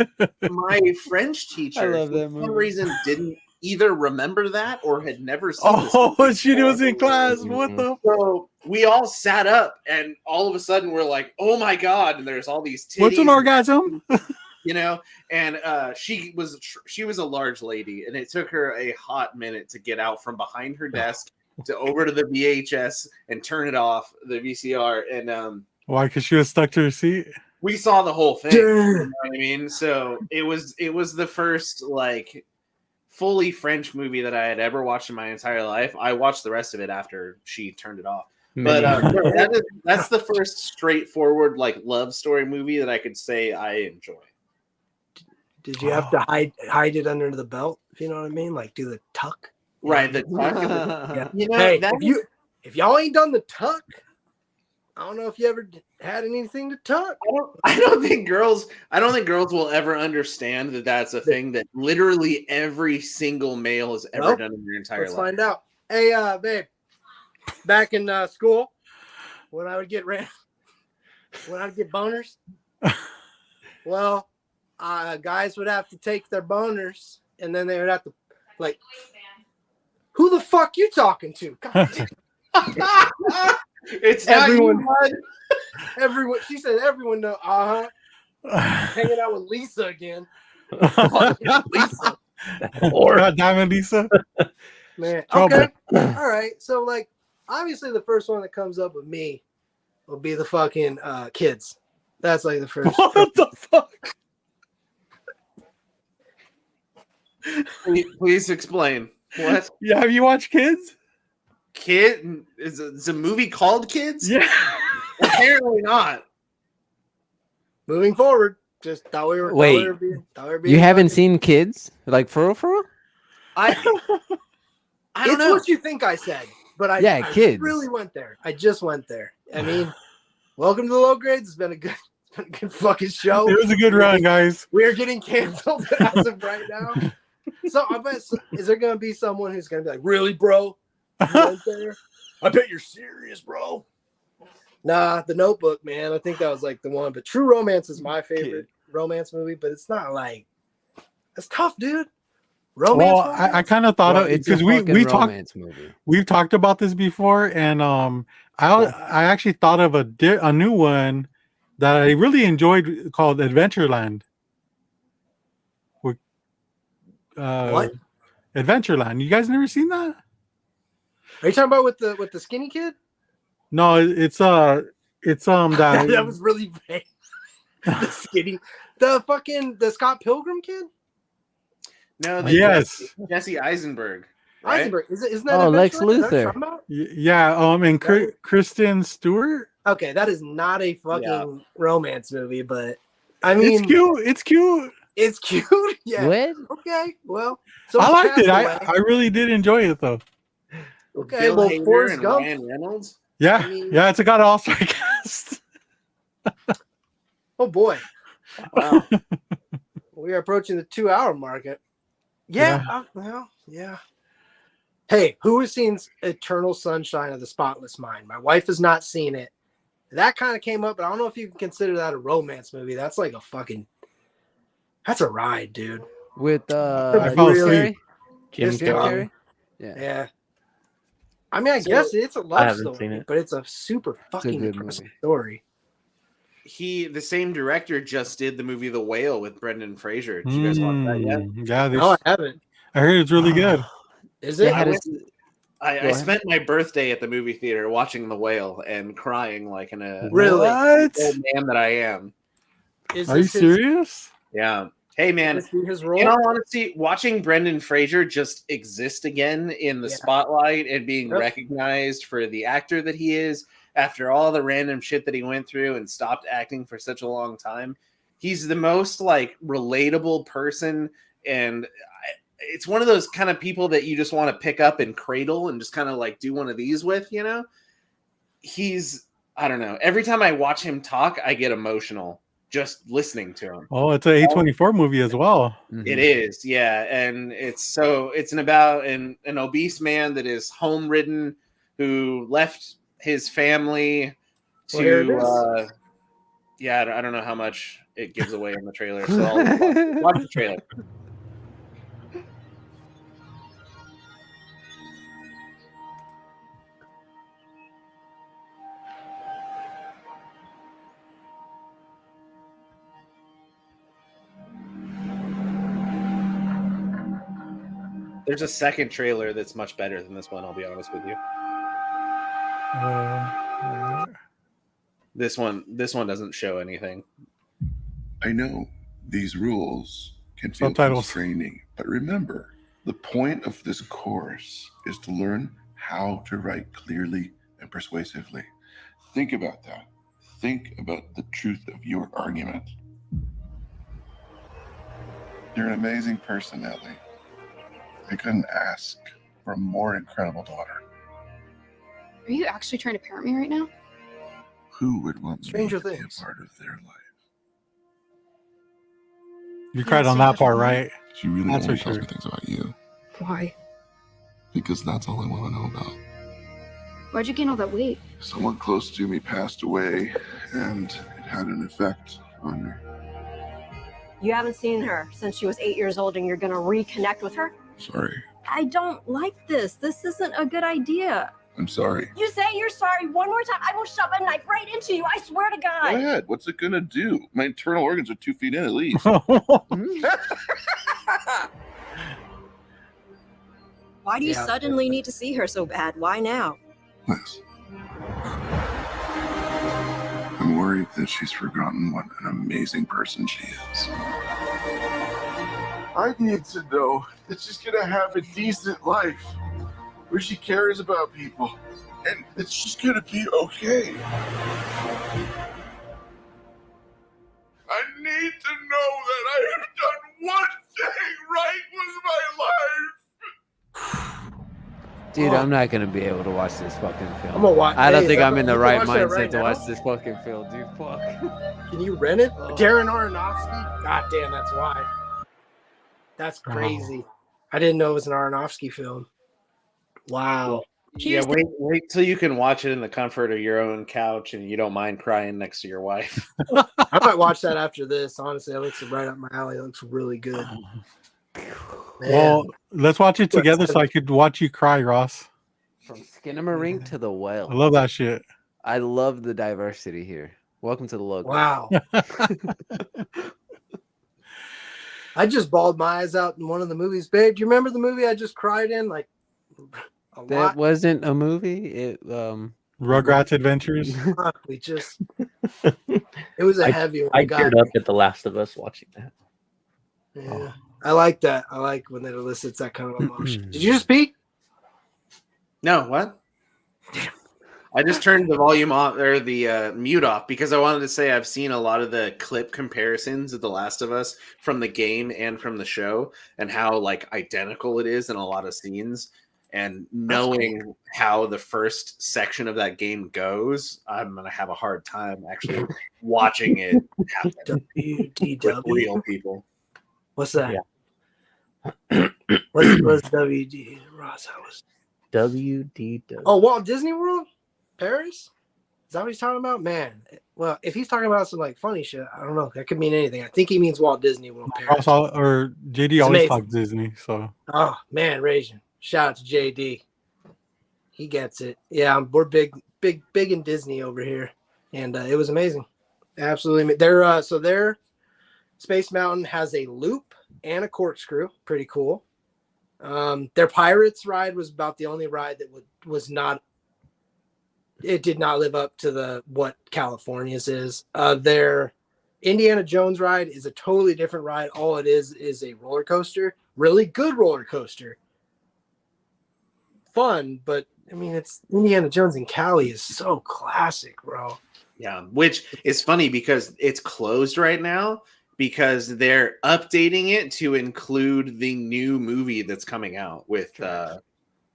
S5: my French teacher, for some reason, didn't either remember that or had never seen
S1: this she was in class. What the?
S5: So we all sat up and all of a sudden we're like, oh my God. And there's all these titties.
S1: What's an orgasm?
S5: And she was a large lady and it took her a hot minute to get out from behind her desk to over to the VHS and turn it off, the VCR. And
S1: why? Because she was stuck to her seat.
S5: We saw the whole thing. You know what I mean? So it was the first like fully French movie that I had ever watched in my entire life. I watched the rest of it after she turned it off. But that's the first straightforward like love story movie that I could say I enjoy.
S3: Did you have to hide it under the belt? If you know what I mean, like do the tuck.
S5: Right, the tuck.
S3: Yeah. Hey, if y'all ain't done the tuck, I don't know if you ever had anything to tuck.
S5: I don't think girls will ever understand that that's a thing that literally every single male has ever done in their entire life.
S3: Let's find out. Hey, babe, back in school, when I would get boners, well, guys would have to take their boners, and then they would have to like, who the fuck you talking to? God,
S5: It's not
S3: Everyone-
S5: you, bud.
S3: Everyone, she said, everyone know. Hanging out with Lisa again. Lisa,
S1: God damn it, Lisa.
S3: man.
S1: Trouble.
S3: Okay, all right. So like, obviously, the first one that comes up with me will be the fucking kids. That's like the first.
S1: What the fuck?
S5: Please explain. What?
S1: Yeah, have you watched Kids?
S5: Kid? Is a movie called Kids?
S1: Yeah.
S5: Apparently not.
S3: Moving forward, just thought we were.
S2: Wait,
S3: thought we were
S2: You
S3: being
S2: haven't
S3: fucking-
S2: seen Kids? Like for real, for real?
S5: I don't
S3: It's
S5: know.
S3: what you think I said, but I
S2: Kids.
S3: really went there. I just went there. I mean, welcome to the low grades. It's been a good fucking show.
S1: It was a good run, guys.
S3: We're getting canceled as of right now. So I bet is there gonna be someone who's gonna be like, really, bro? You went there? I bet you're serious, bro. Nah, The Notebook, man. I think that was like the one. But True Romance is my favorite romance movie, but it's not like it's tough, dude. Romance.
S1: Well, I kind of thought
S2: Bro,
S1: of
S2: it's a
S1: because we
S2: fucking
S1: talked
S2: romance movie.
S1: we've talked about this before, and I actually thought of a new one that I really enjoyed called Adventureland. With,
S3: What?
S1: Adventureland? You guys never seen that?
S3: Are you talking about with the skinny kid?
S1: No, it's that
S3: That was really vague. The skinny, the Scott Pilgrim kid.
S5: No, the
S1: yes,
S5: Jesse Eisenberg. Right?
S3: Eisenberg. Isn't that
S2: Oh, Lex
S3: Adventureland? Is that what you're
S2: Luthor.
S3: talking about?
S1: yeah. And Kristen Stewart.
S3: Okay, that is not a fucking romance movie, but I mean,
S1: It's cute. It's cute.
S3: It's cute. Yeah.
S2: What?
S3: Okay. Well, so
S1: I
S3: it's
S1: liked it.
S3: Castaway.
S1: I really did enjoy it though.
S3: Okay.
S5: Bill
S3: Well,
S5: Hader
S3: Forrest
S5: and
S3: Gump.
S5: Ryan Reynolds.
S1: Yeah,
S3: I mean-
S1: yeah. It's got an all-star cast.
S3: Oh boy,
S5: Wow.
S3: we are approaching the 2-hour market. Yeah. Well, yeah. Hey, who has seen Eternal Sunshine of the Spotless Mind? My wife has not seen it. That kind of came up, but I don't know if you can consider that a romance movie. That's like that's a ride, dude.
S2: With
S1: I fell
S2: Jim
S1: asleep.
S2: Carrey?
S4: Jim
S2: Jim
S4: Carrey.
S2: Carrey? Yeah.
S3: Yeah. I mean, I
S5: So,
S3: guess it's a love
S4: haven't seen
S3: story,
S4: it.
S3: but it's a super fucking
S2: good
S3: depressing
S2: movie.
S3: story.
S5: The same director just did the movie The Whale with Brendan Fraser. Did you guys watch that yet?
S1: Yeah,
S3: No, I haven't.
S1: I heard it's really good.
S3: Is
S2: They
S3: it?
S2: had
S5: I
S2: a-
S5: went- I spent my birthday at the movie theater watching The Whale and crying like a
S3: Really?
S1: What?
S5: old man that I am.
S3: Is
S1: Are you
S3: this his-
S1: serious?
S5: Yeah. Hey, man.
S3: Is this his role?
S5: In all honesty, watching Brendan Fraser just exist again in the
S3: Yeah.
S5: spotlight and being
S3: Yep.
S5: recognized for the actor that he is after all the random shit that he went through and stopped acting for such a long time, he's the most like relatable person, and it's one of those kind of people that you just want to pick up and cradle and just kind of like do one of these with, you know? I don't know. Every time I watch him talk, I get emotional just listening to him.
S1: Oh, it's an A24 movie as well.
S5: It is, yeah, and it's about an obese man that is home ridden who left his family
S3: Well, here it
S5: to.
S3: is.
S5: Yeah, I don't know how much it gives away in the trailer, so I'll watch the trailer. There's a second trailer that's much better than this one, I'll be honest with you. This one doesn't show anything.
S12: I know these rules can feel
S1: Subtitles.
S12: constraining, but remember, the point of this course is to learn how to write clearly and persuasively. Think about that. Think about the truth of your argument. You're an amazing person, Ellie. I couldn't ask for a more incredible daughter.
S6: Are you actually trying to parent me right now?
S12: Who would want
S3: Stranger
S12: me to
S3: Things.
S12: be a part of their life?
S1: You cried on that part, right?
S12: She really
S1: That's
S12: only
S1: for
S12: tells
S1: sure.
S12: me things about you
S6: Why?
S12: because that's all I want to know about.
S6: Why'd you gain all that weight?
S12: Someone close to me passed away, and it had an effect on her.
S13: You haven't seen her since she was 8 years old, and you're going to reconnect with her?
S12: Sorry.
S13: I don't like this. This isn't a good idea.
S12: I'm sorry.
S13: You say you're sorry one more time, I will shove a knife right into you. I swear to
S12: Go
S13: God.
S12: ahead. What's it gonna do? My internal organs are 2 feet in at least.
S13: Why do you
S3: Yeah.
S13: suddenly need to see her so bad? Why now?
S12: Liz, I'm worried that she's forgotten what an amazing person she is. I need to know that she's gonna have a decent life where she cares about people and that she's gonna be okay. I need to know that I have done one thing right with my life.
S2: Dude, I'm not gonna be able to watch this fucking film.
S3: I'm gonna watch.
S2: I don't
S3: hey,
S2: think I'm in the
S3: you can
S2: right
S3: watch that
S2: mindset
S3: right
S2: to
S3: now?
S2: watch this fucking film, dude. Fuck.
S3: Can you rent it? Darren Aronofsky? God damn, that's why. That's crazy. I didn't know it was an Aronofsky film. Wow.
S5: Yeah, wait till you can watch it in the comfort of your own couch and you don't mind crying next to your wife.
S3: I might watch that after this. Honestly, it looks right up my alley. It looks really good.
S1: Well, let's watch it together so I could watch you cry, Ross.
S2: From Skinamarink to the
S1: I
S2: well.
S1: love that shit.
S2: I love the diversity here. Welcome to the logo.
S3: Wow. I just bawled my eyes out in one of the movies. Babe, do you remember the movie I just cried in? Like a
S2: That
S3: lot.
S2: wasn't a movie. It
S1: Rugrats Adventures.
S3: We just it was a heavy one.
S4: I
S3: It got
S4: teared
S3: me.
S4: up at The Last of Us watching that.
S3: Yeah. I like that. I like when it elicits that kind of emotion. Did you just pee?
S5: No, what? I just turned the volume off or the mute off because I wanted to say I've seen a lot of the clip comparisons of The Last of Us from the game and from the show and how like identical it is in a lot of scenes. And knowing how the first section of that game goes, I'm gonna have a hard time actually watching it happen with real people.
S3: What's that?
S4: Yeah.
S3: What's WD? Ross, how was
S4: WDW.
S3: Oh, Walt Disney World? Paris? Is that what he's talking about? Man. Well, if he's talking about some like funny shit, I don't know. That could mean anything. I think he means Walt Disney World Paris.
S1: Ross or JD
S3: It's
S1: always
S3: amazing.
S1: talks Disney, so
S3: Oh man, Raging. Shout out to JD. He gets it. Yeah, we're big in Disney over here. And it was amazing. Absolutely. Their Space Mountain has a loop and a corkscrew. Pretty cool. Their Pirates ride was about the only ride that was not. It did not live up to what California's is. Their Indiana Jones ride is a totally different ride. All it is a roller coaster. Really good roller coaster. Fun, but I mean, it's Indiana Jones in Cali is so classic, bro.
S5: Yeah, which is funny because it's closed right now because they're updating it to include the new movie that's coming out with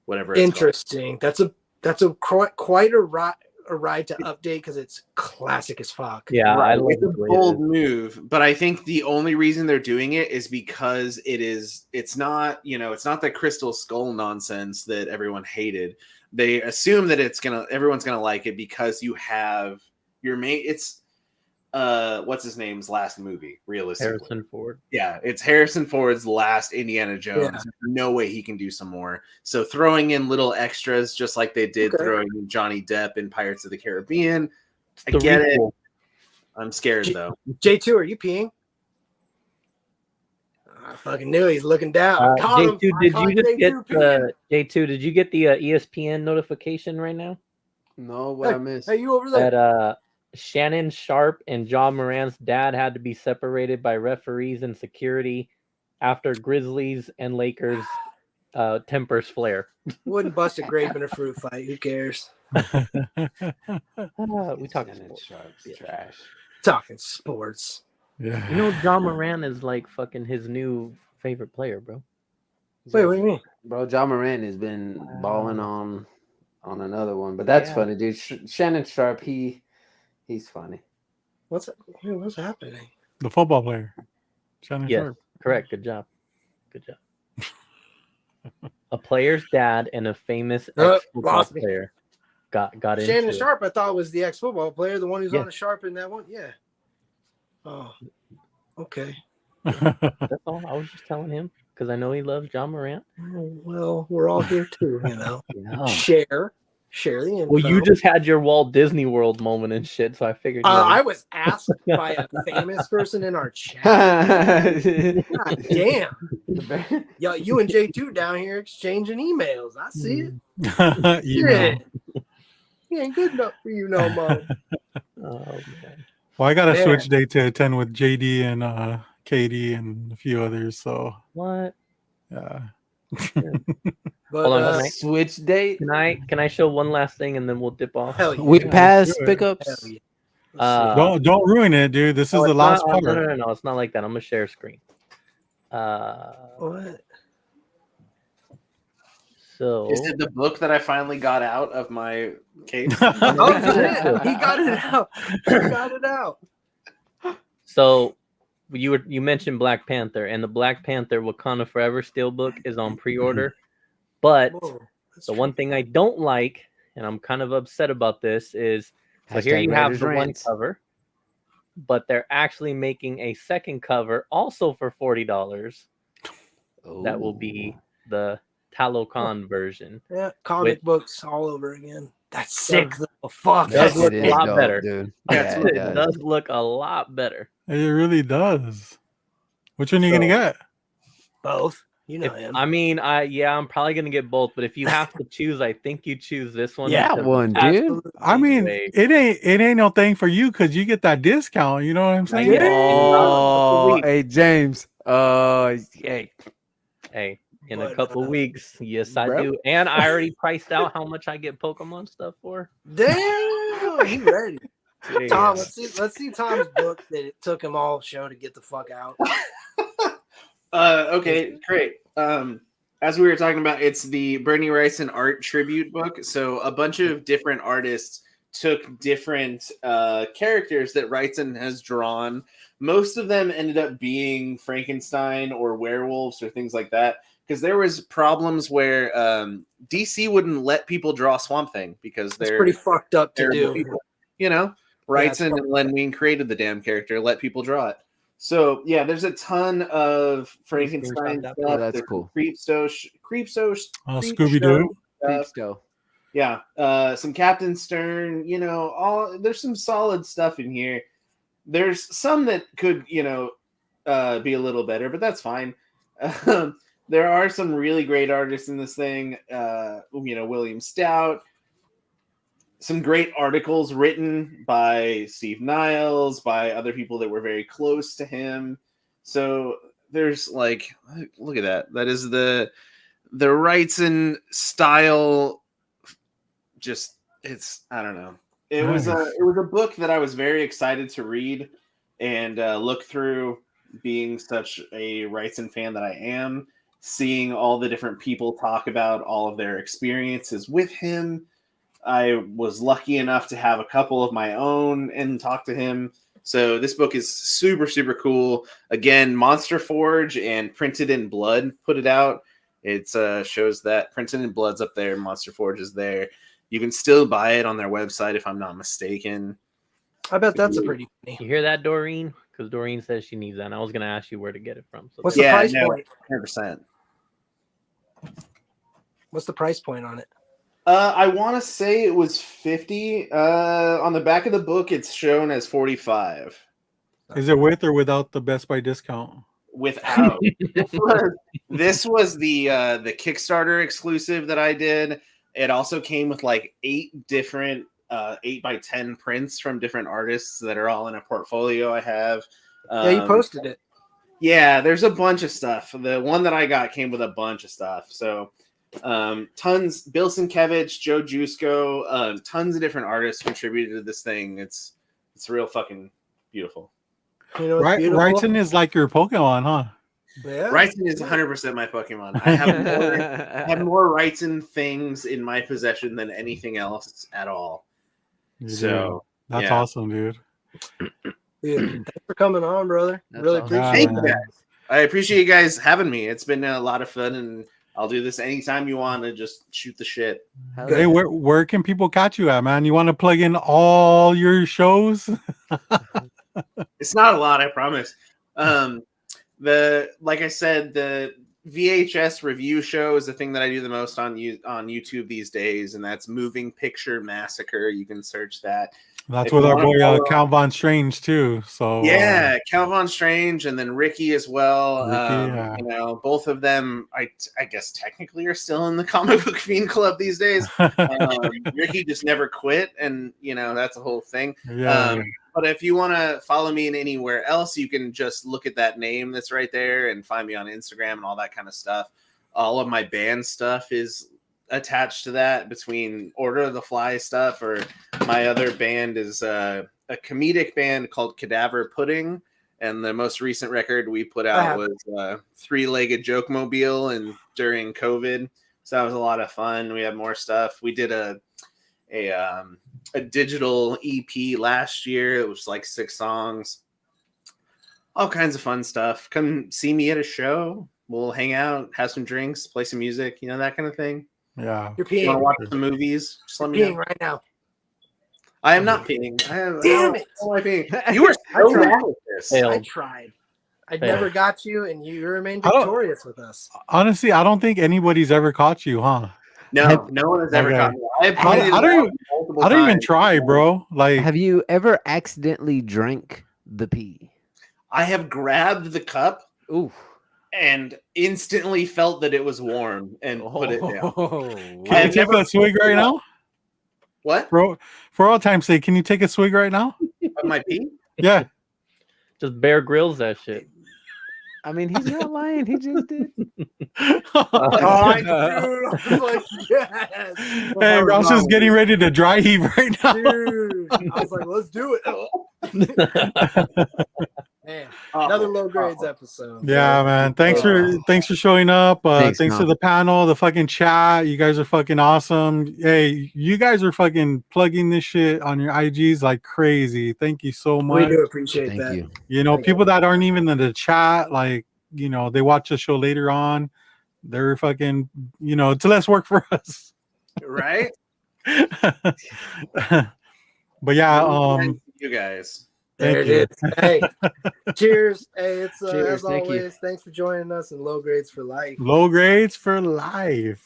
S5: whatever. It's
S3: Interesting.
S5: called.
S3: That's a quite a ride to update because it's classic as fuck.
S4: Yeah,
S5: Right.
S4: I love
S5: It's a bold move, but I think the only reason they're doing it is because it's not the Crystal Skull nonsense that everyone hated. They assume that everyone's gonna like it because you have your main. It's what's his name's last movie, realistically.
S4: Harrison Ford.
S5: Yeah, it's Harrison Ford's last Indiana Jones.
S3: Yeah.
S5: There's no way he can do some more. So throwing in little extras, just like they did throwing in Johnny Depp in Pirates of the Caribbean. I get it. I'm scared though.
S3: J2, are you peeing? I fucking knew he's looking down.
S4: J2, did you get the ESPN notification right now?
S2: No, what I missed.
S3: Hey, you over there?
S4: That Shannon Sharp and John Moran's dad had to be separated by referees and security after Grizzlies and Lakers tempers flare.
S3: Wouldn't bust a grape in a fruit fight. Who cares?
S4: We talking sports.
S2: Trash.
S3: Talking sports.
S1: Yeah.
S4: You know, John Moran is like fucking his new favorite player, bro.
S3: Wait, what do you mean?
S2: Bro, John Moran has been balling on another one, but that's funny, dude. Shannon Sharp, he's funny.
S3: What's happening?
S1: The football player. Shannon
S4: Yes,
S1: Sharp.
S4: correct. Good job. A player's dad and a famous ex-football
S3: lost me.
S4: player got into
S3: Shannon
S4: it.
S3: Sharp, I thought was the ex-football player, the one who's
S4: Yeah.
S3: on the Sharp in that one. Yeah. Oh, okay.
S4: That's all. I was just telling him because I know he loves John Moran.
S3: Well, we're all here too, you know.
S4: Yeah.
S3: Share. share the info.
S4: Well, you just had your Walt Disney World moment and shit, so I figured.
S3: I was asked by a famous person in our chat. God damn. Yo, you and J2 down here exchanging emails. I see it.
S1: Email.
S3: He ain't good enough for you no more.
S4: Oh man.
S1: Well, I got a
S3: Man.
S1: switch date to attend with JD and Katie and a few others. So
S4: What?
S1: yeah.
S3: But,
S4: Hold on,
S2: switch date.
S4: Can I show one last thing and then we'll dip off?
S3: Hell yeah.
S2: We
S1: Yeah,
S2: pass
S1: let's do it.
S2: pickups.
S3: Hell yeah.
S1: Don't ruin it, dude. This is the
S4: it's
S1: last
S4: not,
S1: part.
S4: No, it's not like that. I'm gonna share screen.
S3: What?
S4: So
S5: Is it the book that I finally got out of my case?
S3: Oh shit! He got it out. He got it out.
S4: So you mentioned Black Panther, and the Black Panther Wakanda Forever Steelbook is on pre-order. But
S3: Whoa,
S4: the one thing I don't like, and I'm kind of upset about this, is so here
S2: Hashtag
S4: you have
S2: Raiders
S4: the one
S2: Rants.
S4: cover, but they're actually making a second cover also for $40. That will be the Talokan version.
S3: Yeah, comic
S4: Which-
S3: books all over again. That's sick though. Fuck.
S4: Does
S3: That's
S4: look
S2: It
S4: a
S2: is
S4: lot
S2: dope,
S4: better.
S2: dude.
S5: Yeah,
S2: Yeah,
S4: It does look a lot better.
S1: It really does. Which one are you gonna get?
S3: both. You know him.
S4: I mean, I'm probably gonna get both, but if you have to choose, I think you choose this one.
S3: Yeah,
S4: because
S2: one, dude.
S3: Absolutely.
S1: I mean,
S4: Way-
S1: it ain't no thing for you because you get that discount. You know what I'm saying?
S4: Yeah.
S2: Oh, hey James. Hey.
S4: Hey, in
S3: But,
S4: a couple weeks, yes, I
S2: bro.
S4: do, and I already priced out how much I get Pokemon stuff for.
S3: Damn, he ready.
S4: Yeah.
S3: Tom, let's see Tom's book that it took him all show to get the fuck out.
S5: Okay, great. As we were talking about, it's the Bernie Wrightson art tribute book. So a bunch of different artists took different characters that Wrightson has drawn. Most of them ended up being Frankenstein or werewolves or things like that, because there was problems where DC wouldn't let people draw Swamp Thing because
S3: It's
S5: they're
S3: pretty fucked up to
S5: terrible
S3: do.
S5: people. You know, Wrightson and Len Wein created the damn character, let people draw it. So yeah, there's a ton of Frankenstein stuff.
S2: Oh, that's
S5: There's
S2: cool.
S5: Creepshow
S1: Scooby-Doo.
S5: stuff.
S2: Creepshow.
S5: Yeah, some Captain Stern. You know, there's some solid stuff in here. There's some that could, be a little better, but that's fine. There are some really great artists in this thing. William Stout. Some great articles written by Steve Niles, by other people that were very close to him. So there's look at that. That is the Wrightson style. Just I don't know. It was a book that I was very excited to read and look through. Being such a Wrightson fan that I am, seeing all the different people talk about all of their experiences with him. I was lucky enough to have a couple of my own and talk to him. So this book is super, super cool. Again, Monster Forge and Printed in Blood put it out. It shows that Printed in Blood's up there. Monster Forge is there. You can still buy it on their website if I'm not mistaken.
S3: I bet that's a pretty funny.
S4: You hear that, Doreen? Because Doreen says she needs that, and I was going to ask you where to get it from. So
S3: What's the price point?
S5: 100%.
S3: What's the price point on it?
S5: I want to say it was 50. On the back of the book, it's shown as 45.
S1: Is it with or without the Best Buy discount?
S5: Without. This was the Kickstarter exclusive that I did. It also came with 8 different 8x10 prints from different artists that are all in a portfolio I have.
S3: Yeah, you posted it.
S5: Yeah, there's a bunch of stuff. The one that I got came with a bunch of stuff. So tons. Bill Sienkiewicz, Joe Jusko, tons of different artists contributed to this thing. It's real fucking beautiful.
S3: You know, what's beautiful?
S1: Wrightson is like your Pokemon, huh?
S3: Yeah.
S5: Wrightson is 100% my Pokemon. I have more Wrightson things in my possession than anything else at all. So
S1: that's awesome, dude.
S3: Dude, thanks for coming on, brother. Really
S2: awesome.
S3: appreciate
S5: Thank
S3: it.
S5: you guys. I appreciate you guys having me. It's been a lot of fun, and I'll do this anytime you want to just shoot the shit.
S1: Hey, where can people catch you at, man? You want to plug in all your shows?
S5: It's not a lot, I promise. Like I said, VHS review show is the thing that I do the most on YouTube these days, and that's Moving Picture Massacre. You can search that.
S1: That's
S5: If
S1: with
S5: you
S1: our
S5: wanna
S1: boy
S5: follow-
S1: Cal Von Strange too. So
S5: Yeah, Cal Von Strange, and then Ricky as well.
S1: Ricky, yeah.
S5: You know, both of them, I guess technically are still in the comic book fiend club these days. Ricky just never quit, and you know that's a whole thing.
S1: Yeah.
S5: But if you want to follow me in anywhere else, you can just look at that name that's right there and find me on Instagram and all that kind of stuff. All of my band stuff is attached to that, between Order of the Fly stuff, or my other band is a comedic band called Cadaver Pudding, and the most recent record we put out was Three-Legged Joke Mobile, and during COVID, so that was a lot of fun. We have more stuff. We did a digital EP last year. It was like 6 songs, all kinds of fun stuff. Come see me at a show. We'll hang out, have some drinks, play some music, you know, that kind of thing.
S1: Yeah.
S3: You're
S5: You want
S3: peeing.
S5: to watch some movies? Just let me
S3: Peeing
S5: know.
S3: right now.
S5: I am not peeing.
S3: Damn it!
S5: How am I peeing? You were so wrong with this.
S3: I tried. I never got you, and you remained
S1: I don't-
S3: victorious with us.
S1: Honestly, I don't think anybody's ever caught you, huh?
S5: No, no one has ever
S1: Okay.
S5: caught me. I have
S1: I
S5: pointed
S1: don't
S5: it out
S1: even-
S5: multiple
S1: I don't even
S5: times.
S1: try, bro. Like,
S2: Have you ever accidentally drank the pee?
S5: I have grabbed the cup
S2: Ooh.
S5: and instantly felt that it was warm and put it down.
S1: can you
S5: I've
S1: take
S5: never-
S1: a swig right now?
S5: What?
S1: Bro, for all time's sake, can you take a swig right now?
S5: Of my pee?
S1: Yeah.
S4: Just Bear Grylls that shit.
S2: I mean, he's not lying. He just did.
S3: Oh, I do. I was like, yes.
S1: Hey, Ross is getting ready to dry heave right now.
S3: Dude, I was like, let's do it. Man, another low grades episode.
S1: Yeah, man. Thanks for showing up.
S2: Thanks,
S1: Thanks to
S2: Tom.
S1: the panel, the fucking chat. You guys are fucking awesome. Hey, you guys are fucking plugging this shit on your IGs like crazy. Thank you so much.
S3: We do appreciate
S2: Thank
S3: that.
S2: you.
S1: You know,
S3: Thank
S1: people that aren't even in the chat, like, you know, they watch the show later on. They're fucking, you know, it's less work for us.
S5: Right?
S1: But yeah,
S5: You guys.
S3: There
S1: thank
S3: it
S1: you.
S3: is. Hey, cheers. Hey, it's
S2: Cheers,
S3: as
S2: thank you.
S3: always. Thanks for joining us, and low grades for life.
S1: Low grades for life.